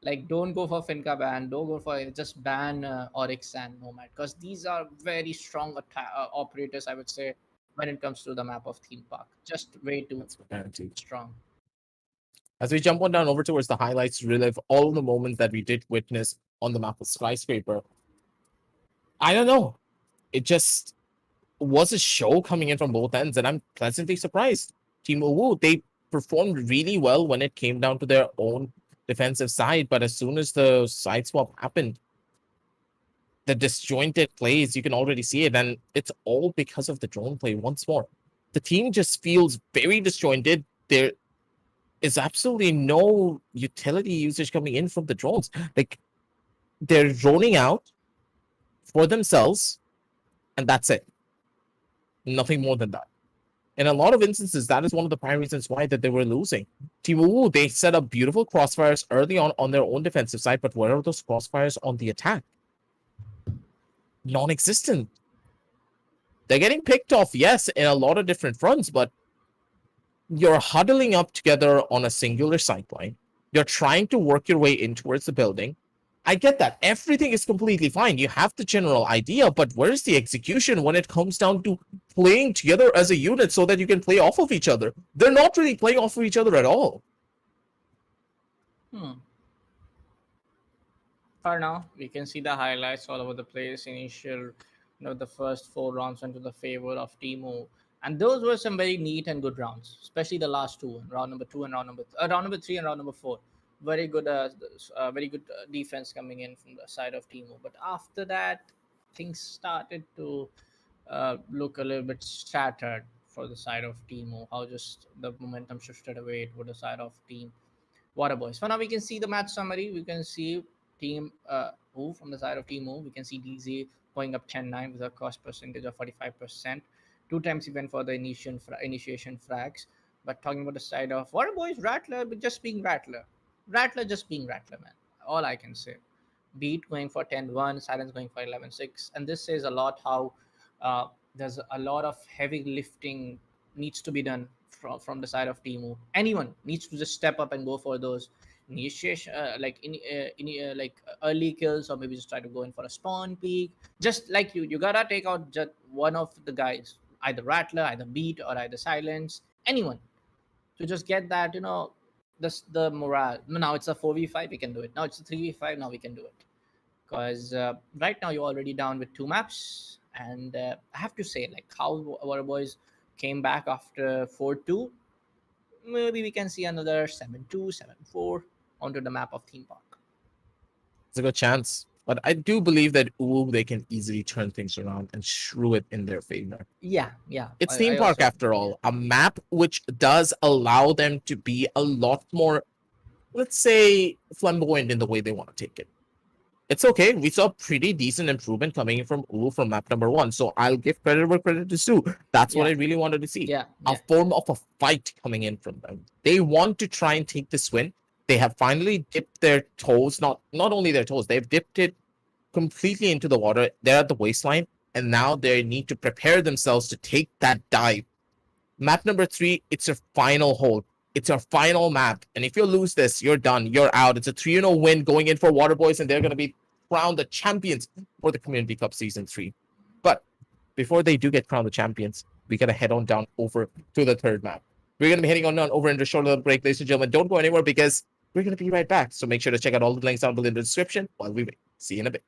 F: Like, don't go for Finca ban. Don't go for, just ban Oryx and Nomad, because these are very strong operators, I would say, when it comes to the map of theme park. Just way too
D: That's guaranteed.
F: strong.
D: As we jump on down over towards the highlights to relive all the moments that we did witness on the map of Skyscraper, I don't know. It just was a show coming in from both ends, and I'm pleasantly surprised. Team Uwu, they performed really well when it came down to their own defensive side, but as soon as the side swap happened, the disjointed plays, you can already see it, and it's all because of the drone play once more. The team just feels very disjointed. There is absolutely no utility usage coming in from the drones. Like, they're droning out for themselves, and that's it. Nothing more than that. In a lot of instances, that is one of the prime reasons why that they were losing. Team Uwu, they set up beautiful crossfires early on their own defensive side, but where are those crossfires on the attack? Non-existent. They're getting picked off, yes, in a lot of different fronts, but you're huddling up together on a singular sideline. You're trying to work your way in towards the building. I get that. Everything is completely fine. You have the general idea, but where's the execution when it comes down to playing together as a unit so that you can play off of each other? They're not really playing off of each other at all.
F: For now, we can see the highlights all over the place. Initial, the first 4 rounds went to the favor of Timo, and those were some very neat and good rounds, especially the last two, round number 2 and round number 3 and round number 4. Very good, defense coming in from the side of Timo. But after that, things started to look a little bit scattered for the side of Timo. How just the momentum shifted away to the side of team waterboyz. For now, we can see the match summary. We can see team who from the side of Team who. We can see DZ going up 10-9 with a cost percentage of 45%. 2 times he went for the initiation frags. But talking about the side of waterboyz, Rattler, but just being Rattler. Rattler just being Rattler, man. All I can say. Beat going for 10-1, Silence going for 11-6. And this says a lot how there's a lot of heavy lifting needs to be done from the side of Teemu. Anyone needs to just step up and go for those initiation, like early kills, or maybe just try to go in for a spawn peek. Just like you gotta take out just one of the guys, either Rattler, either Beat, or either Silence. Anyone to just get that, the morale. Now it's a 4v5, we can do it. Now it's a 3v5, now we can do it. Because right now you're already down with 2 maps, and I have to say, like, how waterboyz came back after 4-2. Maybe we can see another 7-2, 7-4 onto the map of theme park.
D: It's a good chance. But I do believe that they can easily turn things around and shrew it in their favor.
F: Yeah.
D: It's theme park after all. A map which does allow them to be a lot more, let's say, flamboyant in the way they want to take it. It's okay. We saw pretty decent improvement coming in from from map number 1. So I'll give credit where credit is due. That's what I really wanted to see. A form of a fight coming in from them. They want to try and take this win. They have finally dipped their toes, not only their toes, they've dipped it completely into the water. They're at the waistline, and now they need to prepare themselves to take that dive. Map number 3, it's your final hold. It's your final map. And if you lose this, you're done. You're out. It's a 3-0 win going in for waterboyz, and they're going to be crowned the champions for the Community Cup Season 3. But before they do get crowned the champions, we got to head on down over to the 3rd map. We're going to be heading on down over into a short little break, ladies and gentlemen. Don't go anywhere because we're going to be right back. So make sure to check out all the links down below in the description while we wait. See you in a bit.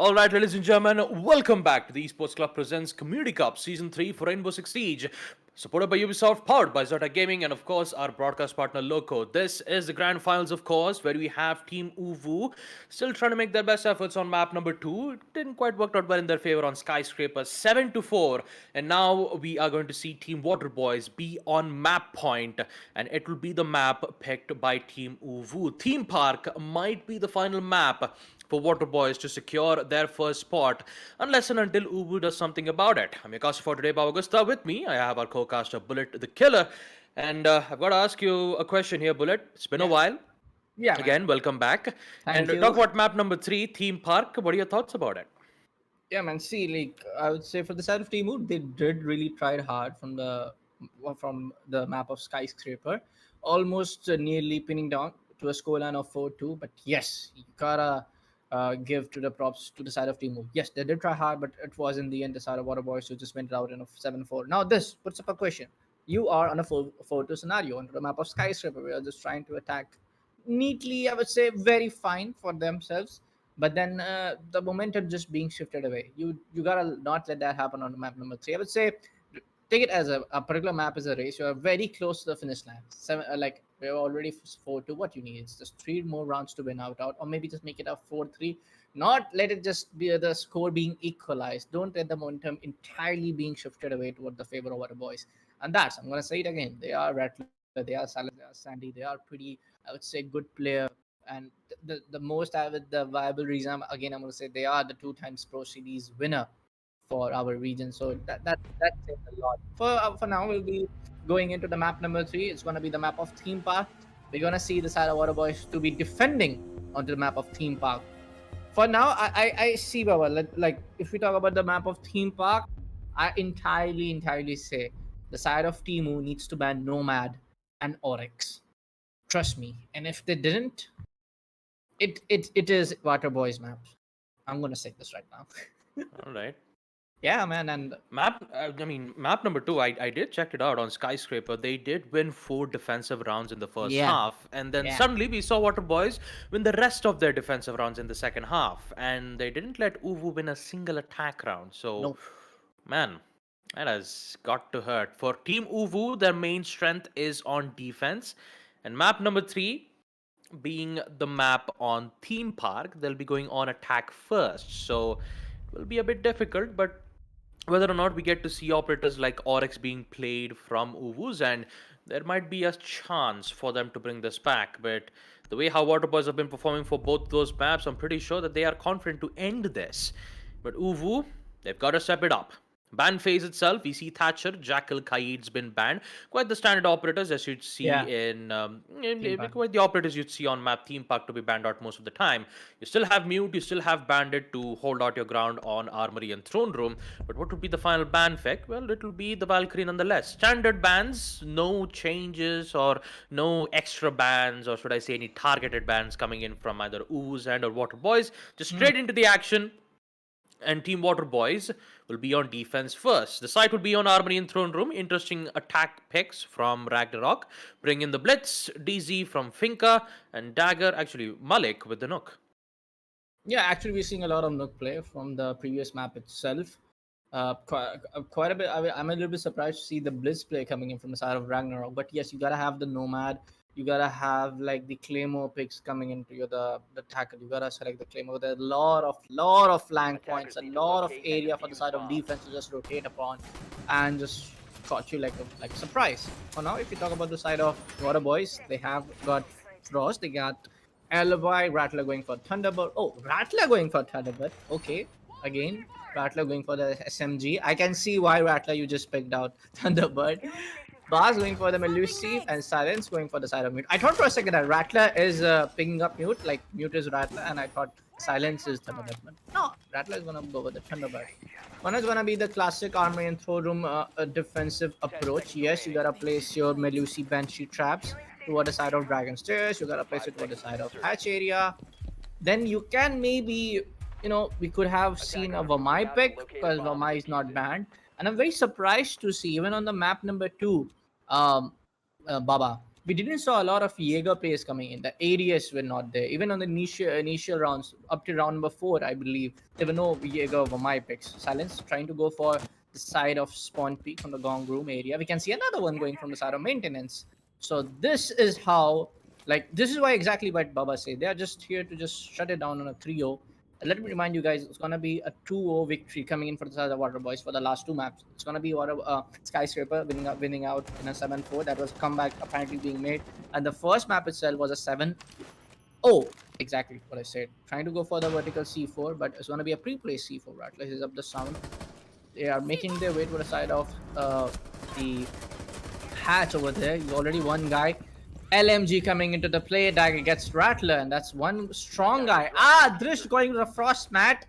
C: All right, ladies and gentlemen, welcome back to the Esports Club presents Community Cup Season 3 for Rainbow Six Siege. Supported by Ubisoft, powered by Zota Gaming, and of course, our broadcast partner Loco. This is the grand finals, of course, where we have Team Uvu still trying to make their best efforts on map number 2. It didn't quite work out well in their favor on Skyscraper, 7-4. And now we are going to see Team waterboyz be on map point, and it will be the map picked by Team Uvu. Theme Park might be the final map for waterboyz to secure their first spot, unless and until Ubu does something about it. I'm your caster for today, Bavagusta. With me, I have our co-caster Bullet the Killer. And I've got to ask you a question here, Bullet. It's been a while.
F: Yeah, man.
C: Again, welcome back.
F: Thank
C: and
F: you.
C: talk about map number 3, Theme Park. What are your thoughts about it?
F: Yeah, man. See, like I would say for the side of Timur, they did really try hard from the map of Skyscraper, almost nearly pinning down to a scoreline of 4-2. But yes, you gotta give to the props to the side of Timur. Yes, they did try hard, but it was in the end the side of waterboyz who just went out in a 7-4. Now this puts up a question. You are on a 4-2 scenario on the map of Skyscraper. We are just trying to attack neatly, I would say, very fine for themselves. But then the momentum just being shifted away. You gotta not let that happen on the map number 3. I would say take it as a particular map is a race. You are very close to the finish line. Like we're already 4-2. What you need is just 3 more rounds to win out, or maybe just make it a 4-3. Not let it just be the score being equalized. Don't let the momentum entirely being shifted away toward the favor of waterboyz. And that's, I'm gonna say it again. They are Rattler, they are Silence, they are Sandy. They are pretty, I would say, good player. And the most the viable reason again, I'm gonna say they are the 2 times Pro Series winner for our region. So that says a lot. For now, we'll be going into the map number 3. It's gonna be the map of Theme Park. We're gonna see the side of waterboyz to be defending onto the map of Theme Park. For now, I see, Baba, like if we talk about the map of Theme Park, I entirely say the side of Timu needs to ban Nomad and Oryx. Trust me. And if they didn't, it is waterboyz maps. I'm gonna say this right now.
C: All right.
F: Yeah, man. And
C: Map number 2, I did check it out on Skyscraper. They did win 4 defensive rounds in the first half, and then suddenly we saw waterboyz win the rest of their defensive rounds in the second half, and they didn't let Uvu win a single attack round. So, man, that has got to hurt. For Team Uvu, their main strength is on defense, and map number 3 being the map on Theme Park, they'll be going on attack first. So it will be a bit difficult, but whether or not we get to see operators like Oryx being played from Uvu's, and there might be a chance for them to bring this back. But the way how waterboyz have been performing for both those maps, I'm pretty sure that they are confident to end this. But Uvu, they've got to step it up. Ban phase itself, we see Thatcher, Jackal, Kaid's been banned. Quite the standard operators as you'd see in quite the operators you'd see on map Theme Park to be banned out most of the time. You still have Mute, you still have Bandit to hold out your ground on Armory and Throne Room. But what would be the final ban fic? Well, it will be the Valkyrie nonetheless. Standard bans, no changes or no extra bans, or should I say any targeted bans coming in from either Ooze and or waterboyz. Just straight into the action. And Team waterboyz will be on defense first. The site will be on Armory and Throne Room. Interesting attack picks from Ragnarok. Bring in the Blitz, DZ from Finka, and Dagger, actually Malik with the Nook.
F: yeah, actually, we're seeing a lot of Nook play from the previous map itself. Quite a bit. I'm a little bit surprised to see the Blitz play coming in from the side of Ragnarok. But yes, you gotta have the Nomad. You gotta have like the Claymore picks coming into your the tackle. You gotta select the Claymore. There's a lot of flank points, a lot of area for the side of defense to just rotate upon, and just caught you like a surprise. For now, if you talk about the side of waterboyz, they have got Frost. They got Alibi, Rattler going for Thunderbird. Oh, Rattler going for Thunderbird. Okay, again, Rattler going for the SMG. I can see why Rattler you just picked out Thunderbird. Bars going for the Melusi, and Silence going for the side of Mute. I thought for a second that Rattler is picking up Mute, like Mute is Rattler, and I thought Silence is Thunderbird. But no, Rattler is gonna go with the Thunderbird. One is gonna be the classic Armory and Throne Room defensive approach. Yes, you gotta place your Melusi Banshee traps toward the side of Dragon Stairs. You gotta place it toward the side of Hatch area. Then you can maybe, we could have seen a Vamai pick because Vamai is not banned. And I'm very surprised to see, even on the map number 2, Baba, we didn't saw a lot of Jaeger players coming in. The ADS were not there. Even on the initial rounds, up to round number 4, I believe, there were no Jaeger over my picks. Silence trying to go for the side of spawn peak from the gong room area. We can see another one going from the side of maintenance. So this is how, like, this is why exactly what Baba said. They are just here to just shut it down on a 3-0. Let me remind you guys, it's gonna be a 2-0 victory coming in for the side of waterboyz for the last 2 maps. It's gonna be skyscraper winning out in a 7-4. That was a comeback apparently being made, and the first map itself was a 7-0. Exactly what I said. Trying to go for the vertical C4, but it's gonna be a pre-place C4. Rattlers is up the sound. They are making their way to the side of the hatch over there. He's already one guy. LMG coming into the play. Dagger gets Rattler, and that's one strong guy. Drish going to the frost mat.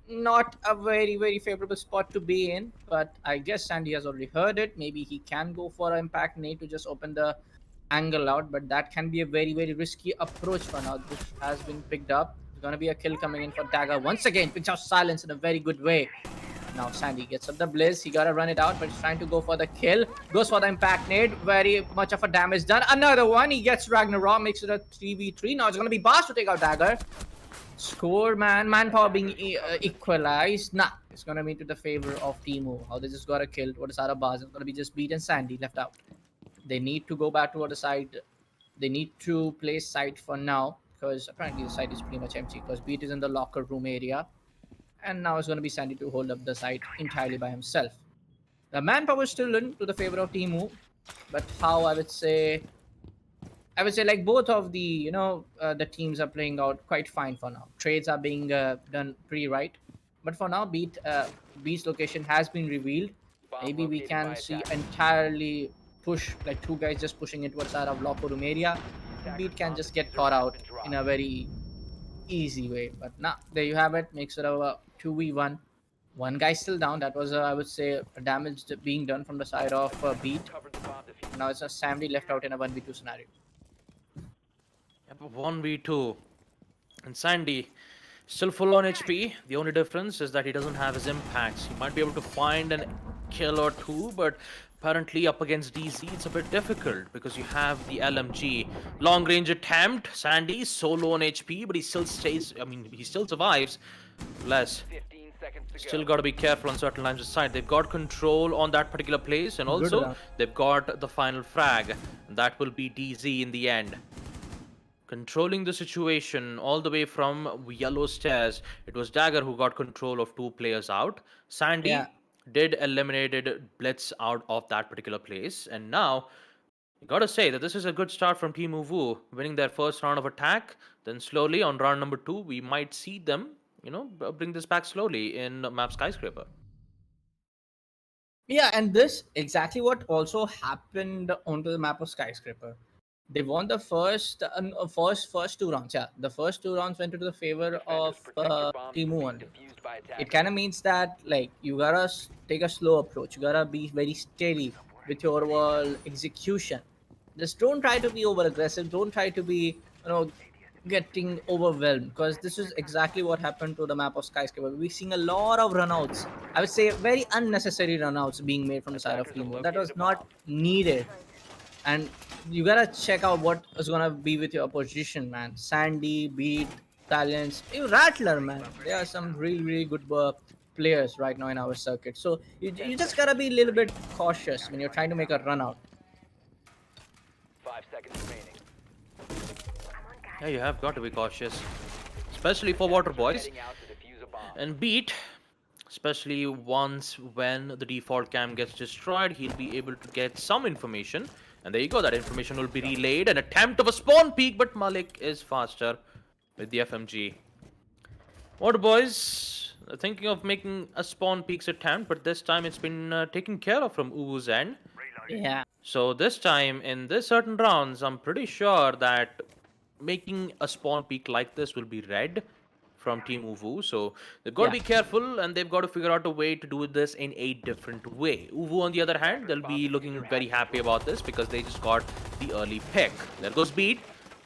F: Not a very, very favorable spot to be in, but I guess Sandy has already heard it. Maybe he can go for an impact nade to just open the angle out, but that can be a very, very risky approach for now. This has been picked up. There's going to be a kill coming in for Dagger. Once again, picks out Silence in a very good way. Now Sandy gets up the Blizz. He gotta run it out, but he's trying to go for the kill. Goes for the impact nade. Very much of a damage done. Another one. He gets Ragnarok. Makes it a 3v3. Now it's gonna be Bars to take out Dagger. Score, man. Manpower being equalized. Nah, it's gonna be to the favor of Teemu. How they just got a kill. What is out of Bars? It's gonna be just Beat and Sandy left out. They need to go back to the side. They need to play side for now, because apparently the side is pretty much empty, because Beat is in the locker room area. And now it's going to be Sandy to hold up the side entirely by himself. The manpower is still in to the favor of Teemu, but how I would say like both of the the teams are playing out quite fine for now. Trades are being done pretty right, but for now, Beat's location has been revealed. Maybe we can see entirely push, like 2 guys just pushing into a side of locker room area. Beat can just get caught out in a very easy way, but nah, there you have it. Makes it a 2v1. One guy still down. That was I would say a damage being done from the side of Beat. Now it's a Sandy left out in a 1v2 scenario.
C: 1v2, and Sandy still full on HP. The only difference is that he doesn't have his impacts. He might be able to find an kill or 2, but apparently up against DZ it's a bit difficult because you have the LMG. Long range attempt. Sandy so low on HP, but he still stays, he still survives. Less.
E: 15 seconds to
C: Still
E: go.
C: got to be careful on certain lines of sight. They've got control on that particular place, and also
F: round.
C: they've got the final frag. That will be DZ in the end. Controlling the situation all the way from yellow stairs. It was Dagger who got control of 2 players out. Sandy did eliminated Blitz out of that particular place, and now gotta say that this is a good start from Teemu Wu, winning their first round of attack. Then slowly on round number 2, we might see them, bring this back slowly in map Skyscraper.
F: Yeah, and this exactly what also happened onto the map of Skyscraper. They won the first 2 rounds. Yeah, the first 2 rounds went into the favor of Teemu only. It kind of means that like you gotta take a slow approach. You gotta be very steady with your overall execution. Just don't try to be over aggressive. Don't try to be getting overwhelmed, because this is exactly what happened to the map of Skyscraper. We're seeing a lot of runouts. I would say very unnecessary runouts being made from the side of Teemu. That was not needed. And you gotta check out what is gonna be with your opposition, man. Sandy, Beat, Talents, even Rattler, man. There are some really, really good players right now in our circuit. So you just gotta be a little bit cautious when you're trying to make a run out.
E: 5 seconds remaining.
C: Yeah, you have got to be cautious, especially for waterboyz.
E: Heading out to defuse a bomb.
C: And Beat, especially once when the default cam gets destroyed, he'll be able to get some information. And there you go, that information will be relayed. An attempt of a spawn peek, but Malik is faster with the FMG. waterboyz thinking of making a spawn peeks attempt, but this time it's been taken care of from Uwu's end.
F: Yeah.
C: So this time, in this certain rounds, I'm pretty sure that making a spawn peek like this will be red from Team Uwu. So they've got to be careful, and they've got to figure out a way to do this in a different way. Uwu, on the other hand, they'll be looking very happy about this because they just got the early pick. There goes Beat.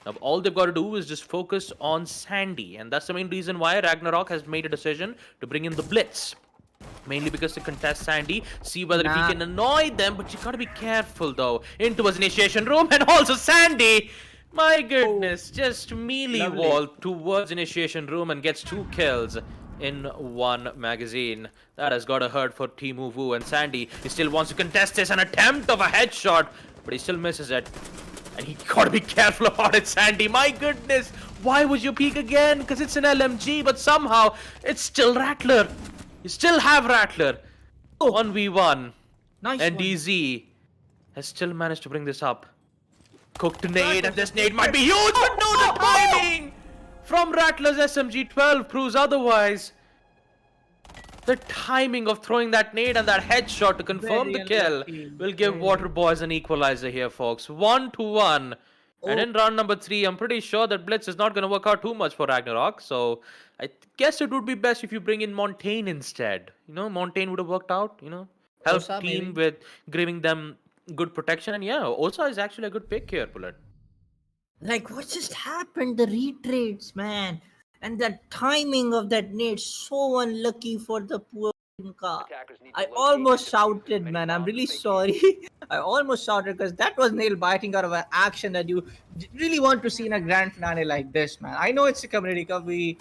C: Now all they've got to do is just focus on Sandy, and that's the main reason why Ragnarok has made a decision to bring in the Blitz. Mainly because they contest Sandy, see whether if he can annoy them, but you gotta be careful though. Into his initiation room, and also Sandy! My goodness, just melee
F: Lovely.
C: wall towards initiation room and gets 2 kills in one magazine. That has got a hurt for Team Uwu, and Sandy, he still wants to contest this, an attempt of a headshot, but he still misses it. And he gotta be careful about it, Sandy. My goodness, why would you peek again? Because it's an LMG, but somehow it's still Rattler. You still have Rattler. 1v1.
F: Nice
C: And
F: one.
C: DZ has still managed to bring this up. Cooked nade, and this nade might be huge, but no, the timing from Rattler's SMG-12 proves otherwise. The timing of throwing that nade and that headshot to confirm the
F: Very
C: kill
F: unlucky,
C: will give
F: very
C: waterboyz an equalizer here, folks. 1-1. And in round number 3, I'm pretty sure that Blitz is not going to work out too much for Ragnarok. So I guess it would be best if you bring in Montaigne instead. You know, Montaigne would have worked out, you know. Help
F: Osa,
C: team
F: maybe.
C: with giving them good protection. And yeah, Osa is actually a good pick here, Bullet.
G: Like, what just happened? The retreats, man. And the timing of that nade, so unlucky for the poor car.
E: Attackers need to
G: I
E: locate
G: almost
E: and defuse as
G: shouted,
E: many
G: man. I'm
E: bombs
G: really
E: as they can.
G: sorry. I almost shouted because that was nail biting out of an action that you really want to see in a grand finale like this, man. I know it's a community cup. We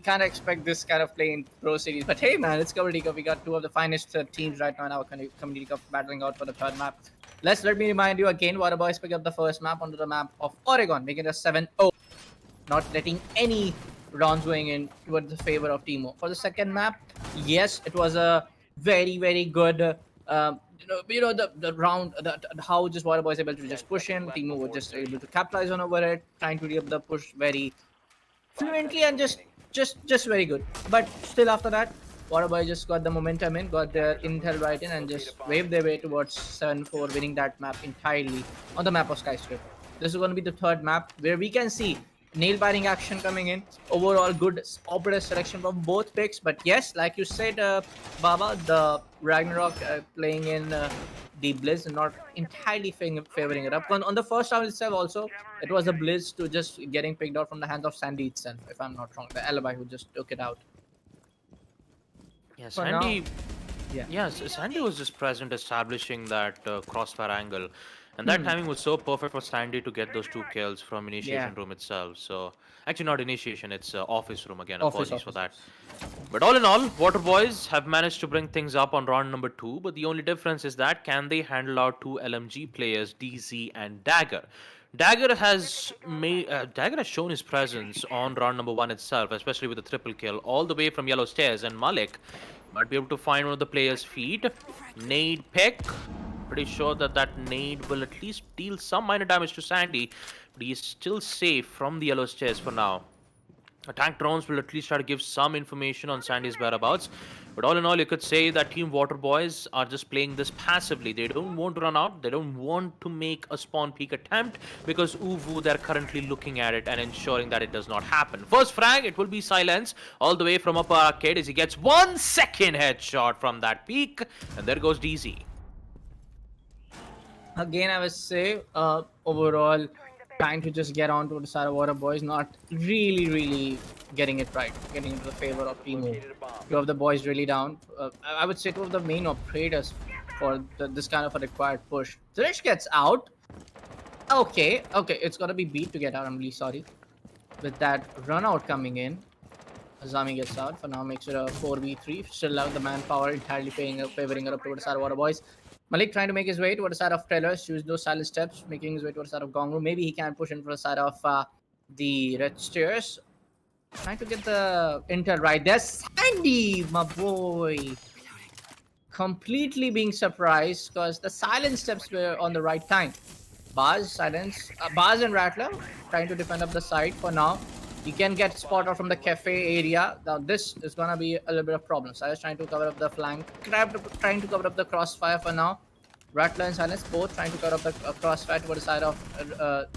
G: can't expect this kind of play in pro series, but hey, man, it's community cup. We got two of the finest teams right now in our community cup battling out for the third map. Let me remind you again, waterboyz pick up the first map onto the map of Oregon, making it a 7-0. Not letting any rounds going in towards the favor of Timo. For the second map, yes, it was a very, very good, the round, how just waterboyz able to just push in. Timo was just able to capitalize on over it, trying to re-up the push very fluently and just very good. But still after that, waterboyz just got the momentum in, got their intel right in, and just waved their way towards 7-4, winning that map entirely on the map of Skyscraper. This is going to be the third map where we can see nail-biting action coming in. Overall, good operative selection from both picks. But yes, like you said, Baba, the Ragnarok playing in the Blizz and not entirely favoring it up. On the first round itself, also, it was the Blizz to just getting picked out from the hands of Sandy itself, if I'm not wrong. The alibi who just took it out.
C: Yeah,
G: For
C: Sandy.
G: now,
C: Yes, Sandy was just present establishing that crossfire angle. And that timing was so perfect for Sandy to get those 2 kills from initiation room itself. So, actually not initiation, it's office room again. Apologies for that. But all in all, waterboyz have managed to bring things up on round number 2. But the only difference is that can they handle out 2 LMG players, DZ and Dagger. Dagger has shown his presence on round number 1 itself, especially with the triple kill all the way from Yellow Stairs, and Malik might be able to find one of the players' feet. Nade pick. Pretty sure that nade will at least deal some minor damage to Sandy, but he is still safe from the Yellow Stairs for now. Attack drones will at least try to give some information on Sandy's whereabouts. But all in all, you could say that Team waterboyz are just playing this passively. They don't want to run out. They don't want to make a spawn peek attempt because Uwu, they're currently looking at it and ensuring that it does not happen. First frag, it will be Silence all the way from upper arcade as he gets 1 second headshot from that peak. And there goes DZ.
F: Again, I would say overall trying to just get on to the side of waterboyz, not really getting it right, getting into the favor of Timo.
E: Located a bomb.
F: 2 of the boys really down. I would say 2 of the main operators for this kind of a required push. Zirish gets out. Okay, it's gonna be beat to get out. I'm really sorry. With that run out coming in, Azami gets out. For now, makes it a 4v3. Still have the manpower entirely favoring her up to the side of waterboyz. Malik trying to make his way to the side of Trailers, use those silent steps, making his way to the side of Gongru. Maybe he can push in for the side of the Red Stairs. Trying to get the intel right. There's Sandy, my boy. Completely being surprised because the silent steps were on the right time. Baz, Silence, Baz and Rattler trying to defend up the side for now. You can get spotted from the cafe area. Now this is gonna be a little bit of problem. Silence trying to cover up the flank. Crab trying to cover up the crossfire for now. Rattler and Silence both trying to cover up the crossfire to the side of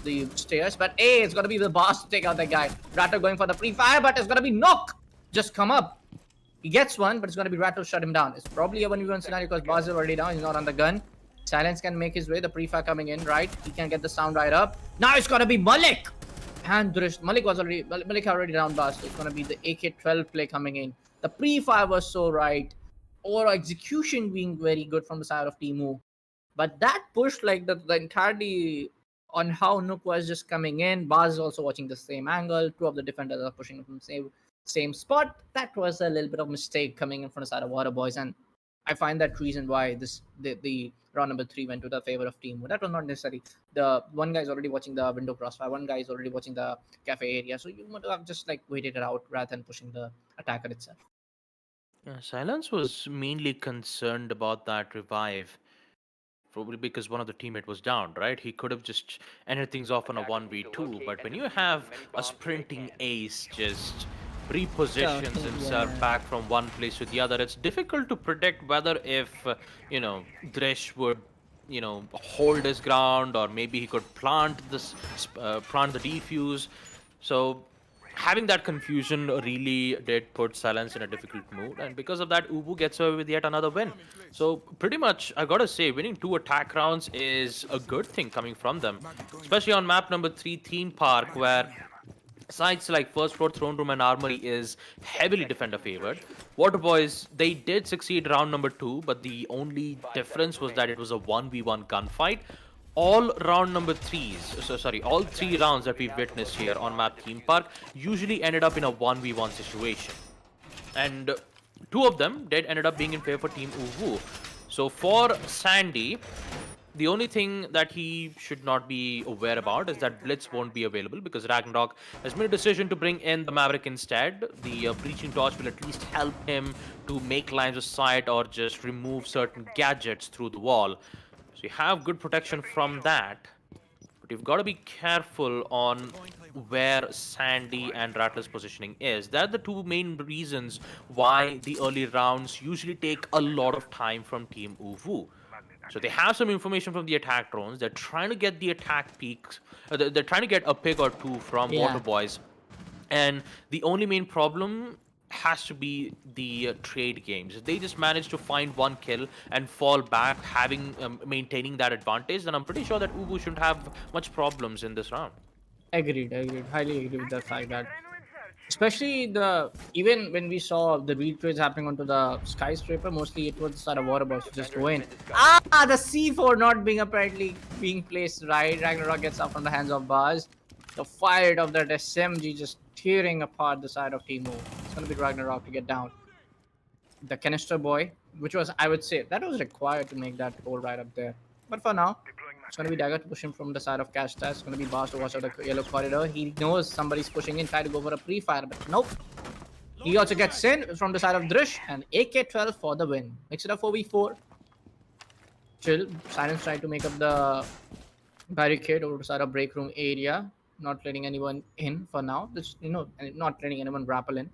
F: the stairs. But hey, it's gonna be the boss to take out that guy. Rattler going for the pre-fire, but it's gonna be knock. Just come up. He gets one, but it's gonna be Rattler shut him down. It's probably a 1v1 scenario because Boss is already down. He's not on the gun. Silence can make his way. The pre-fire coming in, right? He can get the sound right up. Now it's gonna be Malik. And Malik already down Boss. So it's gonna be the AK-12 play coming in. The pre-fire was so right. overall execution being very good from the side of Timu. But that push, like the entirety on how Nook was just coming in, Baz is also watching the same angle. Two of the defenders are pushing from the same spot. That was a little bit of mistake coming in from the side of waterboyz, and I find that reason why the round number 3 went to the favor of Team. That was not necessary. The one guy is already watching the window crossfire, one guy is already watching the cafe area, so you would have just like waited it out rather than pushing the attacker itself.
C: Silence was mainly concerned about that revive. Probably because one of the teammate was down, right? He could have just ended things off on a
E: Attackers need to
C: 1v2,
E: locate
C: but
E: and
C: when you
E: defuse
C: have
E: as many
C: a
E: bombs as they
C: sprinting
E: can.
C: ace just repositions himself
G: Yeah.
C: back from one place to the other, it's difficult to predict whether if, Dresh would, hold his ground, or maybe he could plant the defuse. So having that confusion really did put Silence in a difficult mood, and because of that, Ubu gets away with yet another win. So pretty much, I gotta say, winning 2 attack rounds is a good thing coming from them, especially on map number 3, Theme Park, where sites like First Floor, Throne Room, and Armory is heavily defender favored. waterboyz, they did succeed round number 2, but the only difference was that it was a 1v1 gunfight. All round number 3s, all 3 rounds that we've witnessed here on map Theme Park usually ended up in a 1v1 situation. And 2 of them did ended up being in favor for Team Uwu. So for Sandy, the only thing that he should not be aware about is that Blitz won't be available because Ragnarok has made a decision to bring in the Maverick instead. The Breaching Torch will at least help him to make lines of sight or just remove certain gadgets through the wall. So you have good protection from that. But you've got to be careful on where Sandy and Rattler's positioning is. They're the 2 main reasons why the early rounds usually take a lot of time from Team Uwu. So they have some information from the attack drones. They're trying to get the attack peaks. They're trying to get a pick or 2 from
G: Yeah.
C: waterboyz. And the only main problem has to be the trade games. If they just manage to find 1 kill and fall back, maintaining that advantage, then I'm pretty sure that Ubu shouldn't have much problems in this round.
F: Agreed, highly agree with the fact that, especially even when we saw the retreats happening onto the skyscraper, mostly it was the side of waterboyz to just go in. The C4 not being apparently being placed right. Ragnarok gets up from the hands of Baz. The fire of that SMG just tearing apart the side of Timo. It's gonna be Ragnarok to get down. The canister boy, which was, I would say, that was required to make that hole right up there. But for now, it's going to be Dagger to push him from the side of Cashtas. It's going to be Bars to watch out the yellow corridor. He knows somebody's pushing in, try to go for a pre-fire, but nope. He also gets in from the side of Drish, and AK-12 for the win. Makes it a 4v4. Chill. Silence trying to make up the barricade over the side of break room area. Not letting anyone in for now. Just, and not letting anyone grapple in.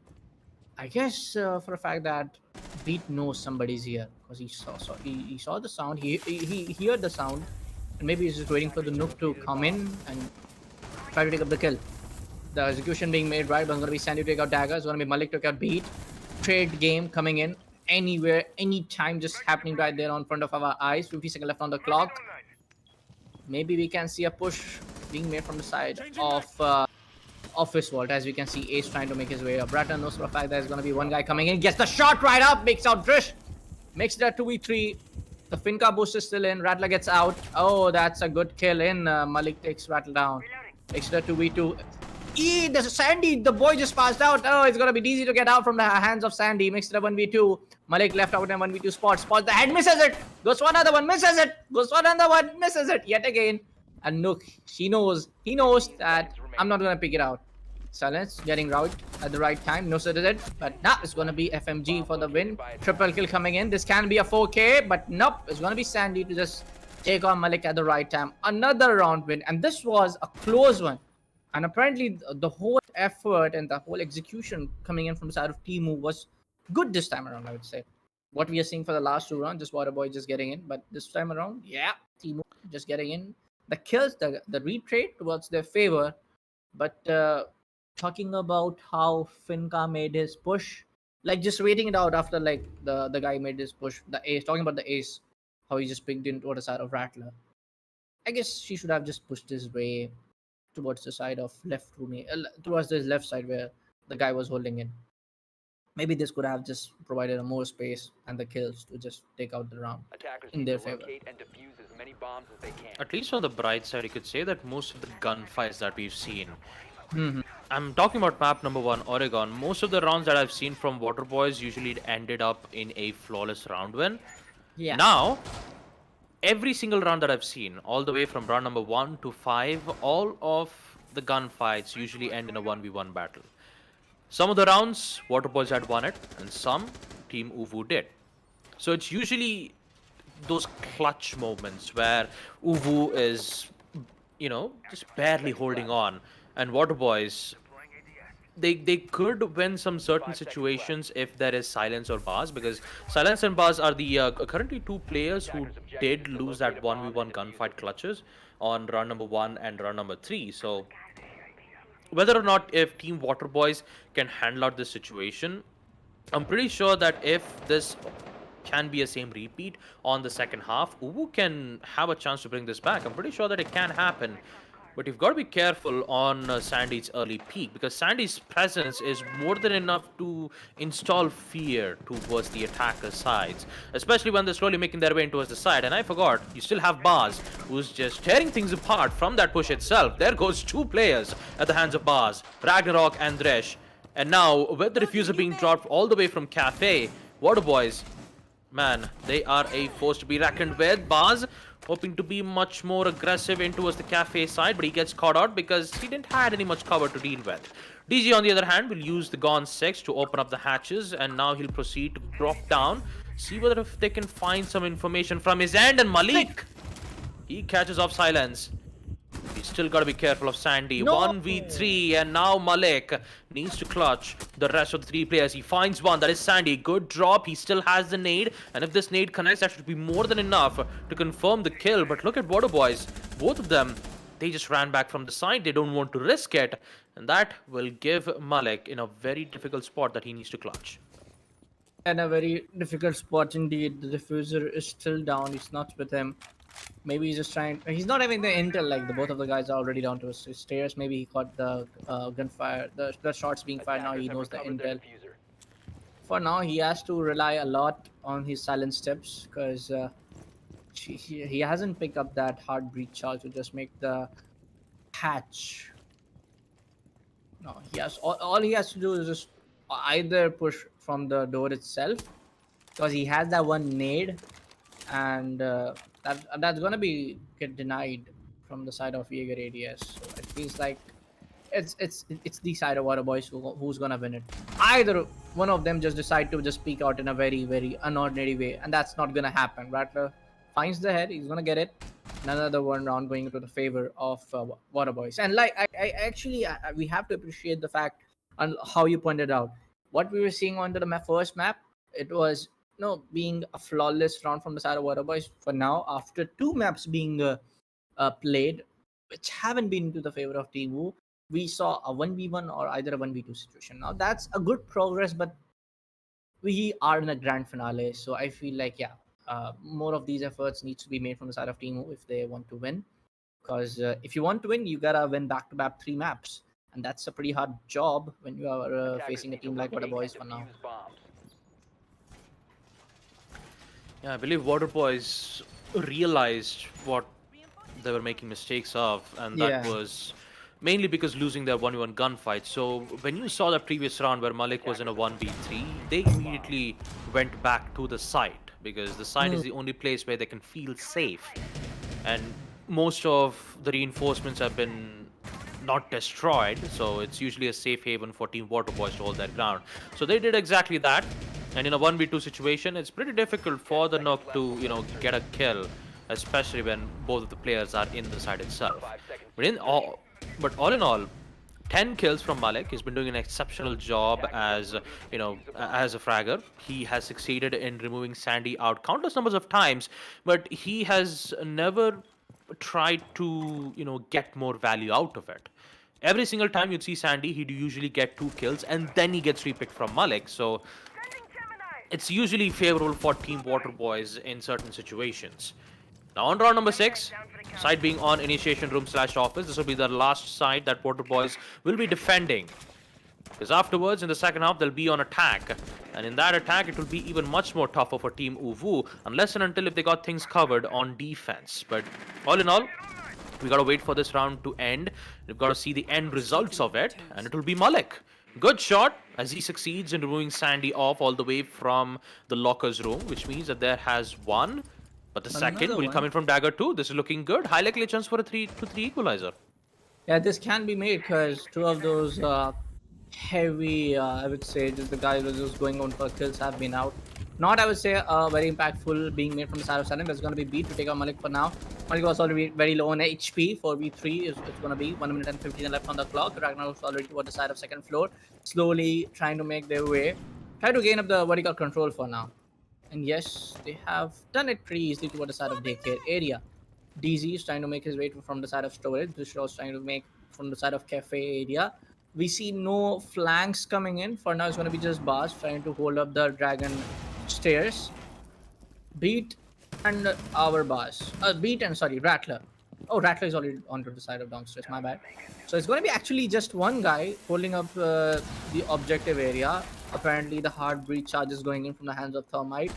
F: I guess for a fact that Beat knows somebody's here because he saw the sound. He heard the sound, and maybe he's just waiting for the Nook to come in and try to take up the kill. The execution being made right, but it's gonna be Sandy to take out Dagger. It's gonna be Malik to take out Beat. Trade game coming in anywhere, anytime, just happening right there on front of our eyes. 50 seconds left on the clock. Maybe we can see a push being made from the side of Office Vault, as we can see Ace trying to make his way up. Rattler knows for a fact there's going to be one guy coming in, gets the shot right up, makes out Drish, makes it a 2v3. The Finca boost is still in. Rattler gets out. Oh, that's a good kill in. Malik takes Rattle down, makes it a 2v2. There's Sandy, the boy just passed out. Oh, it's going to be easy to get out from the hands of Sandy. Makes it a 1v2. Malik left out in a 1v2 spot. Spots the head, misses it. Goes for another one, misses it. Goes for another one, misses it yet again. And Nook, he knows that I'm not going to pick it out. Silence getting out at the right time. No, so does it. But nah, it's going to be FMG for the win. Triple kill coming in. This can be a 4K, but nope. It's going to be Sandy to just take on Malik at the right time. Another round win. And this was a close one. And apparently the whole effort and the whole execution coming in from the side of Timu was good this time around, I would say. What we are seeing for the last 2 rounds, just waterboyz just getting in. But this time around, yeah, Timu just getting in. The kills, the retreat towards their favor. But talking about how Finca made his push, like just waiting it out after like the guy made his push, the ace, talking about the ace, how he just picked in toward the side of Rattler. I guess she should have just pushed his way towards the side of left room, towards the left side where the guy was holding in.
G: maybe this could have just provided a more space and the kills to just take out the round
E: Attackers
G: in
E: need
G: their
E: to
G: favor.
E: locate and defuse as many bombs as they can.
C: At least on the bright side, you could say that most of the gunfights that we've seen,
G: Mhm.
C: I'm talking about map number 1, Oregon. Most of the rounds that I've seen from waterboyz usually ended up in a flawless round win.
G: Yeah.
C: Now, every single round that I've seen, all the way from round number 1 to 5, all of the gunfights usually end in a 1v1 battle. Some of the rounds, waterboyz had won it, and some, Team Uvu did. So it's usually those clutch moments where Uvu is, just barely holding on, and waterboyz, they could win some certain situations if there is silence or bars, because silence and bars are the currently two players who did lose that 1v1 gunfight clutches on round number 1 and round number 3. So whether or not if Team waterboyz can handle out this situation, I'm pretty sure that if this can be a same repeat on the second half, Ubu can have a chance to bring this back. I'm pretty sure that it can happen. But you've got to be careful on Sandy's early peak, because Sandy's presence is more than enough to install fear towards the attacker sides, especially when they're slowly making their way towards the side. And I forgot, you still have Baz, who's just tearing things apart from that push itself. There goes 2 players at the hands of Baz, Ragnarok and Dresh. And now, with the diffuser being dropped all the way from Cafe, waterboyz, man, they are a force to be reckoned with. Baz hoping to be much more aggressive in towards the Cafe side, but he gets caught out because he didn't have any much cover to deal with. DG, on the other hand, will use the Gone 6 to open up the hatches, and now he'll proceed to drop down, see whether if they can find some information from his end, and Malik, he catches off silence. He's still got to be careful of Sandy.
G: No.
C: 1v3, and now Malik needs to clutch the rest of the 3 players. He finds one, that is Sandy. Good drop. He still has the nade, and if this nade connects, that should be more than enough to confirm the kill. But look at waterboyz. Both of them, they just ran back from the side. They don't want to risk it, and that will give Malik in a very difficult spot that he needs to clutch.
G: And a very difficult spot indeed. The diffuser is still down. It's not with him. Maybe he's just trying. He's not having the intel. Like the both of the guys are already down to his stairs. Maybe he caught the gunfire, the shots being fired. Now he
E: Attackers have
G: knows the
E: recovered their
G: intel.
E: diffuser.
G: For now, he has to rely a lot on his silent steps because he hasn't picked up that hard breach charge to just make the hatch. No, he has all he has to do is just either push from the door itself, because he has that one nade, and that's gonna be get denied from the side of Jaeger ADS. So it feels like it's the side of waterboyz who's gonna win it. Either one of them just decide to just speak out in a very very unordinary way, and that's not gonna happen. Rattler finds the head, he's gonna get it. Another one round going into the favor of waterboyz. And like I actually we have to appreciate the fact on how you pointed out what we were seeing on the first map. It was being a flawless round from the side of waterboyz. For now, after 2 maps being played, which haven't been to the favor of Team Wu, we saw a 1v1 or either a 1v2 situation. Now that's a good progress, but we are in a grand finale, so I feel like more of these efforts needs to be made from the side of Team Wu if they want to win. Because if you want to win, you gotta win back-to-back 3 maps, and that's a pretty hard job when you are
E: Attackers
G: facing a
E: need to
G: team like
E: locate
G: waterboyz
E: and
G: for now.
E: defuse bombs.
C: Yeah, I believe waterboyz realized what they were making mistakes of, and that
G: Yeah.
C: was mainly because losing their 1v1 gunfight. So when you saw the previous round where Malik was in a 1v3, they immediately went back to the site, because the site is the only place where they can feel safe. And most of the reinforcements have been not destroyed, so it's usually a safe haven for Team waterboyz to hold their ground. So they did exactly that. And in a 1v2 situation, it's pretty difficult for the Nook to, get a kill, especially when both of the players are in the side itself.
E: 5 seconds.
C: But all in all, 10 kills from Malik. He's been doing an exceptional job as, as a fragger. He has succeeded in removing Sandy out countless numbers of times, but he has never tried to, get more value out of it. Every single time you'd see Sandy, he'd usually get 2 kills, and then he gets repicked from Malik. So it's usually favorable for Team waterboyz in certain situations. Now on round number 6, side being on initiation room / office. This will be the last side that waterboyz will be defending. Because afterwards, in the second half, they'll be on attack. And in that attack, it will be even much more tougher for Team Uwu, unless and until if they got things covered on defense. But all in all, we gotta wait for this round to end. We've got to see the end results of it, and it will be Malik. Good shot as he succeeds in removing Sandy off all the way from the locker's room, which means that there has one. But the second
G: Another
C: will
G: one.
C: come in from Dagger 2. This is looking good. High likely chance for a 3-3 equalizer.
G: Yeah, this can be made because two of those heavy, I would say, just the guys who are just going on for kills have been out. Not, I would say, very impactful being made from the side of Salim. There's going to be beat to take out Malik for now. Malik was already very low on HP. For V3, it's going to be 1 minute and 15 left on the clock. Ragnar was already toward the side of second floor, slowly trying to make their way. Try to gain up the vertical control for now. And yes, they have done it pretty easily toward the side of daycare area. DZ is trying to make his way from the side of storage. Bishop is trying to make from the side of cafe area. We see no flanks coming in. For now, it's going to be just Bars trying to hold up the dragon stairs. Beat and our Bars. Beat and sorry, Rattler. Oh, Rattler is already onto the side of downstairs. My bad. So it's going to be actually just one guy holding up the objective area. Apparently, the heartbreed charge is going in from the hands of Thermite.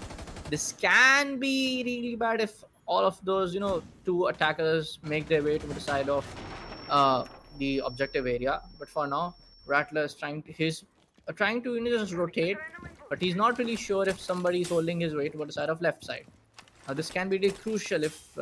G: This can be really bad if all of those, two attackers make their way to the side of the objective area. But for now, Rattler is trying to just rotate, but he's not really sure if somebody is holding his way to the side of left side. Now this can be really crucial if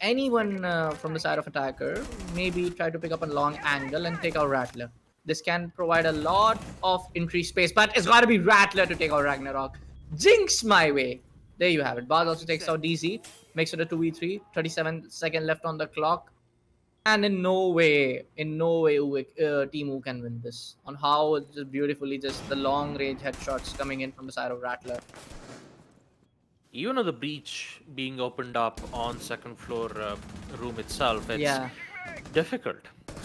G: anyone from the side of attacker maybe try to pick up a long angle and take out Rattler. This can provide a lot of increased space, but it's got to be Rattler to take out Ragnarok. Jinx my way. There you have it. Baz also takes out DZ, makes it a 2v3, 37 seconds left on the clock. And in no way, Team Wu can win this. On how it's just beautifully just the long range headshots coming in from the side of Rattler.
C: Even with the breach being opened up on second floor room itself, it's difficult.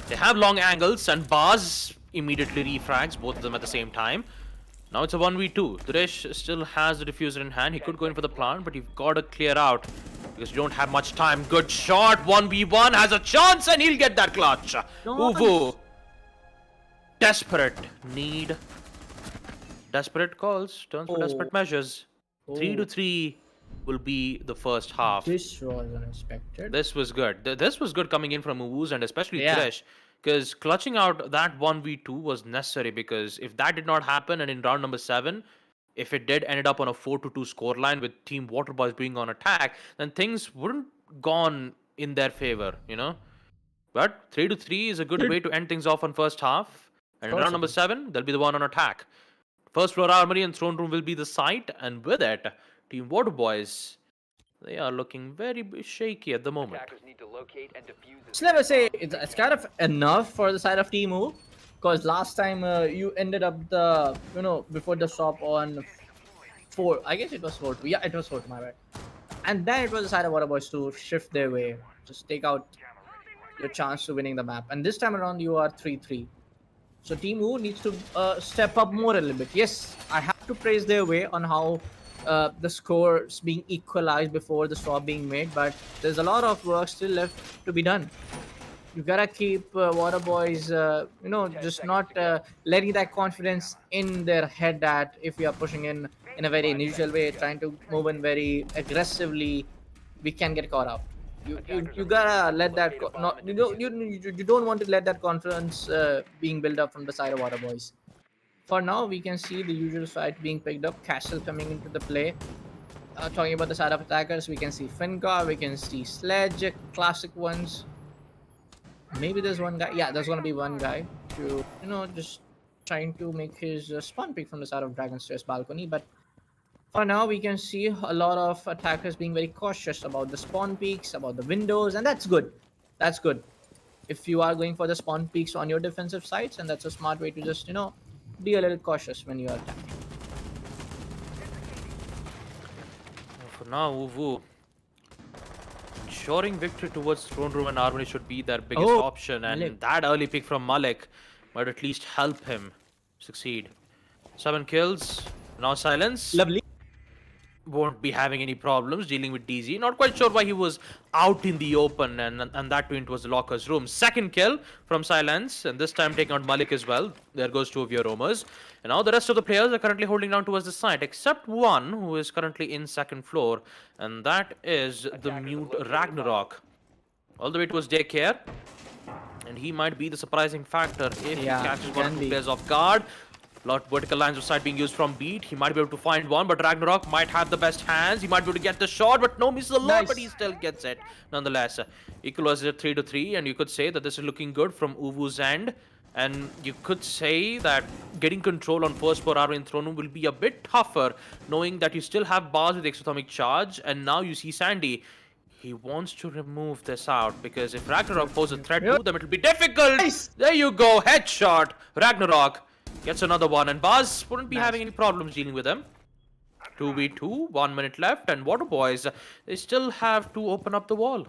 C: They have long angles and Baz immediately refrags both of them at the same time. Now it's a 1v2. Duresh still has the diffuser in hand. He could go in for the plant, but you've got to clear out because you don't have much time. Good shot. 1v1 has a chance and he'll get that clutch. Uwu. Desperate need. Desperate calls. Turns for desperate measures. 3-3 will be the first half.
G: This was unexpected.
C: This was good. This was good coming in from Uwu's and especially Duresh. Because clutching out that 1v2 was necessary because if that did not happen and in round number 7, if it did ended up on a 4-2 scoreline with Team waterboyz being on attack, then things wouldn't gone in their favor, But 3-3 is a good way to end things off on first half. And in round number 7, they'll be the one on attack. First floor armory and throne room will be the site, and with it, Team waterboyz, they are looking very shaky at the moment.
E: Attackers need to locate and defuse as
G: So never say it's kind of enough for the side of Team Wu, because last time you ended up before the stop on 4. I guess it was 4-2. Yeah, it was 4-2. My bad. And then it was the side of waterboyz to shift their way, just take out your chance to winning the map. And this time around you are 3-3. So Team Wu needs to step up more a little bit. Yes, I have to praise their way on how the scores being equalized before the swap being made, but there's a lot of work still left to be done. You gotta keep waterboyz, just not letting that confidence in their head that if we are pushing in a very unusual way, trying to move in very aggressively, we can get caught up. You gotta let that you don't want to let that confidence being built up from the side of waterboyz. For now, we can see the usual fight being picked up. Castle coming into the play. Talking about the side of attackers, we can see Fingar, we can see Sledge, classic ones. Maybe there's one guy. Yeah, there's gonna be one guy to just trying to make his spawn pick from the side of Dragon's Stairs balcony. But for now, we can see a lot of attackers being very cautious about the spawn peaks, about the windows, and that's good. That's good. If you are going for the spawn peaks on your defensive sides, and that's a smart way to just be a little cautious when you are attacking.
C: For now, Uwu, ensuring victory towards throne room and armory should be their biggest option, and
G: Malik.
C: that early pick from Malik might at least help him succeed. 7 kills, now silence.
G: Lovely.
C: won't be having any problems dealing with DZ. Not quite sure why he was out in the open, and that too, it was the locker's room. Second kill from Silence, and this time taking out Malik as well. There goes two of your roamers. And now the rest of the players are currently holding down towards the site, except one who is currently in second floor, and that is the mute Ragnarok. All the way towards daycare, and he might be the surprising factor if he
G: Yeah,
C: catches
G: he
C: one or
G: can
C: two
G: be.
C: players off guard. Lot vertical lines of sight being used from Beat. He might be able to find one, but Ragnarok might have the best hands. He might be able to get the shot, but no, misses a lot,
G: Nice.
C: but he still gets it nonetheless. Equalizer 3-3, and you could say that this is looking good from Uvu's end. And you could say that getting control on first per hour in Throne Room will be a bit tougher, knowing that you still have bars with exothermic charge, and now you see Sandy. He wants to remove this out because if Ragnarok poses a threat to them, it'll be difficult.
G: Nice.
C: There you go, headshot. Ragnarok gets another one, and Buzz wouldn't be having any problems dealing with them. 2v2, 1 minute left, and waterboyz, they still have to open up the wall.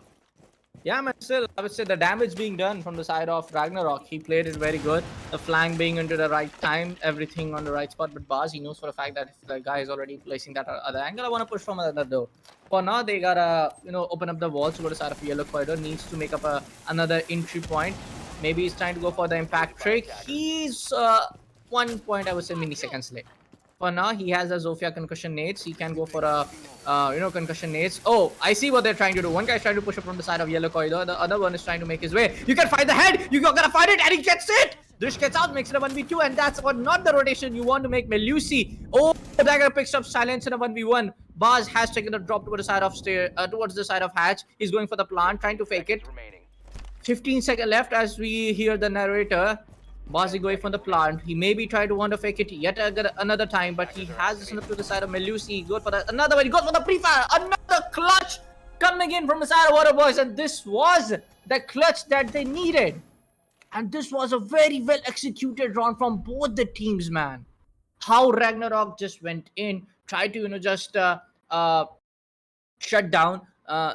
G: Yeah, man, still, I would say the damage being done from the side of Ragnarok. He played it very good. The flank being into the right time, everything on the right spot. But Baz, he knows for a fact that if the guy is already placing that other angle, I want to push from another door. For now, they gotta, open up the walls to go to the side of yellow corridor. Needs to make up another entry point. Maybe he's trying to go for the impact trick. He's 1 point, I would say, milliseconds late. For now, he has a Zofia concussion nades. He can go for a, concussion nades. Oh, I see what they're trying to do. One guy's trying to push up from the side of yellow corridor. The other one is trying to make his way. You can find the head. You gotta find it, and he gets it. Drish gets out, makes it a 1v2, and that's what not the rotation you want to make Melusi. Oh, Dagger picks up Silence in a 1v1. Baz has taken a drop towards the side of towards the side of Hatch. He's going for the plant, trying to fake it.
E: Remaining.
G: 15 seconds left as we hear the narrator. Baz is going from the plant. He maybe tried to want to fake it yet another time, but he has this up to the side of Melusi. He goes for another one. He goes for the pre-fire. Another clutch coming in from the side of waterboyz, and this was the clutch that they needed. And this was a very well executed round from both the teams, man. How Ragnarok just went in, tried to just shut down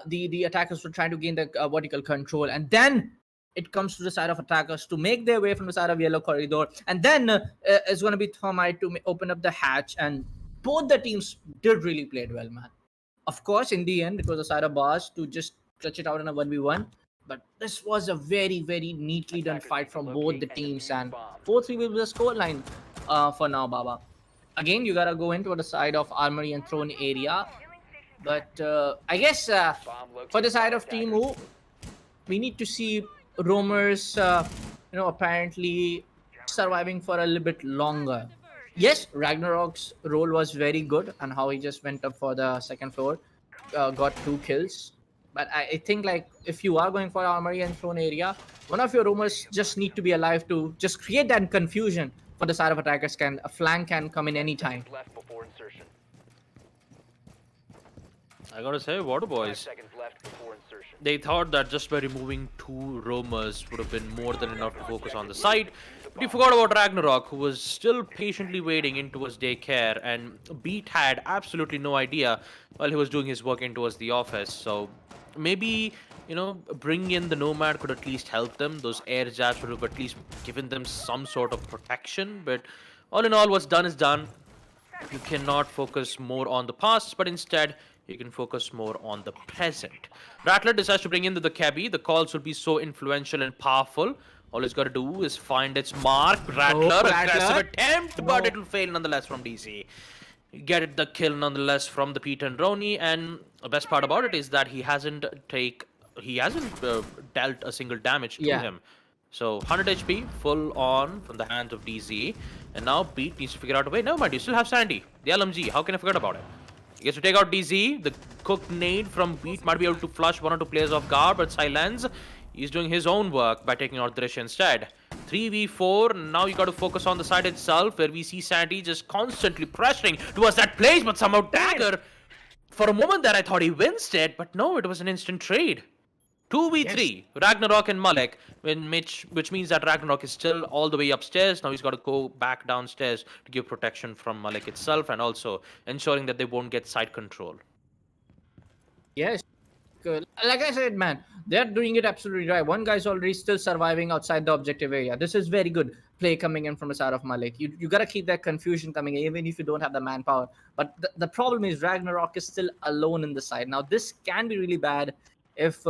G: the attackers were trying to gain the vertical control, and then it comes to the side of attackers to make their way from the side of yellow corridor, and then it's going to be Thermite to open up the hatch, and both the teams did really play it well, man. Of course, in the end, it was the side of Bars to just clutch it out in a 1v1, but this was a very, very neatly done fight from both the teams, and 4-3 will be the scoreline for now, Baba. Again, you gotta go into the side of Armory and Throne area, but I guess for the side of Team U, we need to see roamers, apparently surviving for a little bit longer. Yes, Ragnarok's role was very good, and how he just went up for the second floor, got 2 kills. But I think, like, if you are going for Armory and Throne area, one of your roamers just need to be alive to just create that confusion for the side of attackers. A flank can come in any time.
E: Left before insertion.
C: I gotta say,
E: 5
C: waterboyz,
E: seconds left before insertion.
C: they thought that just by removing 2 roamers would have been more than enough to focus on the site. But you forgot about Ragnarok, who was still patiently waiting in towards daycare, and Beat had absolutely no idea while he was doing his work in towards the office. So maybe, bringing in the Nomad could at least help them. Those air jabs would have at least given them some sort of protection. But all in all, what's done is done. You cannot focus more on the past, but instead you can focus more on the present. Rattler decides to bring in the cabbie. The calls will be so influential and powerful. All it's got to do is find its mark. Rattler, aggressive attempt, but it will fail nonetheless from DC. Get it the kill nonetheless from the Pete and Roni, and the best part about it is that he hasn't dealt a single damage to him. So 100 HP full on from the hands of DZ, and now Pete needs to figure out a way. Never mind, you still have Sandy, the LMG. How can I forget about it? He gets to take out DZ. The cooked nade from Beat might be able to flush 1 or 2 players off guard, but Silence, he's doing his own work by taking out Drish instead. 3v4, now you got to focus on the side itself, where we see Sandy just constantly pressuring towards that place, but somehow Dagger, for a moment there I thought he winced it, but no, it was an instant trade. 2v3, Ragnarok and Malik, which means that Ragnarok is still all the way upstairs. Now he's got to go back downstairs to give protection from Malik itself, and also ensuring that they won't get side control.
G: Yes,
F: like I said, man, they're doing it absolutely right. One guy's already still surviving outside the objective area. This is very good play coming in from the side of Malik. You gotta keep that confusion coming in, even if you don't have the manpower. But the problem is Ragnarok is still alone in the side. Now this can be really bad if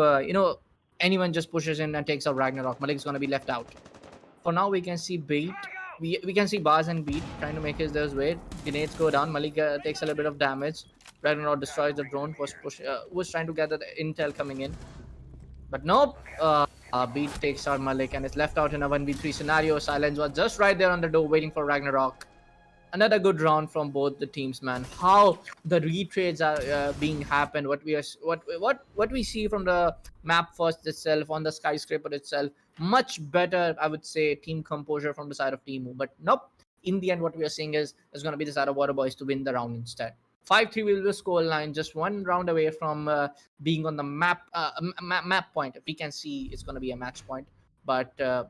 F: anyone just pushes in and takes out Ragnarok. Malik's gonna be left out. For now, we can see Beat. We can see Bars and Beat trying to make his their way. Grenades go down. Malik takes a little bit of damage. Ragnarok destroys the drone. Was trying to gather the intel coming in, but nope. Beat takes out Malik and is left out in a 1v3 scenario. Silence was just right there on the door, waiting for Ragnarok. Another good round from both the teams, man. How the retrades are being happened. What we see from the map first itself on the skyscraper itself. Much better, I would say, team composure from the side of Teemu. But nope. In the end, what we are seeing is going to be the side of waterboyz to win the round instead. 5-3 will be the score line, just one round away from being on the map point. We can see it's going to be a match point, but 2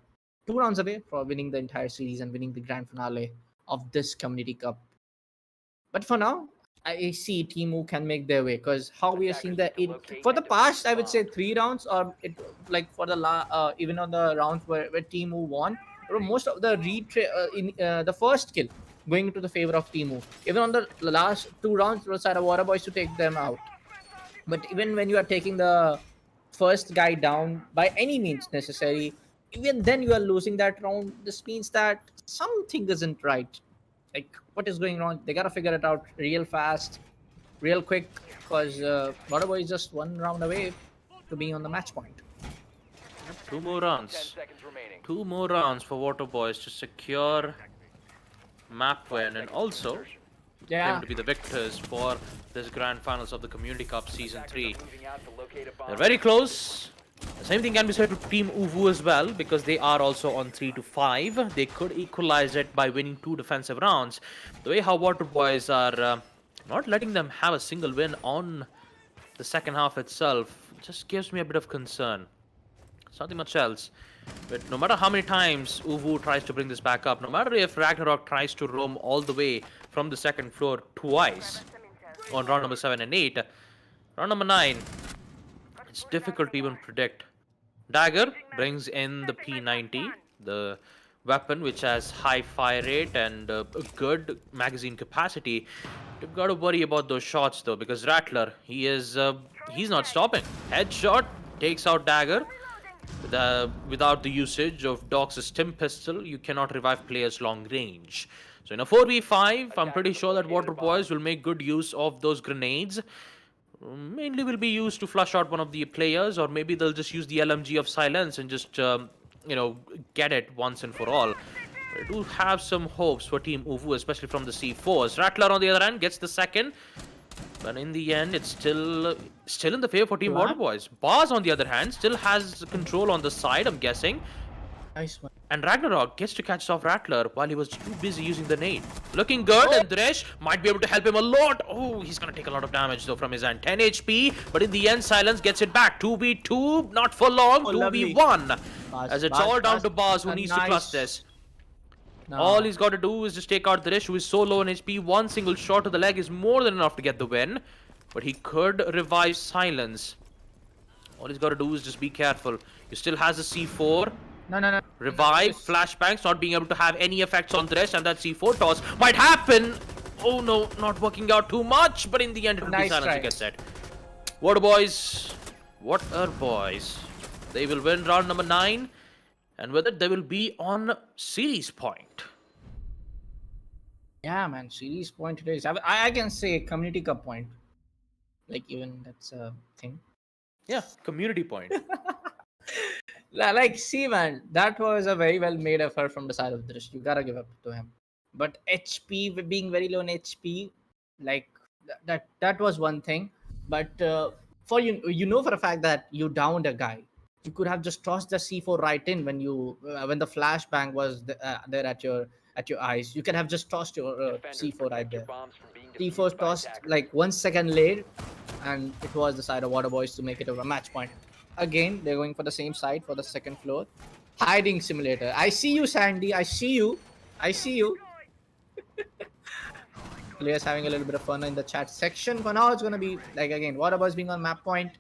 F: rounds away for winning the entire series and winning the grand finale of this Community Cup. But for now, I see Teemu can make their way, because how we are seeing that for the past, I would say 3 rounds, or like for the even on the rounds where Teemu won, most of the the first kill going into the favor of Teemu. Even on the last 2 rounds, we decided waterboyz to take them out. But even when you are taking the first guy down by any means necessary, even then you are losing that round. This means that something isn't right. Like, what is going on? They gotta figure it out real fast, real quick, because waterboyz is just 1 round away to being on the match point.
C: 2 more rounds. 2 more rounds for waterboyz to secure map win and also claim to be the victors for this grand finals of the Community Cup Season 3. They're very close. The same thing can be said to Team Uvu as well, because they are also on 3-5. They could equalize it by winning 2 defensive rounds. The way how waterboyz are not letting them have a single win on the second half itself just gives me a bit of concern. It's nothing much else. But no matter how many times Uvu tries to bring this back up, no matter if Ragnarok tries to roam all the way from the second floor twice on round number 7 and 8, round number 9, it's difficult to even predict. Dagger brings in the P90, the weapon which has high fire rate and a good magazine capacity. You've got to worry about those shots though, because Rattler, he's not stopping. Headshot takes out Dagger. Without the usage of Doc's stim pistol, you cannot revive players long range. So in a 4v5, I'm pretty sure that waterboyz will make good use of those grenades. Mainly will be used to flush out one of the players, or maybe they'll just use the LMG of silence and just, get it once and for all. I do have some hopes for Team Uvu, especially from the C4s. Rattler on the other hand gets the second. But in the end, it's still in the favor for Team waterboyz. Bars, on the other hand, still has control on the side, I'm guessing.
F: Nice one.
C: And Ragnarok gets to catch off Rattler while he was too busy using the nade. Looking good, and Dresh might be able to help him a lot. Oh, he's going to take a lot of damage though from his end. 10 HP, but in the end, Silence gets it back. 2v2, not for long, 2v1. As it's all down to Bars, who needs to clutch this. No. All he's got to do is just take out Dresh, who is so low on HP. One single shot to the leg is more than enough to get the win. But he could revive Silence. All he's got to do is just be careful. He still has a C4.
F: No.
C: Revive, flashbangs, not being able to have any effects on Dresh, and that C4 toss might happen. Oh no, not working out too much, but in the end it will be Silence who gets it. Waterboyz, they will win round number 9, and with it they will be on series point.
F: Yeah, man, series point today is, I can say Community Cup point. Like, even that's a thing.
C: Yeah, community point.
F: Like, see, man, that was a very well made effort from the side of Drish. You gotta give up to him. But HP, being very low in HP, like that was one thing. But for for a fact that you downed a guy, you could have just tossed the C4 right in when the flashbang was there at your eyes. You could have just tossed your C4 right there. C4 tossed like 1 second late, and it was the side of waterboyz to make it a match point. Again, they're going for the same side for the second floor. Hiding simulator. I see you, Sandy. I see you. Players having a little bit of fun in the chat section. For now, it's going to be, like, again, waterboyz being on map point.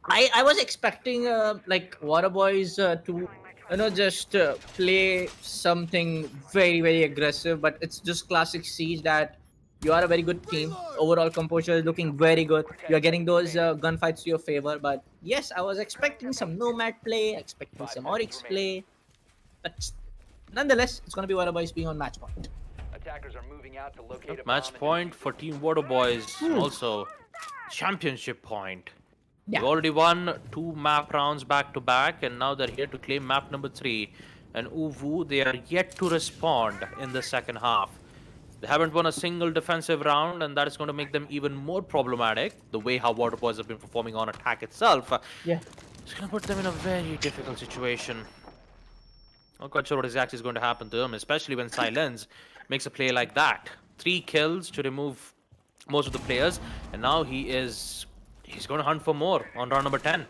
G: I was expecting like waterboyz to just play something very very aggressive, but it's just classic siege that you are a very good team. Overall composure is looking very good. You are getting those gunfights to your favor. But yes, I was expecting some nomad play, expecting
E: 5
G: some
E: seconds
G: oryx
E: remaining.
G: play, but nonetheless, it's gonna be waterboyz being on match point.
E: Attackers are moving out to locate a
C: Match
E: bomb and
C: point for Team Waterboyz, and also championship point. They've
G: Yeah.
C: already won 2 map rounds back to back, and now they're here to claim map number 3. And Uwu, they are yet to respond in the second half. They haven't won a single defensive round, and that is going to make them even more problematic. The way how Waterboyz have been performing on attack itself,
G: Yeah.
C: it's going to put them in a very difficult situation. Not quite sure what exactly is going to happen to him, especially when Silence makes a play like that. 3 kills to remove most of the players, and now he's going to hunt for more on round number 10.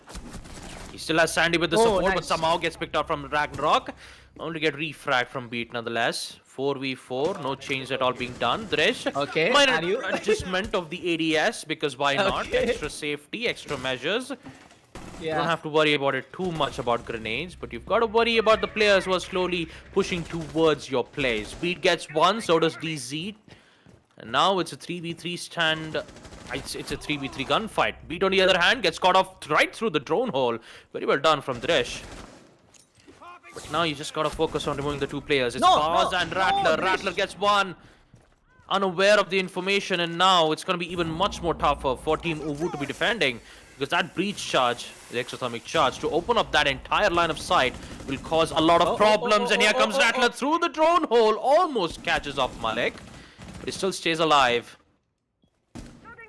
C: He still has Sandy with the
G: Oh,
C: support, but
G: nice.
C: somehow gets picked up from Ragnarok. Only get refragged from Beat nonetheless. 4v4, no change at all being done. Dresh,
G: Okay,
C: minor
G: are you-
C: adjustment of the ADS, because why not?
G: Okay.
C: Extra safety, extra measures. You don't
G: Yeah.
C: have to worry about it too much about grenades, but you've got to worry about the players who are slowly pushing towards your play. Speed gets 1, so does DZ. And now it's a 3v3 stand. It's a 3v3 gunfight. Beat, on the other hand, gets caught off right through the drone hole. Very well done from Dresh. But now you just got to focus on removing the 2 players. It's
G: No,
C: Baz
G: no,
C: and
G: no,
C: Rattler.
G: Dresh.
C: Rattler gets 1. Unaware of the information, and now it's going to be even much more tougher for Team Uwu to be defending, because that breach charge, the exothermic charge, to open up that entire line of sight will cause a lot of problems. And here comes Rattler through the drone hole, almost catches off Malik, but he still stays alive.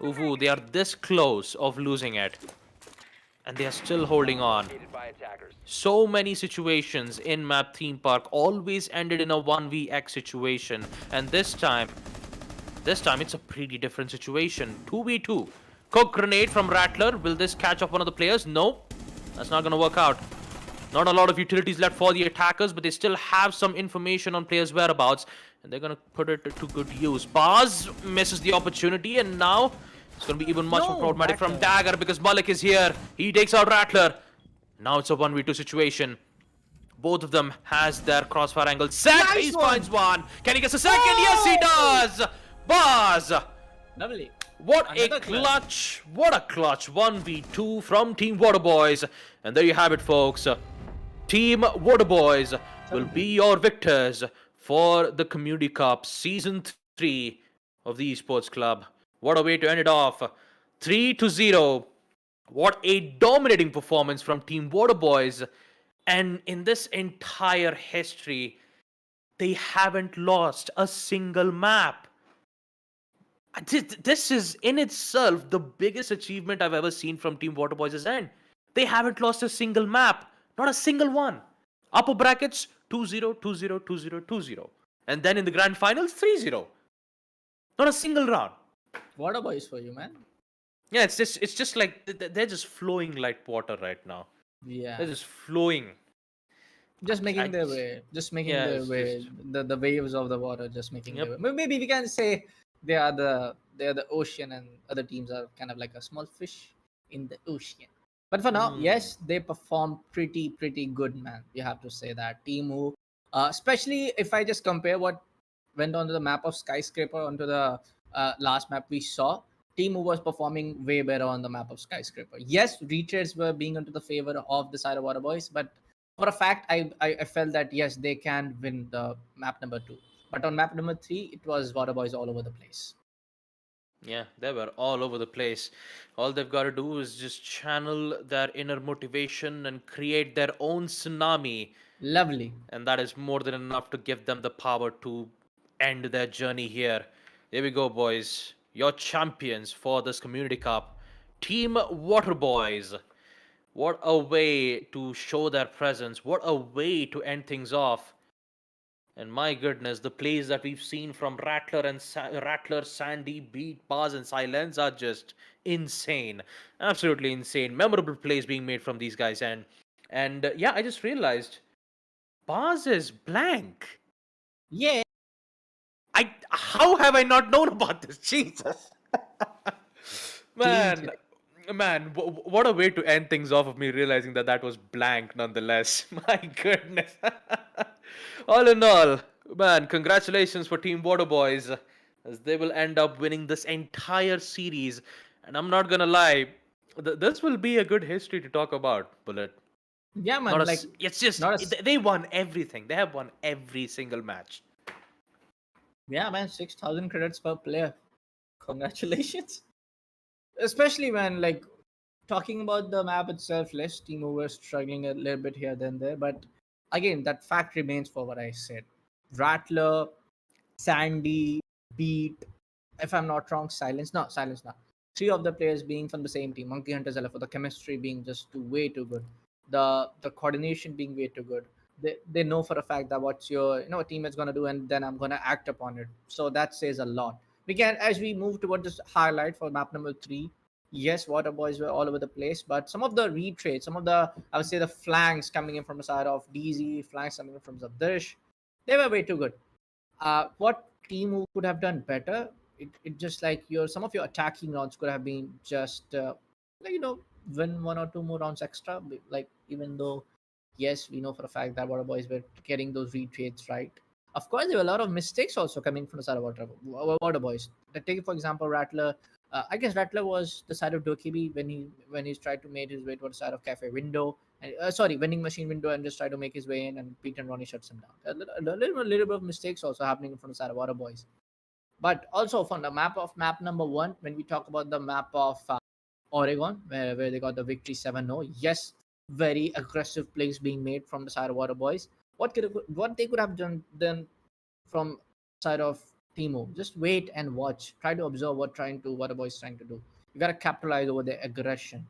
C: Uwu, they are this close of losing it, and they are still holding on.
E: located by attackers.
C: So many situations in map theme park always ended in a 1vx situation, and this time it's a pretty different situation. 2v2. Cook grenade from Rattler. Will this catch off one of the players? Nope. That's not gonna work out. Not a lot of utilities left for the attackers, but they still have some information on players' whereabouts, and they're gonna put it to good use. Baz misses the opportunity, and now it's gonna be even much more
G: No,
C: problematic from
G: Rattler.
C: Dagger, because Malik is here. He takes out Rattler. Now it's a 1v2 situation. Both of them has their crossfire angle set.
G: Nice
C: He
G: one.
C: finds one. Can he get a second? Yes, he does. Baz.
G: Lovely.
C: What
G: Another
C: a clutch. What a clutch 1v2 from Team Waterboyz. And there you have it, folks. Team Waterboyz will be your victors for the Community Cup Season 3 of the Esports Club. What a way to end it off. 3-0. What a dominating performance from Team Waterboyz. And in this entire history, they haven't lost a single map. This is in itself the biggest achievement I've ever seen from Team Waterboyz' end. They haven't lost a single map, not a single one. Upper brackets 2-0, 2-0, 2-0, 2-0. And then in the grand finals 3-0. Not a single round.
G: Waterboyz for you, man.
C: Yeah, it's just like they're just flowing like water right now.
G: Yeah.
C: They're just flowing.
G: Just making
C: I-
G: their way. Just making
C: Yeah,
G: their
C: it's
G: way.
C: just-
G: The waves of the water just making
C: Yep.
G: their way. Maybe we can say they are the ocean, and other teams are kind of like a small fish in the ocean. But for now, yes, they performed pretty good, man. You have to say that. Timu, especially if I just compare what went onto the map of Skyscraper onto the last map we saw, Timu was performing way better on the map of Skyscraper. Yes, retreads were being into the favor of the side of Waterboyz, but for a fact, I felt that yes, they can win the map number 2. But on map number 3, it was Waterboyz all over the place.
C: Yeah, they were all over the place. All they've got to do is just channel their inner motivation and create their own tsunami.
G: Lovely.
C: And that is more than enough to give them the power to end their journey here. Here we go, boys. Your champions for this Community Cup, Team Waterboyz. What a way to show their presence. What a way to end things off. And my goodness, the plays that we've seen from Rattler, Sandy, Beat, Baz, and Silence are just insane. Absolutely insane. Memorable plays being made from these guys. And yeah, I just realized Baz is blank.
G: Yeah.
C: How have I not known about this? Jesus. Man, Man, what a way to end things off of me realizing that that was blank nonetheless. My goodness. All in all, man, congratulations for Team Waterboyz as they will end up winning this entire series. And I'm not gonna lie, this will be a good history to talk about, Bullet.
G: Yeah,
C: Not
G: man.
C: as
G: Like,
C: it's just
G: not as
C: they won everything. They have won every single match.
G: yeah, man. 6,000 credits per player. Congratulations. Especially when like talking about the map itself, less team over struggling a little bit here than there. But again, that fact remains for what I said. Rattler, Sandy, Beat, if I'm not wrong, Silence not. Three of the players being from the same team, Monkey Hunters LF, the chemistry being just way too good. The coordination being way too good. They know for a fact that what's your teammate's gonna do, and then I'm gonna act upon it. So that says a lot. We can, as we move toward this highlight for map number 3. Yes, water boys were all over the place, but some of the retreats, some of the, I would say, the flanks coming in from the side of DZ, flanks coming in from Zabdish, they were way too good. What team could have done better? It just like your some of your attacking rounds could have been just like win one or two more rounds extra. Like, even though yes, we know for a fact that water boys were getting those retreats right. Of course, there were a lot of mistakes also coming from the side of water boys. Take for example Rattler. I guess Rattler was the side of Dokibi when he's tried to make his way to the side of cafe window, and sorry, vending machine window, and just try to make his way in, and Pete and Ronnie shuts him down. A little bit of mistakes also happening from the side of water boys. But also from the map number 1, when we talk about the map of Oregon, where they got the victory 7-0. Yes, very aggressive plays being made from the side of water boys. What they could have done from side of Timo? Just wait and watch. Try to observe what the boys trying to do. You gotta capitalize over their aggression,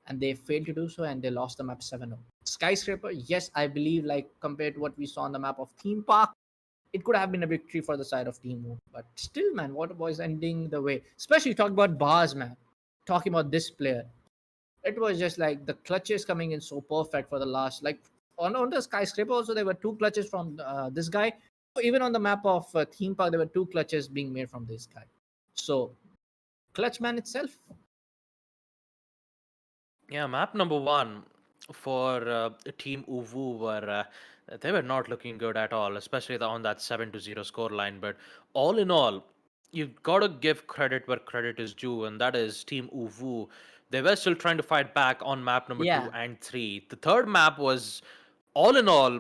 G: and they failed to do so, and they lost the map 7-0. Skyscraper, yes, I believe like compared to what we saw on the map of Theme Park, it could have been a victory for the side of Timo. But still, man, Water Boys ending the way. Especially talking about bars, man. Talking about this player, it was just like the clutches coming in so perfect for the last, like on the skyscraper also there were two clutches from this guy. Even on the map of Theme Park there were two clutches being made from this guy. So clutch man itself.
C: Yeah, map number 1 for Team Uvu were they were not looking good at all, especially on that 7-0 score line. But all in all, you've got to give credit where credit is due, and that is Team Uvu. They were still trying to fight back on map number 2
G: Yeah,
C: and 3. The third map was, all in all,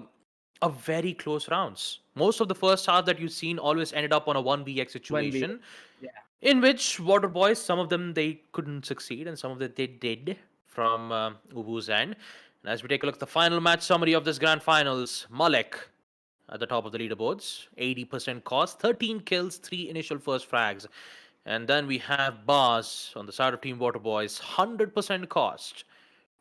C: a very close rounds. Most of the first half that you've seen always ended up on a 1vx
G: when we
C: situation
G: yeah.
C: in which Water Boys, some of them they couldn't succeed, and some of them they did from Ubu's end. And as we take a look at the final match summary of this grand finals, Malek at the top of the leaderboards, 80% cost, 13 kills, 3 initial first frags. And then we have Bars on the side of Team Water Boys, 100% cost,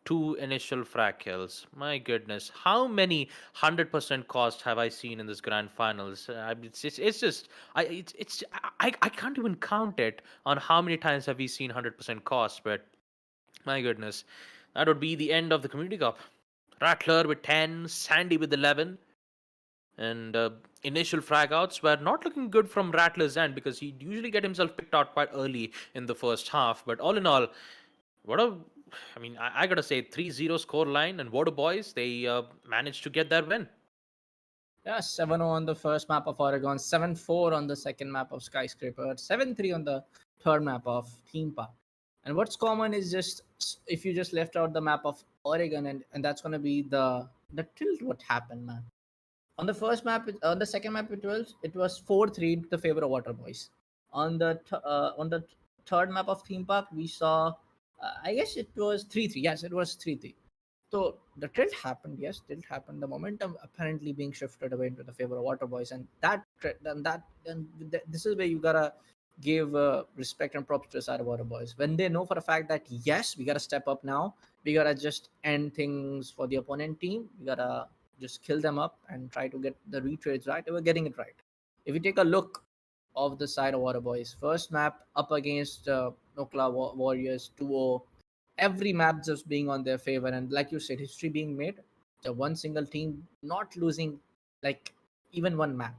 C: 2 initial frag kills. My goodness, how many 100% cost have I seen in this grand finals? It's just I can't even count it on how many times have we seen 100% cost. But my goodness, that would be the end of the Community Cup. Rattler with 10, Sandy with 11, and initial frag outs were not looking good from Rattler's end because he'd usually get himself picked out quite early in the first half. But all in all, what a I mean, I gotta say 3-0 score line, and Water Boys, they managed to get their win.
G: Yeah, 7-0 on the first map of Oregon, 7-4 on the second map of Skyscraper, 7-3 on the third map of Theme Park. And what's common is just if you just left out the map of Oregon, and that's gonna be the tilt what happened, man. On the first map, on the second map, it was 4-3 in the favor of Water Boys. On the third map of Theme Park, we saw, I guess it was 3-3. Yes, it was 3-3. So the tilt happened. Yes, tilt happened. The momentum apparently being shifted away into the favor of Water Boys, and this is where you gotta give respect and props to the side of Water Boys when they know for a fact that yes, we gotta step up now. We gotta just end things for the opponent team. We gotta just kill them up and try to get the retreats right. They were getting it right. If you take a look of the side of Water Boys, first map up against Nokla Warriors 2-0, every map just being on their favor, and like you said, history being made. The one single team not losing like even one map.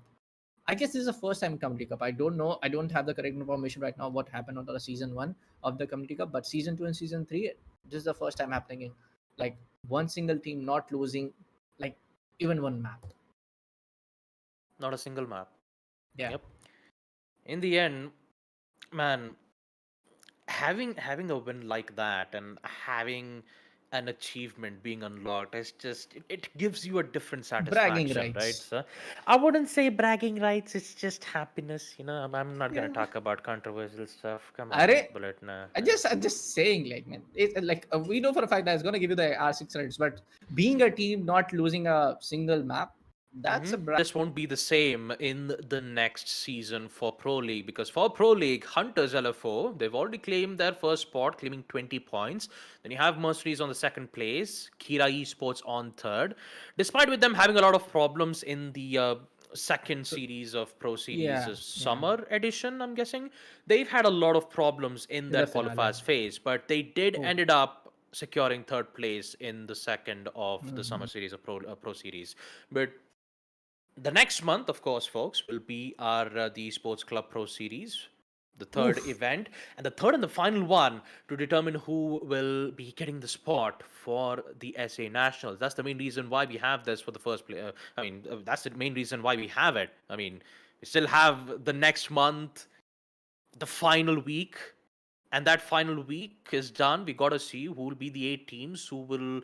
F: I guess this is the first time Community Cup. I don't know. I don't have the correct information right now what happened on the season 1 of the Community Cup, but season 2 and season 3, this is the first time happening in like one single team not losing like even one map.
C: Not a single map.
F: Yeah.
C: Yep. In the end, man, having a win like that and having an achievement being unlocked is just it gives you a different
F: Bragging
C: satisfaction, right,
F: rights.
C: sir? I wouldn't say bragging rights, it's just happiness, I'm not gonna
F: Yeah.
C: talk about controversial stuff. Come on,
F: Arre,
C: Bullet. Nah,
F: I'm just saying, like, man, it's like we know for a fact that it's gonna give you the R6 rates, but being a team not losing a single map, that's a
C: This won't be the same in the next season for Pro League, because for Pro League, Hunters LFO, they've already claimed their first spot, claiming 20 points. Then you have Mercenaries on the second place, Kira Esports on third. Despite with them having a lot of problems in the second series of Pro Series
F: yeah.
C: summer edition, I'm guessing, they've had a lot of problems in
F: the
C: their
F: finale.
C: qualifiers phase, but they did
F: Oh.
C: ended up securing third place in the second of the summer
F: Mm-hmm.
C: series of Pro Series. But the next month, of course, folks, will be our the Esports Club Pro Series, the third event, and the third and the final one to determine who will be getting the spot for the SA Nationals. That's the main reason why we have this for the first place. That's the main reason why we have it. I mean, we still have the next month, the final week, and that final week is done. We got to see who will be the 8 teams who will,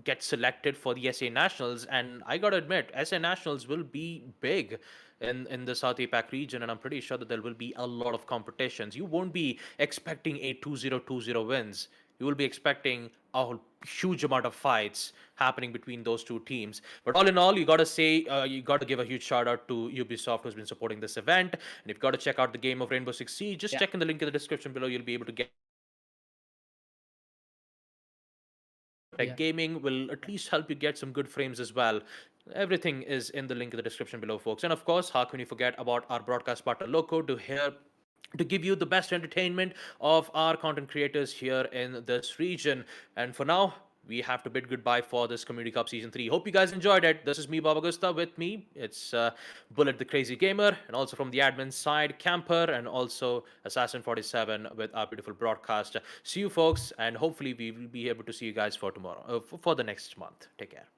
C: get selected for the SA Nationals. And I got to admit, SA Nationals will be big in the South APAC region, and I'm pretty sure that there will be a lot of competitions. You won't be expecting a 2-0-2-0 wins. You will be expecting a huge amount of fights happening between those two teams. But all in all, you got to say, you got to give a huge shout out to Ubisoft, who's been supporting this event. And if you got to check out the game of Rainbow Six Siege, just check in the link in the description below. You'll be able to get. Tech Gaming will at least help you get some good frames as well. Everything is in the link in the description below, folks. And of course, how can you forget about our broadcast partner Loco to give you the best entertainment of our content creators here in this region. And for now, we have to bid goodbye for this Community Cup Season 3. Hope you guys enjoyed it. This is me, Baba Gusta. With me, it's Bullet the Crazy Gamer, and also from the admin side, Camper, and also Assassin47 with our beautiful broadcast. See you, folks, and hopefully we will be able to see you guys for tomorrow, for the next month. Take care.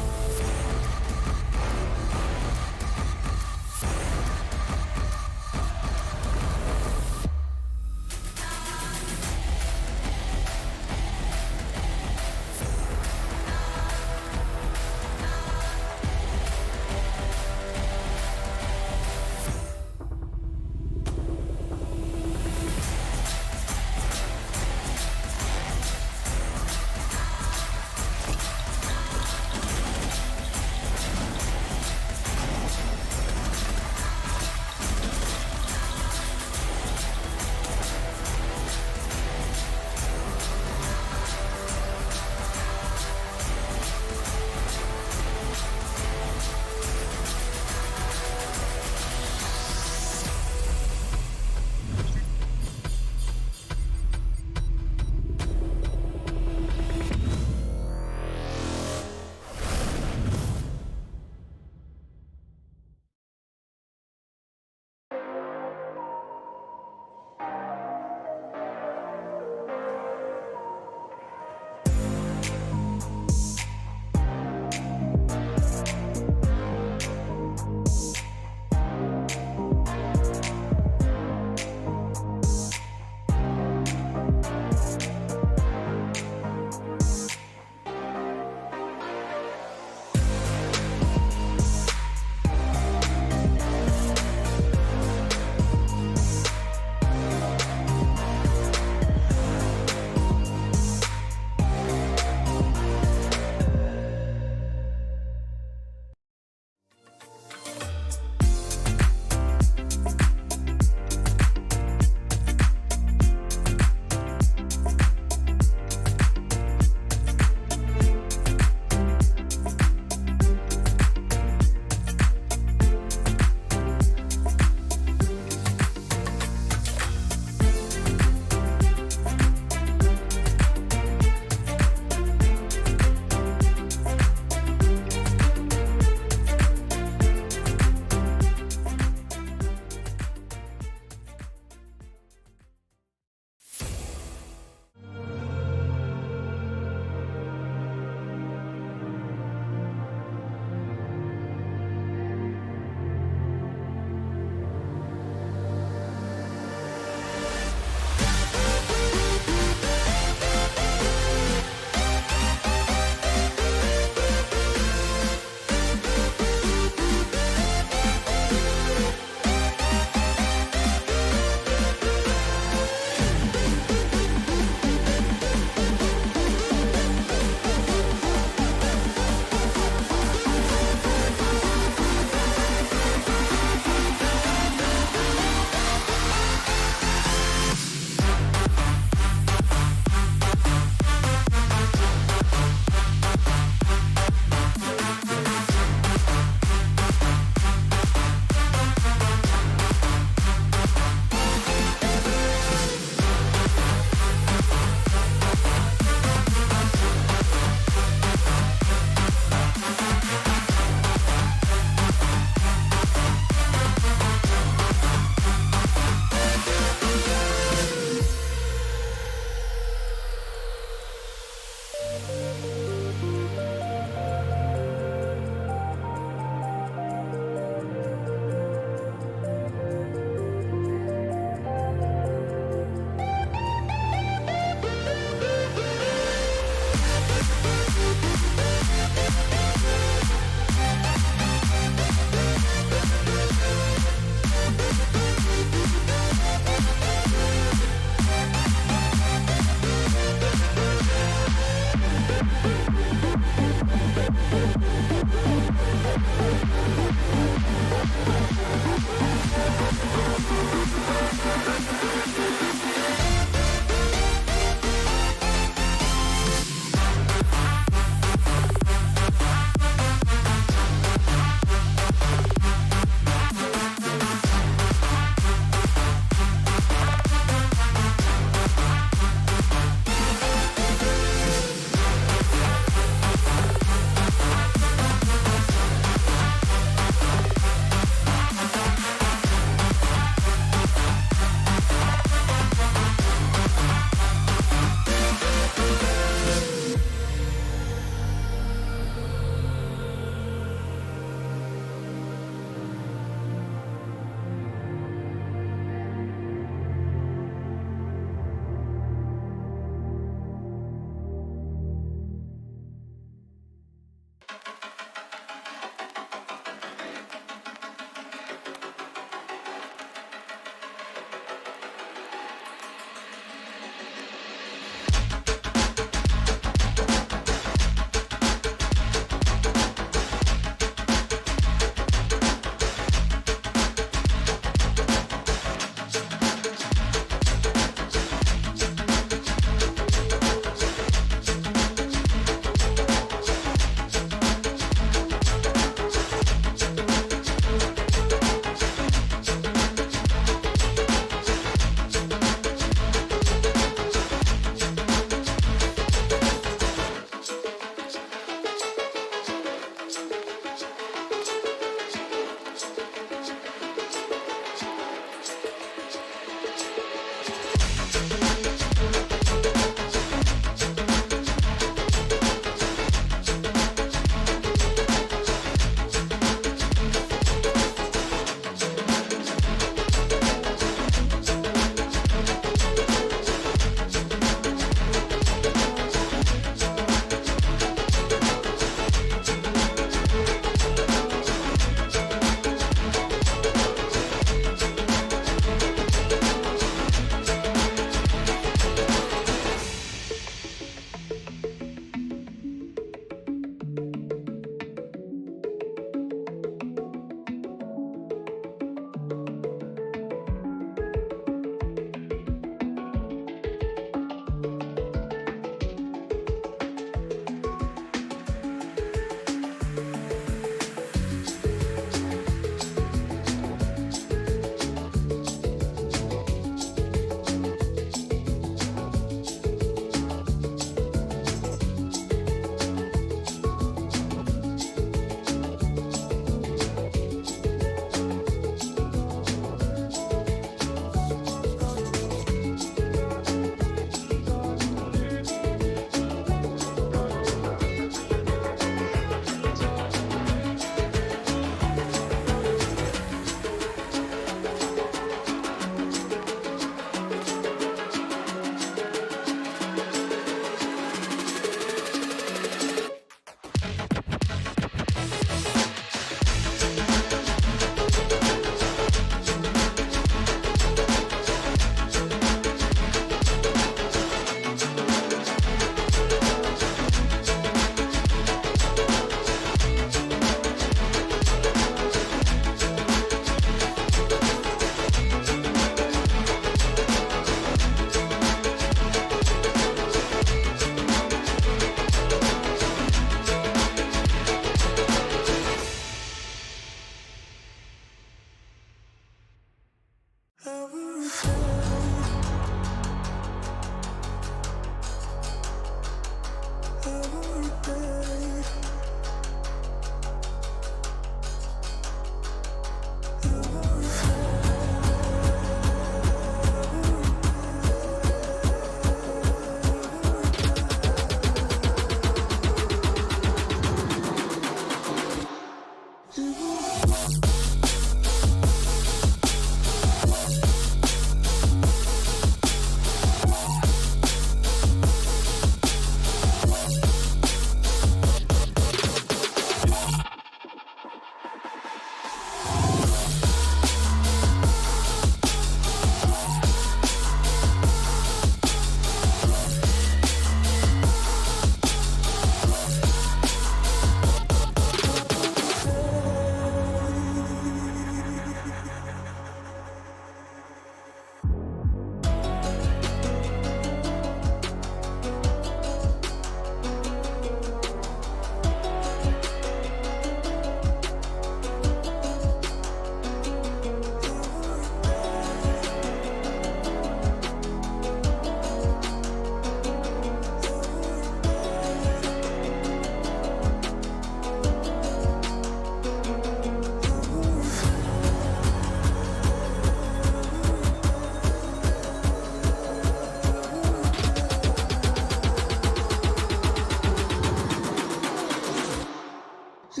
B: I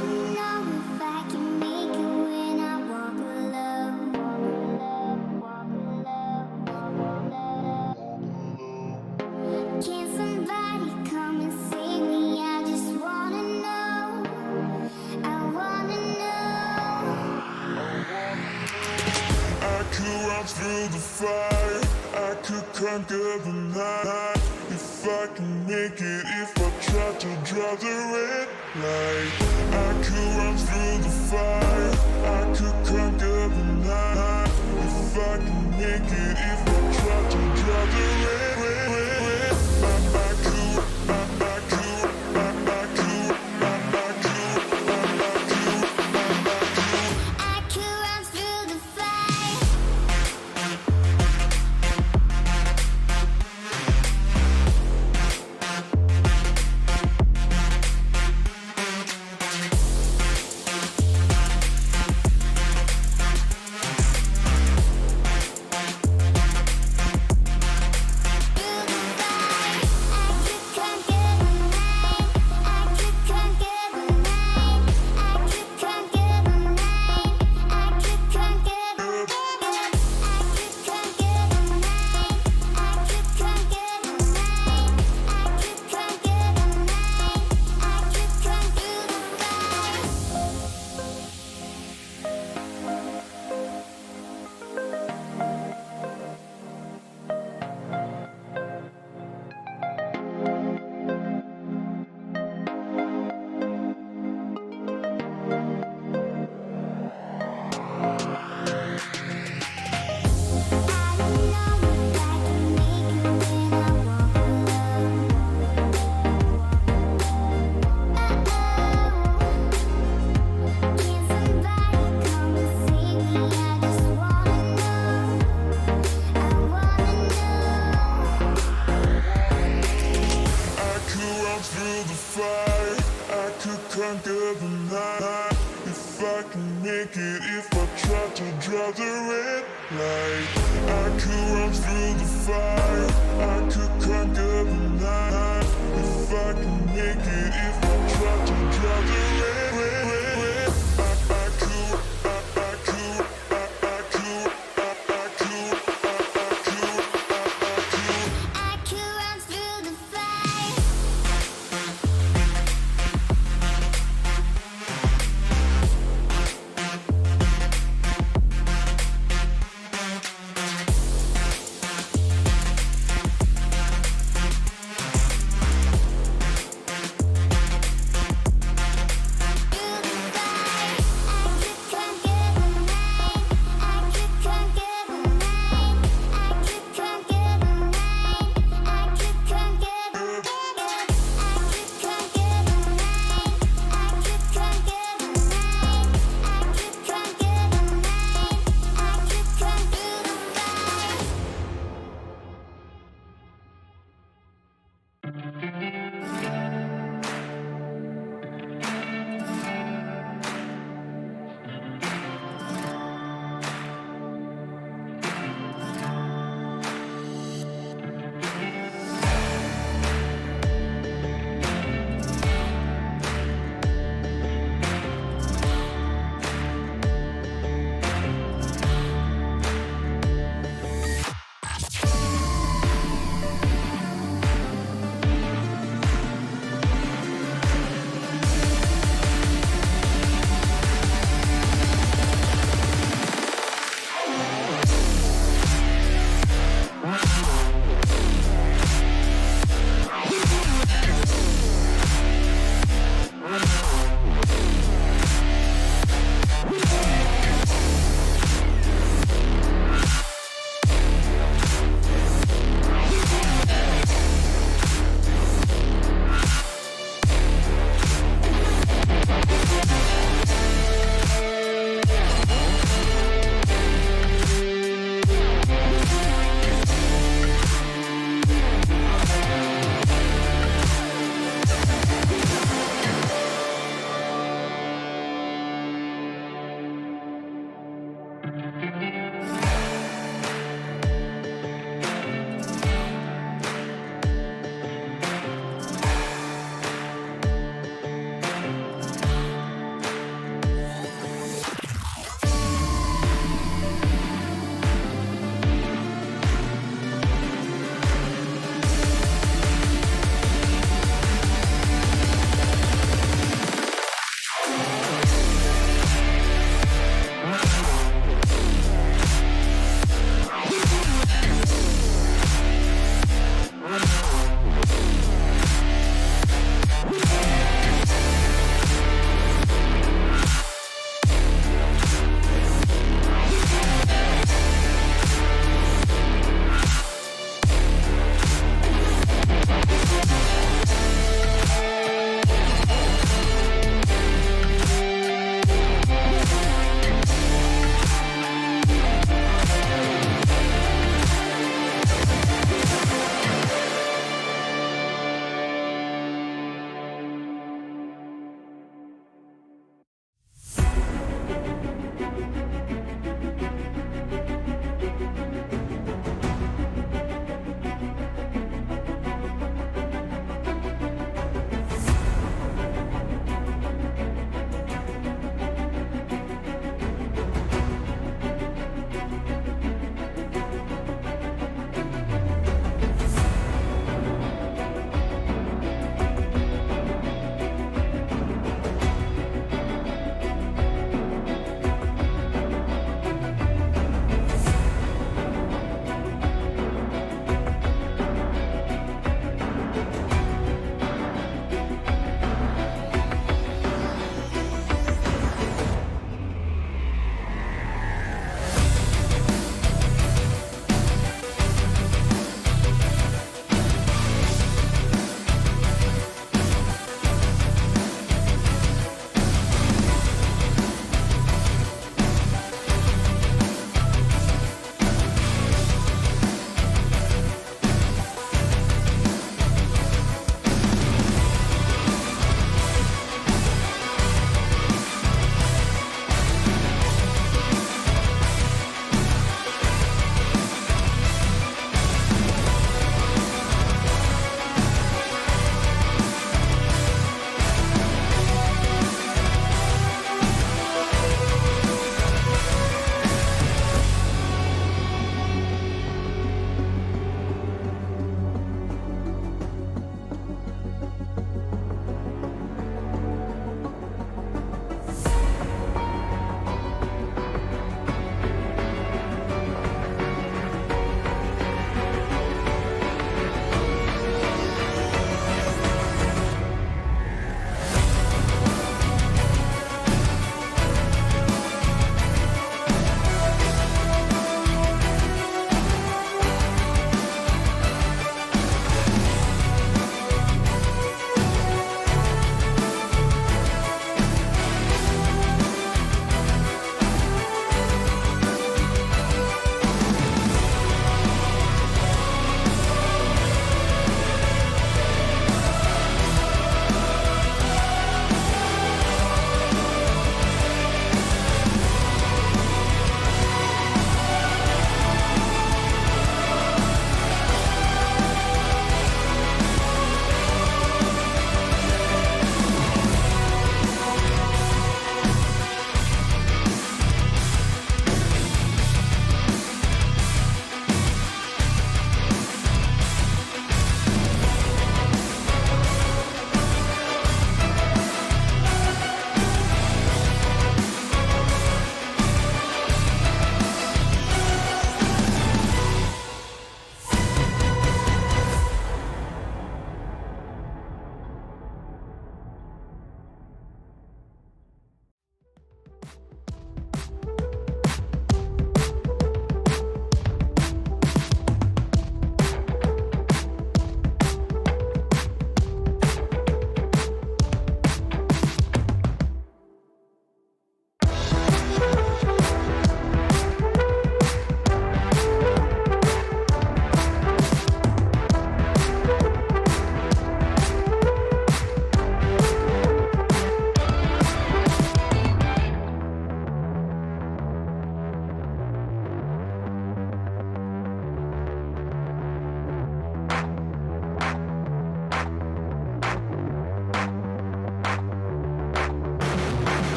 B: don't know if I can make it when I walk alone. Can somebody come and save me? I just wanna know. I wanna know.
A: I could run through the fire, I could conquer the night. If I can make it, if I try to draw the red light. I could run through the fire, I could conquer the night. If I can make it, if I try to draw the red, I could, I could, I could, I could,
B: I could run through the fire.
A: conquer the night. If I can make it, if I try to draw the red light. I could run through the fire, I could conquer the night. If I can make it, if